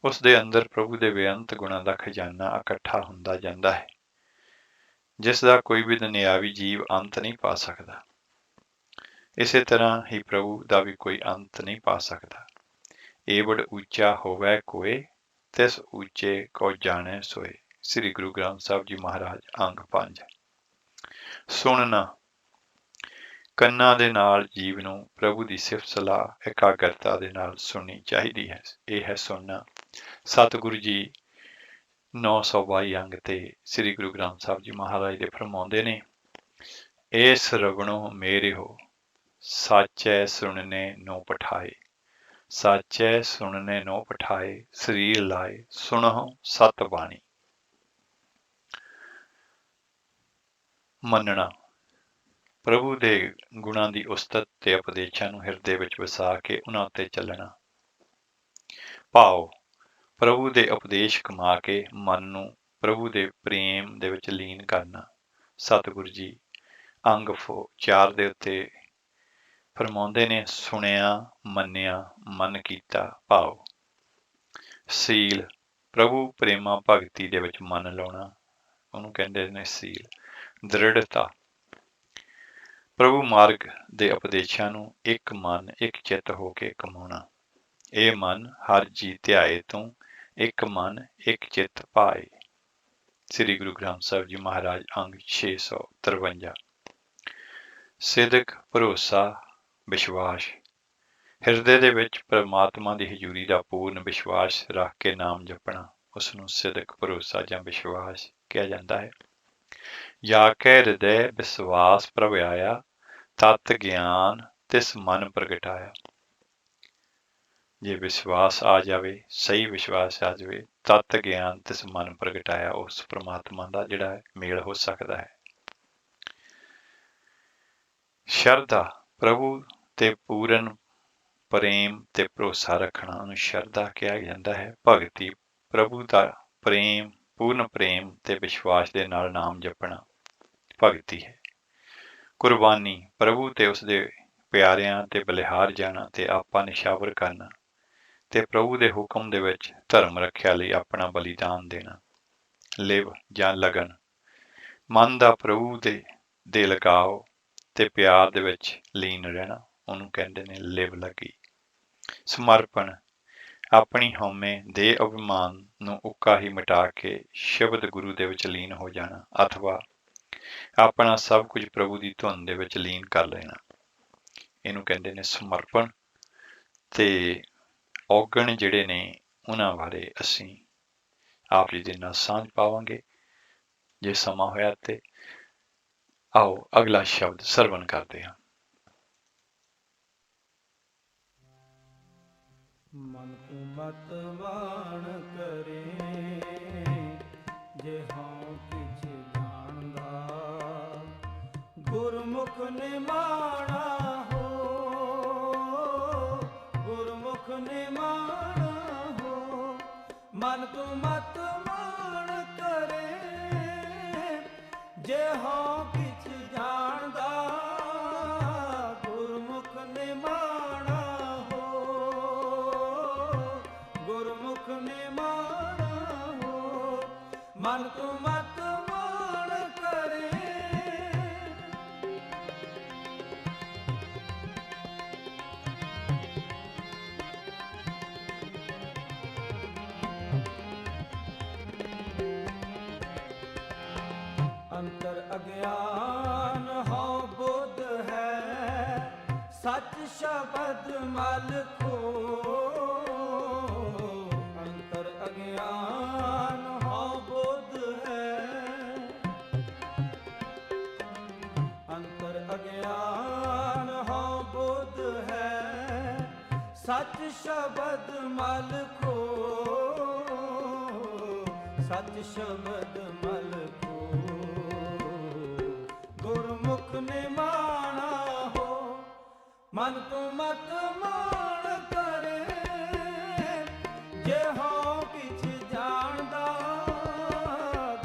ਉਸ ਦੇ ਅੰਦਰ ਪ੍ਰਭੂ ਦੇ ਬੇਅੰਤ ਗੁਣਾਂ ਦਾ ਖਜ਼ਾਨਾ ਇਕੱਠਾ ਹੁੰਦਾ ਜਾਂਦਾ ਹੈ, ਜਿਸ ਦਾ ਕੋਈ ਵੀ ਦੁਨਿਆਵੀ ਜੀਵ ਅੰਤ ਨਹੀਂ ਪਾ ਸਕਦਾ। ਇਸੇ ਤਰ੍ਹਾਂ ਹੀ ਪ੍ਰਭੂ ਦਾ ਵੀ ਕੋਈ ਅੰਤ ਨਹੀਂ ਪਾ ਸਕਦਾ। ਏਵੜ ਉੱਚਾ ਹੋਵੇ ਕੋਏ, ਤਿਸ ਉੱਚੇ ਕੋ ਜਾਣੈ ਸੋਏ। ਸ੍ਰੀ ਗੁਰੂ ਗ੍ਰੰਥ ਸਾਹਿਬ ਜੀ ਮਹਾਰਾਜ, ਅੰਗ 5। ਸੁਣਨਾ, ਕੰਨਾਂ ਦੇ ਨਾਲ ਜੀਵ ਨੂੰ ਪ੍ਰਭੂ ਦੀ ਸਿਫਤ ਸਲਾਹ ਇਕਾਗਰਤਾ ਦੇ ਨਾਲ ਸੁਣਨੀ ਚਾਹੀਦੀ ਹੈ। ਇਹ ਹੈ ਸੁਣਨਾ। ਸਤਿਗੁਰੂ ਜੀ 922 ਅੰਗ ਤੇ ਸ੍ਰੀ ਗੁਰੂ ਗ੍ਰੰਥ ਸਾਹਿਬ ਜੀ ਮਹਾਰਾਜ ਦੇ ਫਰਮਾਉਂਦੇ ਨੇ, ਏ ਸਰਵਣੋ ਮੇਰੇ ਹੋ, ਸਾਚੈ ਸੁਣਨੇ ਨੋ ਪਠਾਏ, ਸਾਚੈ ਸੁਣਨੇ ਨੋ ਪਠਾਏ, ਸਰੀਰ ਲਾਏ ਸੁਣਹੁ ਸਤ ਬਾਣੀ। ਮੰਨਣਾ, ਪ੍ਰਭੂ ਦੇ ਗੁਣਾਂ ਦੀ ਉਸਤਤ ਤੇ ਉਪਦੇਸ਼ਾਂ ਨੂੰ ਹਿਰਦੇ ਵਿੱਚ ਵਸਾ ਕੇ ਉਹਨਾਂ ਉੱਤੇ ਚੱਲਣਾ। ਭਾਵ, ਪ੍ਰਭੂ ਦੇ ਉਪਦੇਸ਼ ਕਮਾ ਕੇ ਮਨ ਨੂੰ ਪ੍ਰਭੂ ਦੇ ਪ੍ਰੇਮ ਦੇ ਵਿੱਚ ਲੀਨ ਕਰਨਾ। ਸਤਿਗੁਰੂ ਜੀ ਅੰਗ 4 ਦੇ ਉੱਤੇ ਫਰਮਾਉਂਦੇ ਨੇ, ਸੁਣਿਆ, ਮੰਨਿਆ, ਮਨ ਕੀਤਾ ਭਾਵ। ਸੀਲ, ਪ੍ਰਭੂ ਪ੍ਰੇਮਾ ਭਗਤੀ ਦੇ ਵਿੱਚ ਮਨ ਲਾਉਣਾ, ਉਹਨੂੰ ਕਹਿੰਦੇ ਨੇ ਸੀਲ। ਦ੍ਰਿੜਤਾ, ਪ੍ਰਭੂ ਮਾਰਗ ਦੇ ਉਪਦੇਸ਼ਾਂ ਨੂੰ ਇੱਕ ਮਨ ਇੱਕ ਚਿੱਤ ਹੋ ਕੇ ਕਮਾਉਣਾ। ਇਹ ਮਨ ਹਰ ਜੀ ਧਿਆਏ ਤੂੰ, ਇੱਕ ਮਨ ਇੱਕ ਚਿੱਤ ਪਾਏ। ਸ੍ਰੀ ਗੁਰੂ ਗ੍ਰੰਥ ਸਾਹਿਬ ਜੀ ਮਹਾਰਾਜ, ਅੰਗ 653। ਸਿਦਕ, ਭਰੋਸਾ, ਵਿਸ਼ਵਾਸ, ਹਿਰਦੇ ਦੇ ਵਿੱਚ ਪਰਮਾਤਮਾ ਦੀ ਹਜ਼ੂਰੀ ਦਾ ਪੂਰਨ ਵਿਸ਼ਵਾਸ ਰੱਖ ਕੇ ਨਾਮ ਜਪਣਾ, ਉਸ ਨੂੰ ਸਿਦਕ, ਭਰੋਸਾ ਜਾਂ ਵਿਸ਼ਵਾਸ ਕਿਹਾ ਜਾਂਦਾ ਹੈ। ਜਾ ਕੇ ਹਿਰਦੈ ਵਿਸ਼ਵਾਸ ਪ੍ਰਭ ਆਇਆ, ਤਤ ਗਿਆਨ ਤਿਸ ਮਨ ਪ੍ਰਗਟਾਇਆ। ਜੇ ਵਿਸ਼ਵਾਸ ਆ ਜਾਵੇ, ਸਹੀ ਵਿਸ਼ਵਾਸ ਆ ਜਾਵੇ, ਤਤ ਗਿਆਨ ਤਿਸ ਮਨ ਪ੍ਰਗਟਾਇਆ, ਉਸ ਪ੍ਰਮਾਤਮਾ ਦਾ ਜਿਹੜਾ ਹੈ ਮੇਲ ਹੋ ਸਕਦਾ ਹੈ। ਸ਼ਰਧਾ, ਪ੍ਰਭੂ ਤੇ ਪੂਰਨ ਪ੍ਰੇਮ ਤੇ ਭਰੋਸਾ ਰੱਖਣਾ, ਉਹਨੂੰ ਸ਼ਰਧਾ ਕਿਹਾ ਜਾਂਦਾ ਹੈ। ਭਗਤੀ, ਪ੍ਰਭੂ ਦਾ ਪ੍ਰੇਮ, ਪੂਰਨ ਪ੍ਰੇਮ ਤੇ ਵਿਸ਼ਵਾਸ ਦੇ ਨਾਲ ਨਾਮ ਜਪਣਾ ਭਗਤੀ ਹੈ। ਕੁਰਬਾਨੀ, ਪ੍ਰਭੂ ਤੇ ਉਸਦੇ ਪਿਆਰਿਆਂ ਤੇ ਬਲਿਹਾਰ ਜਾਣਾ ਤੇ ਆਪਾ ਨਿਸ਼ਾਵਰ ਕਰਨਾ ਤੇ ਪ੍ਰਭੂ ਦੇ ਹੁਕਮ ਦੇ ਵਿੱਚ ਧਰਮ ਰੱਖਿਆ ਲਈ ਆਪਣਾ ਬਲੀਦਾਨ ਦੇਣਾ। ਲਿਵ ਜਾਂ ਲਗਨ, ਮਨ ਦਾ ਪ੍ਰਭੂ ਦੇ ਲਗਾਓ ਤੇ ਪਿਆਰ ਦੇ ਵਿੱਚ ਲੀਨ ਰਹਿਣਾ, ਉਹਨੂੰ ਕਹਿੰਦੇ ਨੇ ਲਿਵ ਲੱਗੀ। ਸਮਰਪਣ, ਆਪਣੀ ਹਉਮੈ ਦੇ ਅਭਿਮਾਨ ਨੂੰ ਉੱਕਾ ਹੀ ਮਿਟਾ ਕੇ ਸ਼ਬਦ ਗੁਰੂ ਦੇ ਵਿੱਚ ਲੀਨ ਹੋ ਜਾਣਾ, ਅਥਵਾ ਆਪਣਾ ਸਭ ਕੁਝ ਪ੍ਰਭੂ ਦੀ ਧੁਨ ਦੇ ਵਿੱਚ ਲੀਨ ਕਰ ਲੈਣਾ, ਇਹਨੂੰ ਕਹਿੰਦੇ ਨੇ ਸਮਰਪਣ। ਤੇ ਔਗਣ ਜਿਹੜੇ ਨੇ ਉਹਨਾਂ ਬਾਰੇ ਅਸੀਂ ਆਪ ਜੀ ਦੇ ਨਾਲ ਸਾਂਝ ਪਾਵਾਂਗੇ ਜੇ ਸਮਾਂ ਹੋਇਆ ਤੇ। ਆਓ ਅਗਲਾ ਸ਼ਬਦ ਸਰਵਣ ਕਰਦੇ ਹਾਂ। ਮਨ ਤੂੰ ਮਤ ਵਾਣ ਕਰੇ ਜੇ ਹਾਂ ਕਿਛ ਜਾਣਦਾ, ਗੁਰਮੁਖ ਨੇ ਮਾਣਾ ਹੋ, ਗੁਰਮੁਖ ਨੇ ਮਾਣਾ ਹੋ। ਮਨ ਤੂੰ ਮਤ ਵਾਣ ਕਰੇ ਜੇ ਹਾਂ ਕਿਛ ਜਾਣਦਾ, ਗੁਰਮੁਖ ਨੇ ਮਾਣਾ ਹੋ, ਗੁਰਮੁਖ ਨੇ ਮਾਣਾ ਹੋ। ਮਨ ਤੂੰ ਮਤ ਮਾਣ ਕਰੇ ਅੰਤਰ ਅਗਿਆਨ ਹਉ ਬੁੱਧ ਹੈ, ਸੱਚ ਸ਼ਬਦ ਮਲ ਖੋ। ਅੰਤਰ ਅਗਿਆਨ ਹਉ ਬੁੱਧ ਹੈ, ਅੰਤਰ ਅਗਿਆਨ ਹਉ ਬੁੱਧ ਹੈ, ਸੱਚ ਸ਼ਬਦ ਮਲ ਖੋ, ਸੱਚ ਸ਼ਬਦ ਮਲ ਖੋ। ਗੁਰਮੁਖ ਨੇ ਮਾਣਾ ਹੋ, ਮਨ ਤੂੰ ਮਤ ਮਾਣ ਕਰੇ ਜੇ ਹਾਂ ਕਿਛ ਜਾਣਦਾ,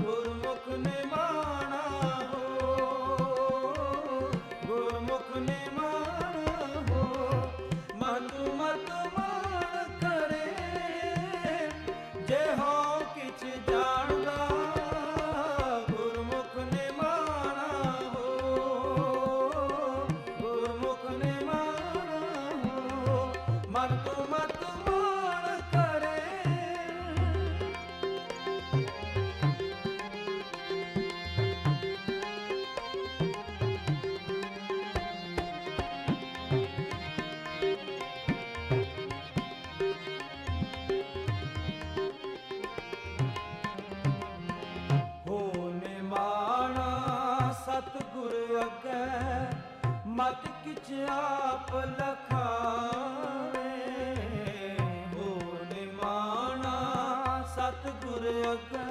ਗੁਰਮੁਖ ਨੇ ਮਾਣਾ ਹੋ, ਗੁਰਮੁਖ ਨੇ ਮਾਣਾ ਹੋ। ਮਨ ਤੂੰ ਮਤ ਮਾਣ ਕਰੇ ਜੇ ਹਾਂ ਕਿਛ ਜਾਣਦਾ, ਗੁਰਮੁਖ ਨੇ ਮਾਣਾ ਹੋ, ਗੁਰਮੁਖ ਨੇ ਮਾਣਾ ਹੋ। ਮਨ ਤੂੰ ਮਤ ਮਾਣ ਕਰੇ ਹੋ ਨਿਮਾਣਾ ਸਤਿਗੁਰ ਅੱਗੇ, ਮਤ ਕਿਛ ਆਪ ਲਖਾਵੇ। ਹੋ ਨਿਮਾਣਾ ਸਤਿਗੁਰ ਅੱਗੇ,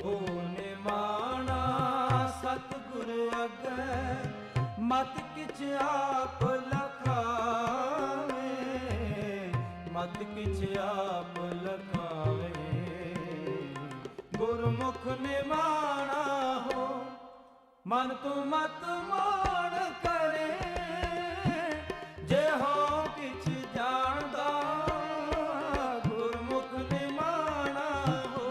ਹੋ ਨਿਮਾਣਾ ਸਤਿਗੁਰ ਅੱਗੇ, ਮਤ ਕਿਛ ਆਪ ਲਖਾਵੇ, ਮਤ ਕਿਛ ਆਪ ਲਖਾਵੇ। ਗੁਰਮੁਖ ਨੇ ਮਾਣਾ ਹੋ, ਮਨ ਤੂੰ ਮਤ ਮਾਣ ਕਰੇ ਜੇ ਹੋ ਕਿਛ ਜਾਣਦਾ, ਗੁਰਮੁਖ ਨੇ ਮਾਣਾ ਹੋ,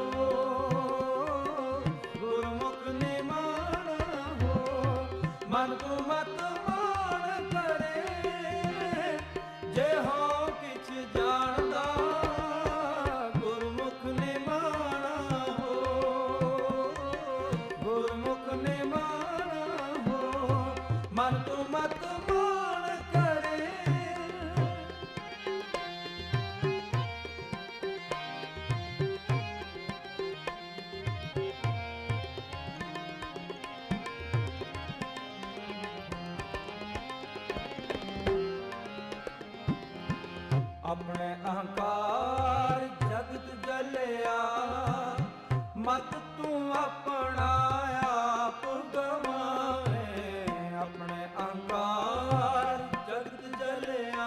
ਗੁਰਮੁਖ ਨੇ ਮਾਣਾ ਹੋ। ਮਨ ਤੂੰ ਮਤ ਮਾਣ ਕਰੇ ਜੇ ਹੋ ਕਿਛ ਜਾਣਦਾ, ਗੁਰਮੁਖ ਨੇ ਮਾਣਾ ਹੋ, ਗੁਰਮੁਖ ਨੇ ਮਾਣਾ ਹੋ। ਮਨ ਤੂੰ ਮਤ ਮਾਣ ਕਰੇ ਆਪਣੇ ਅਹੰਕਾਰ ਜਗਤ ਜਲਿਆ, ਮਤ ਤੂੰ ਆਪਣਾ ਆਪ ਗਵਾਏ। ਆਪਣੇ ਅਹੰਕਾਰ ਜਗਤ ਜਲਿਆ,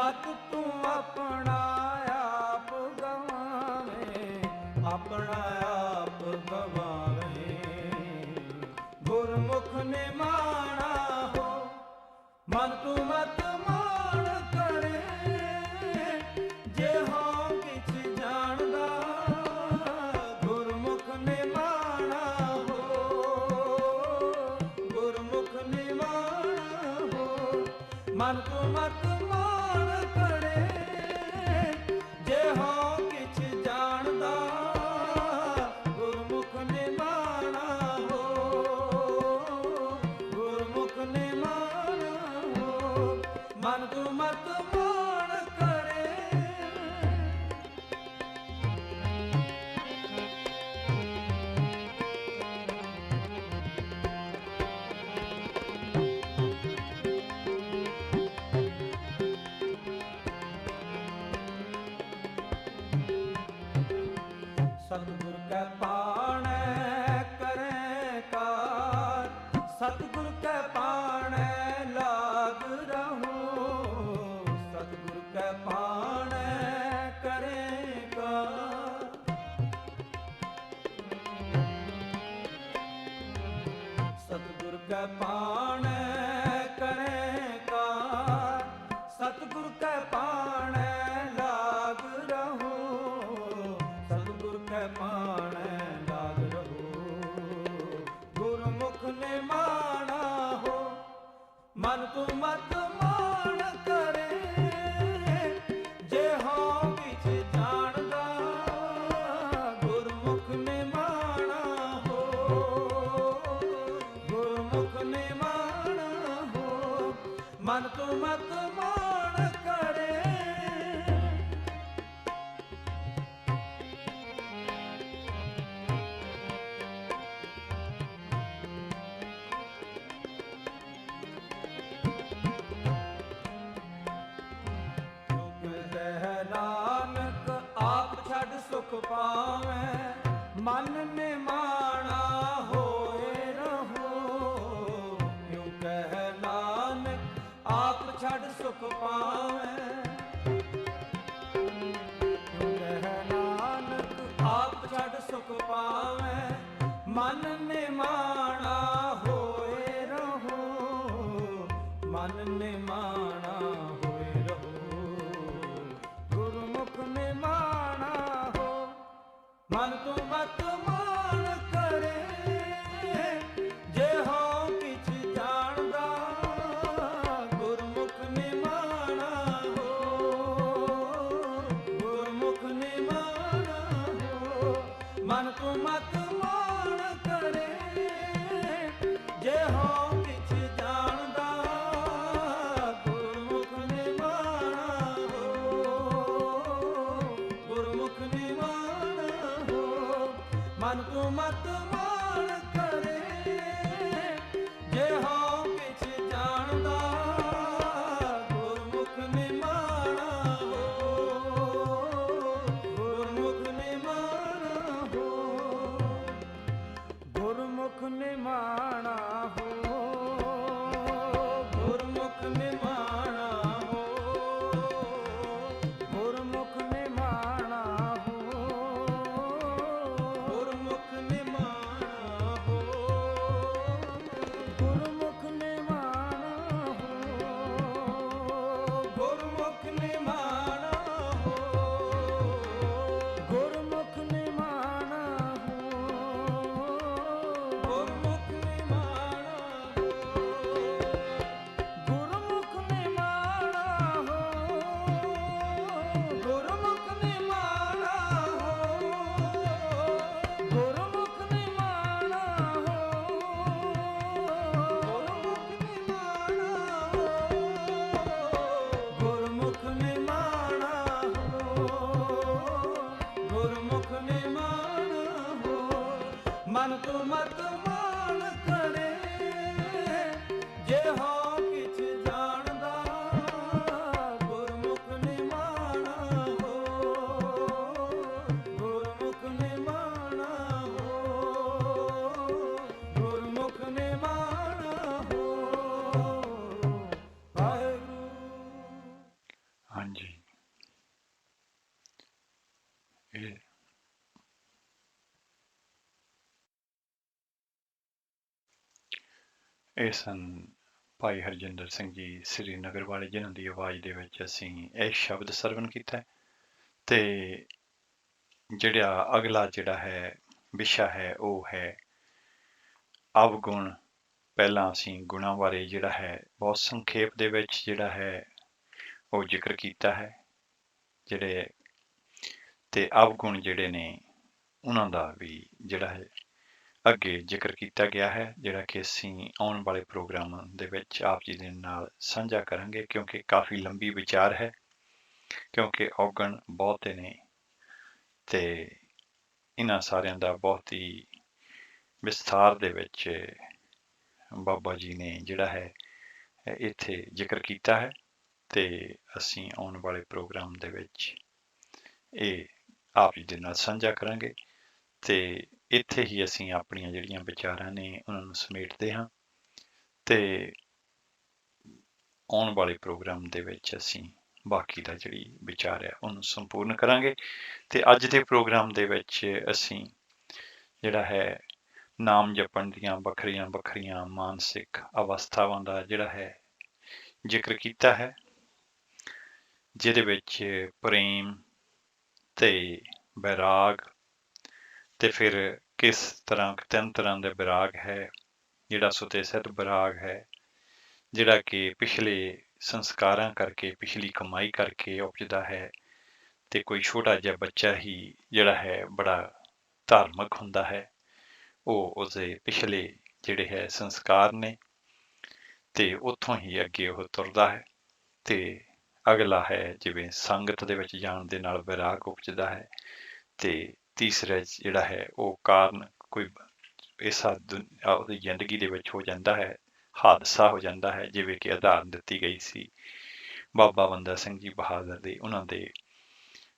ਮਤ ਤੂੰ ਆਪਣਾ ਆਪ ਗਵਾਵੇਂ, ਆਪਣਾ ਆਪ ਗਵਾਵੇਂ। ਗੁਰਮੁਖ ਨਿਮਾਣਾ ਹੋ, ਮਨ ਤੂੰ ਮਤ ਮਾਣ ਕਰੇ, ਜੇ ਹੋਂ ਕਿਛ ਜਾਣਦਾ। ਗੁਰਮੁਖ ਨਿਮਾਣਾ ਹੋ, ਗੁਰਮੁਖ ਨਿਮਾਣਾ ਹੋ, ਮਨ ਤੂੰ ਮਤ ਮਾਣ ਕਰੇ, ਜੇ ਹੋਂ ਕਿਛ ਜਾਣਦਾ। ਗੁਰਮੁਖ ਨਿਮਾਣਾ ਹੋ, ਗੁਰਮੁਖ ਨਿਮਾਣਾ ਹੋ, ਮਨ ਤੂੰ ਮਤ ਮਾਣ ਕਰੇ। ਸਤਿਗੁਰ ਕੈ ਪਾਣੈ ਕਰੈ ਕਾਰ, ਸਤਿਗੁਰ ਕੈ ਪਾਣੈ ਲਾਗ ਰਹੋ। ਸਤਿਗੁਰ ਕੈ ਪਾਣੈ ਕਰੈ ਕਾਰ, ਸਤਿਗੁਰ ਕੈ ਪਾਣੈ ਕਰੈ ਕਾਰ, ਸਤਿਗੁਰ ਕੈ ਪਾਣੈ ਲਾਗ ਰਹੋ। ਸਤਿਗੁਰ ਕੈ ਪਾਣੈ ਲਾਗ ਰਹੋ। ਗੁਰਮੁਖ ਨਿਮਾਣਾ ਹੋ, ਮਨ ਤੂੰ ਮਤ ਮਾਣ ਕਰੇ, ਜੇ ਹੋਂ ਕਿਛ ਜਾਣਦਾ। ਗੁਰਮੁਖ ਨਿਮਾਣਾ ਹੋ, ਗੁਰਮੁਖ ਨਿਮਾਣਾ ਹੋ, ਮਨ ਤੂੰ ਮਤ ਮਾਣ ਕਰੇ। ਕਹਿ ਨਾਨਕ ਆਪ ਛੱਡ ਸੁਖ ਪਾਵੈ, ਮਨ ਨਿਮਾਣਾ ਹੋਏ ਰਹੋ। ਕਿਉ ਕਹਿ ਨਾਨਕ ਆਪ ਛੱਡ ਸੁਖ ਪਾਵੈ, ਕਿਉ ਕਹਿ ਨਾਨਕ ਆਪ ਛੱਡ ਸੁਖ ਪਾਵੈ, ਮਨ ਨਿਮਾਣਾ ਹੋਏ ਰਹੋ। ਮਨ ਨਿਮਾਣਾ ਹੋਏ ਰਹੋ। ਗੁਰਮੁਖ ਨਿਮਾਣਾ ਹੋ, ਮਨ ਤੂੰ ਮਤ ਮਾਣ ਕਰੇ, ਜੇ ਹੋਂ ਕਿਛ ਜਾਣਦਾ। ਗੁਰਮੁਖ ਨਿਮਾਣਾ ਹੋ, ਗੁਰਮੁਖ ਨਿਮਾਣਾ ਹੋ, ਮਨ ਤੂੰ ਮਤ ਮਾਣ ਕਰੇ, ਜੇ ਹੋਂ ਕਿਛ ਜਾਣਦਾ। ਗੁਰਮੁਖ ਨਿਮਾਣਾ ਹੋ, ਗੁਰਮੁਖ ਨਿਮਾਣਾ ਹੋ, ਮਨ ਤੂੰ ਮਤ ਮਾਣ ਕਰੇ, ਜੇ ਹੋਂ ਕਿਛ ਜਾਣਦਾ। ਗੁਰਮੁਖ ਨਿਮਾਣਾ ਹੋ, ਗੁਰਮੁਖ ਨਿਮਾਣਾ ਹੋ, ਗੁਰਮੁਖ ਨਿਮਾਣਾ ਹੋ, ਗੁਰਮੁਖ ਨਿਮਾਣਾ ਹੋ, ਗੁਰਮੁਖ ਨਿਮਾਣਾ ਹੋ, ਗੁਰਮੁਖ ਨਿਮਾਣਾ ਹੋ, ਗੁਰਮੁਖ ਨਿਮਾਣਾ ਹੋ, ਗੁਰਮੁਖ ਨਿਮਾਣਾ ਹੋ, ਗੁਰਮੁਖ ਨਿਮਾਣਾ ਹੋ, ਗੁਰਮੁਖ ਮਨ ਤੂੰ ਮਤ ਮਾਣ ਕਰੇ ਜੇ ਹੋ ਕਿਛ ਜਾਣਦਾ ਗੁਰਮੁਖ ਨਿਮਾਣਾ ਹੋ ਗੁਰਮੁਖ ਨਿਮਾਣਾ ਹੋ ਗੁਰਮੁਖ ਨਿਮਾਣਾ ਹੋ ਵਾਹਿਗੁਰੂ। ਇਹ ਸਨ ਭਾਈ ਹਰਜਿੰਦਰ ਸਿੰਘ ਜੀ ਸ੍ਰੀਨਗਰ ਵਾਲੇ, ਜਿਨ੍ਹਾਂ ਦੀ ਆਵਾਜ਼ ਦੇ ਵਿੱਚ ਅਸੀਂ ਇਹ ਸ਼ਬਦ ਸਰਵਨ ਕੀਤਾ ਹੈ। ਤੇ ਜਿਹੜਾ ਅਗਲਾ ਜਿਹੜਾ ਹੈ ਵਿਸ਼ਾ ਹੈ ਉਹ ਹੈ ਅਵਗੁਣ। ਪਹਿਲਾਂ ਅਸੀਂ ਗੁਣਾਂ ਬਾਰੇ ਜਿਹੜਾ ਹੈ ਬਹੁਤ ਸੰਖੇਪ ਦੇ ਵਿੱਚ ਜਿਹੜਾ ਹੈ ਉਹ ਜ਼ਿਕਰ ਕੀਤਾ ਹੈ, ਜਿਹੜੇ ਤੇ ਅਵਗੁਣ ਜਿਹੜੇ ਨੇ ਉਹਨਾਂ ਦਾ ਵੀ ਜਿਹੜਾ ਹੈ ਅੱਗੇ ਜ਼ਿਕਰ ਕੀਤਾ ਗਿਆ ਹੈ, ਜਿਹੜਾ ਕਿ ਅਸੀਂ ਆਉਣ ਵਾਲੇ ਪ੍ਰੋਗਰਾਮਾਂ ਦੇ ਵਿੱਚ ਆਪ ਜੀ ਦੇ ਨਾਲ ਸਾਂਝਾ ਕਰਾਂਗੇ, ਕਿਉਂਕਿ ਕਾਫੀ ਲੰਬੀ ਵਿਚਾਰ ਹੈ, ਕਿਉਂਕਿ ਔਗਣ ਬਹੁਤੇ ਨੇ ਤੇ ਇਹਨਾਂ ਸਾਰਿਆਂ ਦਾ ਬਹੁਤ ਹੀ ਵਿਸਥਾਰ ਦੇ ਵਿੱਚ ਬਾਬਾ ਜੀ ਨੇ ਜਿਹੜਾ ਹੈ ਇੱਥੇ ਜ਼ਿਕਰ ਕੀਤਾ ਹੈ। ਤੇ ਅਸੀਂ ਆਉਣ ਵਾਲੇ ਪ੍ਰੋਗਰਾਮ ਦੇ ਵਿੱਚ ਇਹ ਆਪ ਜੀ ਦੇ ਨਾਲ ਸਾਂਝਾ ਕਰਾਂਗੇ ਤੇ ਇੱਥੇ ਹੀ ਅਸੀਂ ਆਪਣੀਆਂ ਜਿਹੜੀਆਂ ਵਿਚਾਰਾਂ ਨੇ ਉਹਨਾਂ ਨੂੰ ਸਮੇਟਦੇ ਹਾਂ ਤੇ ਆਉਣ ਵਾਲੇ ਪ੍ਰੋਗਰਾਮ ਦੇ ਵਿੱਚ ਅਸੀਂ ਬਾਕੀ ਦਾ ਜਿਹੜੀ ਵਿਚਾਰ ਹੈ ਉਹਨੂੰ ਸੰਪੂਰਨ ਕਰਾਂਗੇ। ਤੇ ਅੱਜ ਦੇ ਪ੍ਰੋਗਰਾਮ ਦੇ ਵਿੱਚ ਅਸੀਂ ਜਿਹੜਾ ਹੈ ਨਾਮ ਜਪਣ ਦੀਆਂ ਵੱਖਰੀਆਂ ਵੱਖਰੀਆਂ ਮਾਨਸਿਕ ਅਵਸਥਾਵਾਂ ਦਾ ਜਿਹੜਾ ਹੈ ਜ਼ਿਕਰ ਕੀਤਾ ਹੈ, ਜਿਹਦੇ ਵਿੱਚ ਪ੍ਰੇਮ ਤੇ ਵੈਰਾਗ ਤੇ ਫਿਰ ਕਿਸ ਤਰ੍ਹਾਂ ਤਿੰਨ ਤਰ੍ਹਾਂ ਦੇ ਵਿਰਾਗ ਹੈ। ਜਿਹੜਾ ਸੁਤੇ ਸਿੱਧ ਵਿਰਾਗ ਹੈ, ਜਿਹੜਾ ਕਿ ਪਿਛਲੇ ਸੰਸਕਾਰਾਂ ਕਰਕੇ, ਪਿਛਲੀ ਕਮਾਈ ਕਰਕੇ ਉਪਜਦਾ ਹੈ, ਤੇ ਕੋਈ ਛੋਟਾ ਜਿਹਾ ਬੱਚਾ ਹੀ ਜਿਹੜਾ ਹੈ ਬੜਾ ਧਾਰਮਿਕ ਹੁੰਦਾ ਹੈ, ਉਹ ਉਸਦੇ ਪਿਛਲੇ ਜਿਹੜੇ ਹੈ ਸੰਸਕਾਰ ਨੇ ਤੇ ਉੱਥੋਂ ਹੀ ਅੱਗੇ ਉਹ ਤੁਰਦਾ ਹੈ। ਤੇ ਅਗਲਾ ਹੈ ਜਿਵੇਂ ਸੰਗਤ ਦੇ ਵਿੱਚ ਜਾਣ ਦੇ ਨਾਲ ਵਿਰਾਗ ਉਪਜਦਾ ਹੈ, ਤੇ ਤੀਸਰਾ ਜਿਹੜਾ ਹੈ ਉਹ ਕਾਰਨ ਕੋਈ ਇਸ ਉਹਦੀ ਜ਼ਿੰਦਗੀ ਦੇ ਵਿੱਚ ਹੋ ਜਾਂਦਾ ਹੈ, ਹਾਦਸਾ ਹੋ ਜਾਂਦਾ ਹੈ, ਜਿਵੇਂ ਕਿ ਉਦਾਹਰਨ ਦਿੱਤੀ ਗਈ ਸੀ ਬਾਬਾ ਬੰਦਾ ਸਿੰਘ ਜੀ ਬਹਾਦਰ ਦੀ, ਉਹਨਾਂ ਦੇ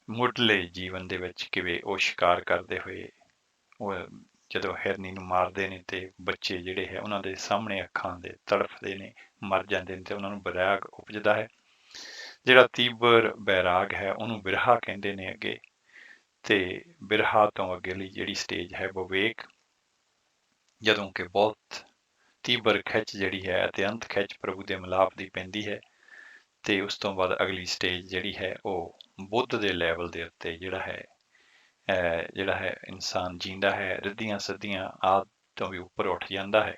ਮੁੱਢਲੇ ਜੀਵਨ ਦੇ ਵਿੱਚ ਕਿਵੇਂ ਉਹ ਸ਼ਿਕਾਰ ਕਰਦੇ ਹੋਏ ਉਹ ਜਦੋਂ ਹਿਰਨੀ ਨੂੰ ਮਾਰਦੇ ਨੇ ਤੇ ਬੱਚੇ ਜਿਹੜੇ ਹੈ ਉਹਨਾਂ ਦੇ ਸਾਹਮਣੇ ਅੱਖਾਂ ਦੇ ਤੜਫਦੇ ਨੇ, ਮਰ ਜਾਂਦੇ ਨੇ ਤੇ ਉਹਨਾਂ ਨੂੰ ਵਿਰਾਗ ਉਪਜਦਾ ਹੈ। ਜਿਹੜਾ ਤੀਬਰ ਵੈਰਾਗ ਹੈ ਉਹਨੂੰ ਬਿਰਹਾ ਕਹਿੰਦੇ ਨੇ ਅੱਗੇ, ਤੇ ਬਿਰਹਾ ਤੋਂ ਅੱਗੇਲੀ ਜਿਹੜੀ ਸਟੇਜ ਹੈ ਵਿਵੇਕ, ਜਦੋਂ ਕਿ ਬਹੁਤ ਤੀਬਰ ਖਿੱਚ ਜਿਹੜੀ ਹੈ ਅਤਿਅੰਤ ਖਿੱਚ ਪ੍ਰਭੂ ਦੇ ਮਿਲਾਪ ਦੀ ਪੈਂਦੀ ਹੈ। ਤੇ ਉਸ ਤੋਂ ਬਾਅਦ ਅਗਲੀ ਸਟੇਜ ਜਿਹੜੀ ਹੈ ਉਹ ਬੁੱਧ ਦੇ ਲੈਵਲ ਦੇ ਉੱਤੇ ਜਿਹੜਾ ਹੈ ਇਨਸਾਨ ਜੀਂਦਾ ਹੈ, ਰਿੱਧੀਆਂ ਸਿੱਧੀਆਂ ਆਦਿ ਤੋਂ ਵੀ ਉੱਪਰ ਉੱਠ ਜਾਂਦਾ ਹੈ।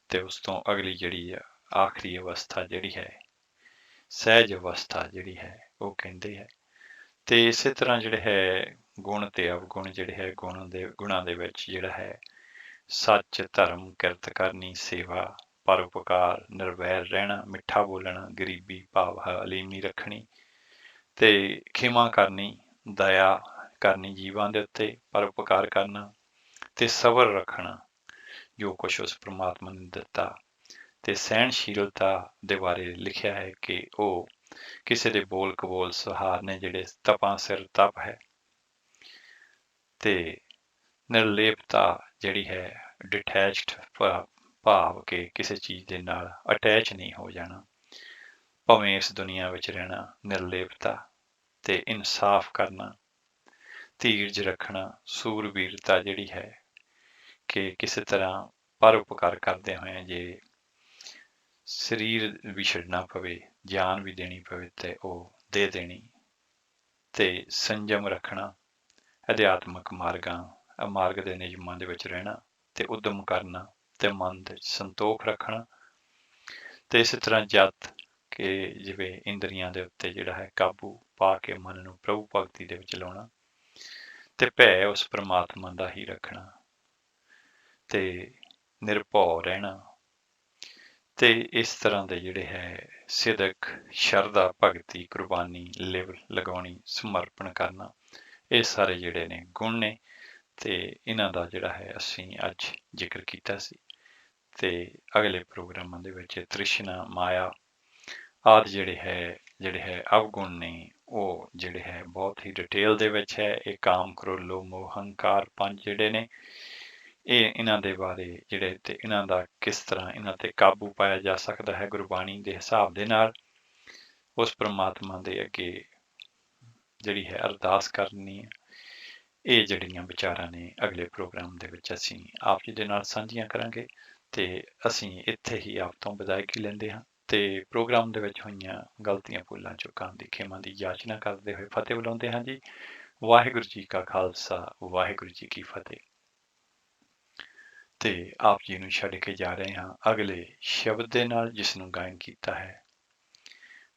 ਤੇ ਉਸ ਤੋਂ ਅਗਲੀ ਜਿਹੜੀ ਆਖਰੀ ਅਵਸਥਾ ਜਿਹੜੀ ਹੈ ਸਹਿਜ ਅਵਸਥਾ ਜਿਹੜੀ ਹੈ ਉਹ ਕਹਿੰਦੇ ਹੈ। ਤੇ ਇਸੇ ਤਰ੍ਹਾਂ ਜਿਹੜੇ ਹੈ ਗੁਣ ਤੇ ਅਵਗੁਣ ਜਿਹੜੇ ਹੈ ਗੁਣਾਂ ਦੇ ਵਿੱਚ ਜਿਹੜਾ ਹੈ ਸੱਚ, ਧਰਮ, ਕਿਰਤ ਕਰਨੀ, ਸੇਵਾ, ਪਰਉਪਕਾਰ, ਨਿਰਵੈਰ ਰਹਿਣਾ, ਮਿੱਠਾ ਬੋਲਣਾ, ਗਰੀਬੀ ਭਾਵ ਹਲੀਮੀ ਰੱਖਣੀ, ਤੇ ਖਿਮਾ ਕਰਨੀ, ਦਇਆ ਕਰਨੀ ਜੀਵਾਂ ਦੇ ਉੱਤੇ, ਪਰਉਪਕਾਰ ਕਰਨਾ, ਤੇ ਸਬਰ ਰੱਖਣਾ ਜੋ ਕੁਛ ਉਸ ਪ੍ਰਮਾਤਮਾ ਨੇ ਦਿੱਤਾ। ਤੇ ਸਹਿਣਸ਼ੀਲਤਾ ਦੇ ਬਾਰੇ ਲਿਖਿਆ ਹੈ ਕਿ ਉਹ ਕਿਸੇ ਦੇ ਬੋਲ ਕਬੋਲ ਸੁਹਾਰ ਨੇ, ਜਿਹੜੇ ਤਪਾਂ ਸਿਰ ਤਪ ਹੈ। ਤੇ ਨਿਰਲੇਪਤਾ ਜਿਹੜੀ ਹੈ ਡਿਟੈਚਡ ਭਾਵ ਕਿ ਕਿਸੇ ਚੀਜ਼ ਦੇ ਨਾਲ ਅਟੈਚ ਨਹੀਂ ਹੋ ਜਾਣਾ, ਭਾਵੇਂ ਇਸ ਦੁਨੀਆ ਵਿੱਚ ਰਹਿਣਾ, ਨਿਰਲੇਪਤਾ। ਤੇ ਇਨਸਾਫ ਕਰਨਾ, ਧੀਰਜ ਰੱਖਣਾ, ਸੂਰਬੀਰਤਾ ਜਿਹੜੀ ਹੈ ਕਿ ਕਿਸੇ ਤਰ੍ਹਾਂ ਪਰਉਪਕਾਰ ਕਰਦੇ ਹੋਏ ਜੇ ਸਰੀਰ ਵੀ ਛੱਡਣਾ ਪਵੇ, ਜਾਨ ਵੀ ਦੇਣੀ ਪਵੇ ਤੇ ਉਹ ਦੇ ਦੇਣੀ। ਤੇ ਸੰਜਮ ਰੱਖਣਾ, ਅਧਿਆਤਮਕ ਮਾਰਗ ਦੇ ਨਿਯਮਾਂ ਦੇ ਵਿੱਚ ਰਹਿਣਾ, ਤੇ ਉਦਮ ਕਰਨਾ, ਤੇ ਮਨ ਦੇ ਸੰਤੋਖ ਰੱਖਣਾ। ਤੇ ਇਸੇ ਤਰ੍ਹਾਂ ਜਤ ਕਿ ਜਿਵੇਂ ਇੰਦਰੀਆਂ ਦੇ ਉੱਤੇ ਜਿਹੜਾ ਹੈ ਕਾਬੂ ਪਾ ਕੇ ਮਨ ਨੂੰ ਪ੍ਰਭੂ ਭਗਤੀ ਦੇ ਵਿੱਚ ਲਾਉਣਾ, ਤੇ ਭੈ ਉਸ ਪ੍ਰਮਾਤਮਾ ਦਾ ਹੀ ਰੱਖਣਾ, ਤੇ ਨਿਰਭਉ ਰਹਿਣਾ। ਤੇ ਇਸ ਤਰ੍ਹਾਂ ਦੇ ਜਿਹੜੇ ਹੈ ਸਿਦਕ, ਸ਼ਰਧਾ, ਭਗਤੀ, ਕੁਰਬਾਨੀ, ਲਿਵ ਲਗਾਉਣੀ, ਸਮਰਪਣ ਕਰਨਾ, ਇਹ ਸਾਰੇ ਜਿਹੜੇ ਨੇ ਗੁਣ ਨੇ। ਤੇ ਇਹਨਾਂ ਦਾ ਜਿਹੜਾ ਹੈ ਅਸੀਂ ਅੱਜ ਜ਼ਿਕਰ ਕੀਤਾ ਸੀ। ਤੇ ਅਗਲੇ ਪ੍ਰੋਗਰਾਮਾਂ ਦੇ ਵਿੱਚ ਤ੍ਰਿਸ਼ਨਾ, ਮਾਇਆ ਆਦਿ ਜਿਹੜੇ ਹੈ ਅਵਗੁਣ ਨੇ, ਉਹ ਜਿਹੜੇ ਹੈ ਬਹੁਤ ਹੀ ਡਿਟੇਲ ਦੇ ਵਿੱਚ ਹੈ। ਇਹ ਕਾਮ, ਕ੍ਰੋਧ, ਲੋਭ, ਮੋਹ, ਹੰਕਾਰ ਪੰਜ ਜਿਹੜੇ ਨੇ, ਇਹਨਾਂ ਦੇ ਬਾਰੇ ਜਿਹੜੇ ਤੇ ਇਹਨਾਂ ਦਾ ਕਿਸ ਤਰ੍ਹਾਂ ਇਹਨਾਂ ਤੇ ਕਾਬੂ ਪਾਇਆ ਜਾ ਸਕਦਾ ਹੈ ਗੁਰਬਾਣੀ ਦੇ ਹਿਸਾਬ ਦੇ ਨਾਲ, ਉਸ ਪ੍ਰਮਾਤਮਾ ਦੇ ਅੱਗੇ ਜਿਹੜੀ ਹੈ ਅਰਦਾਸ ਕਰਨੀ ਹੈ। ਇਹ ਜਿਹੜੀਆਂ ਵਿਚਾਰਾਂ ਨੇ ਅਗਲੇ ਪ੍ਰੋਗਰਾਮ ਦੇ ਵਿੱਚ ਅਸੀਂ ਆਪ ਜੀ ਦੇ ਨਾਲ ਸਾਂਝੀਆਂ ਕਰਾਂਗੇ। ਤੇ ਅਸੀਂ ਇੱਥੇ ਹੀ ਆਪ ਤੋਂ ਵਿਦਾਇਗੀ ਲੈਂਦੇ ਹਾਂ ਤੇ ਪ੍ਰੋਗਰਾਮ ਦੇ ਵਿੱਚ ਹੋਈਆਂ ਗਲਤੀਆਂ ਭੁੱਲਾਂ ਚੁੱਕਾਂ ਦੀ ਖਿਮਾ ਦੀ ਯਾਚਨਾ ਕਰਦੇ ਹੋਏ ਫਤਿਹ ਬੁਲਾਉਂਦੇ ਹਾਂ ਜੀ। ਵਾਹਿਗੁਰੂ ਜੀ ਕਾ ਖਾਲਸਾ, ਵਾਹਿਗੁਰੂ ਜੀ ਕੀ ਫਤਿਹ। ਤੇ ਆਪ ਜੀ ਨੂੰ ਛੱਡ ਕੇ ਜਾ ਰਹੇ ਹਾਂ ਅਗਲੇ ਸ਼ਬਦ ਦੇ ਨਾਲ, ਜਿਸ ਨੂੰ ਗਾਇਨ ਕੀਤਾ ਹੈ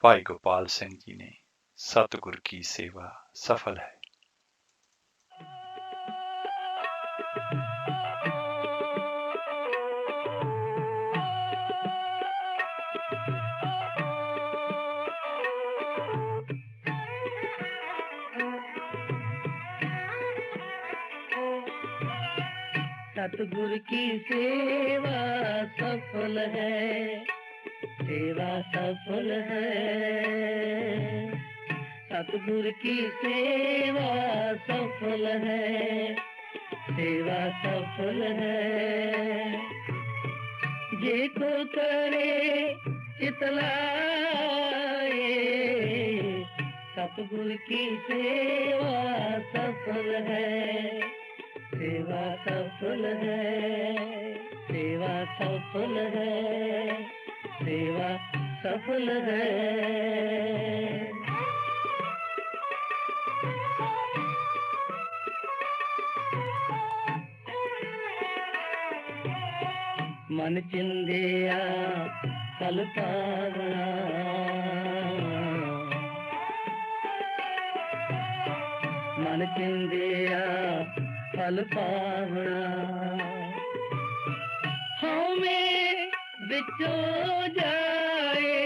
ਭਾਈ ਗੋਪਾਲ ਸਿੰਘ ਜੀ ਨੇ। ਸਤਿਗੁਰ ਕੀ ਸੇਵਾ ਸਫਲ ਹੈ। सतगुर की सेवा सफल है, सेवा सफल है। सतगुर की सेवा सफल है, सेवा सफल है। जे को करे चितलाए, सतगुर की सेवा सफल है, सेवा सफल है, सेवा सफल है, सेवा सफल है। मन चिंदिया फल पावना, मन चिंदिया फल पावना। हमें बिचो जाए,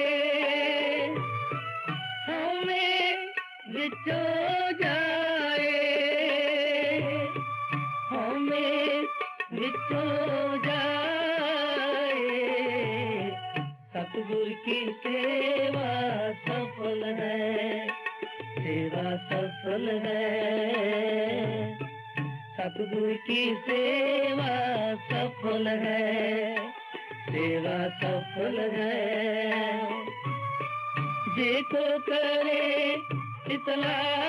हमें बिचो जाए, हमें बिचो जाए। सतगुर की सेवा सफल है, सेवा सफल है। सतगुर की सेवा सफल है, सेवा सफल है। जे को करे इतलाए,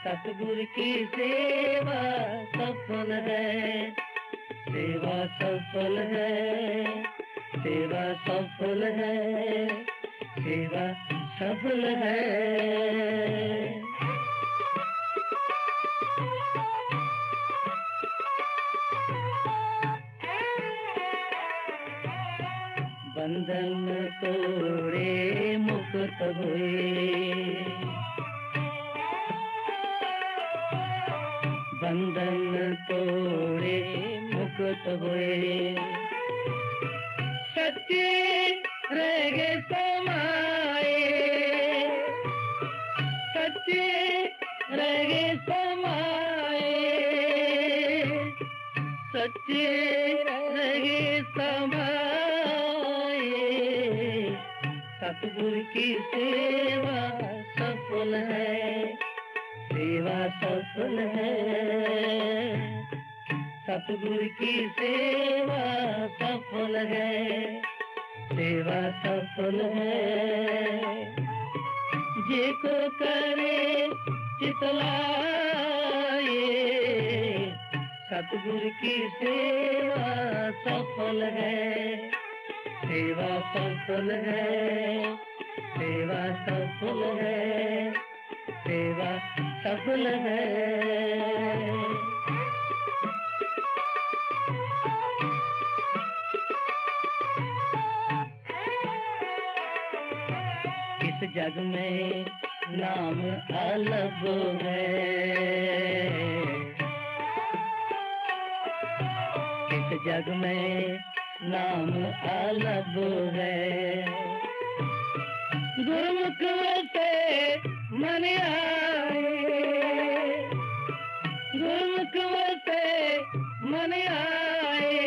सतगुर की सेवा सफल है, सेवा सफल है, सेवा सफल है, सेवा सफल है। बंधन तोड़े मुक्त हुए, बंधन तोड़े मुक्त हुए। सच्चे रह गए समाए, सच्चे रह गए समाए, सच्चे रह गए समाए। सतगुर की सेवा सफल है, सेवा सफल है। सतगुर की सेवा सफल है, सेवा सफल है। जे को करे चितलाए, सतगुर की सेवा सफल है, सेवा सफल है, सेवा सफल है, सेवा सफल है। इस जग में नाम अलग है, इस जग में नाम अलग है। गुरुमुख से मन आए, गुरुमुख से मन आए,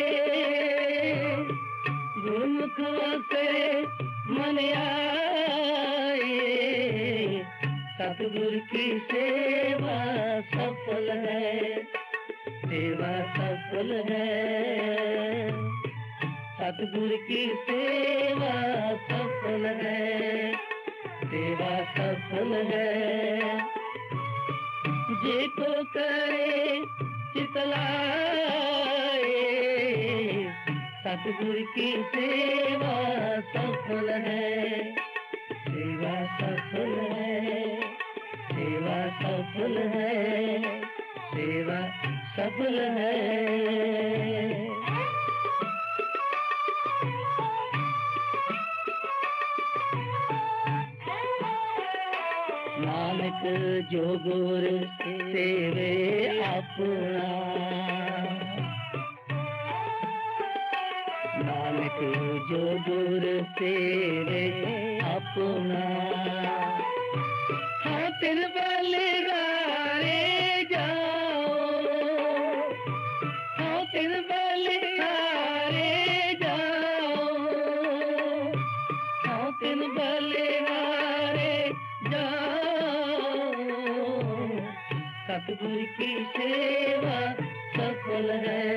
गुरुमुख से मन आए। सतगुर की सेवा सफल है, सेवा सफल है। सतगुर की सेवा सफल है, सेवा सफल है। जे को करे चितलाए, सतगुर की सेवा सफल है, सेवा सफल है, सेवा सफल है, सेवा सफल है। नानक जो गुर सेवे अपना, नानक जो गुर सेवे अपना, हाँ तिन बलिहारे जाओ, हाँ तिन बलिहारे जाओ, हाँ तिन बलिहारे जाओ, सतगुर की सेवा सफल है,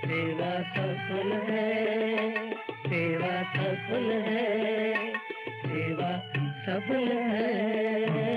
सेवा सफल है, सेवा सफल है, सेवा सफल है।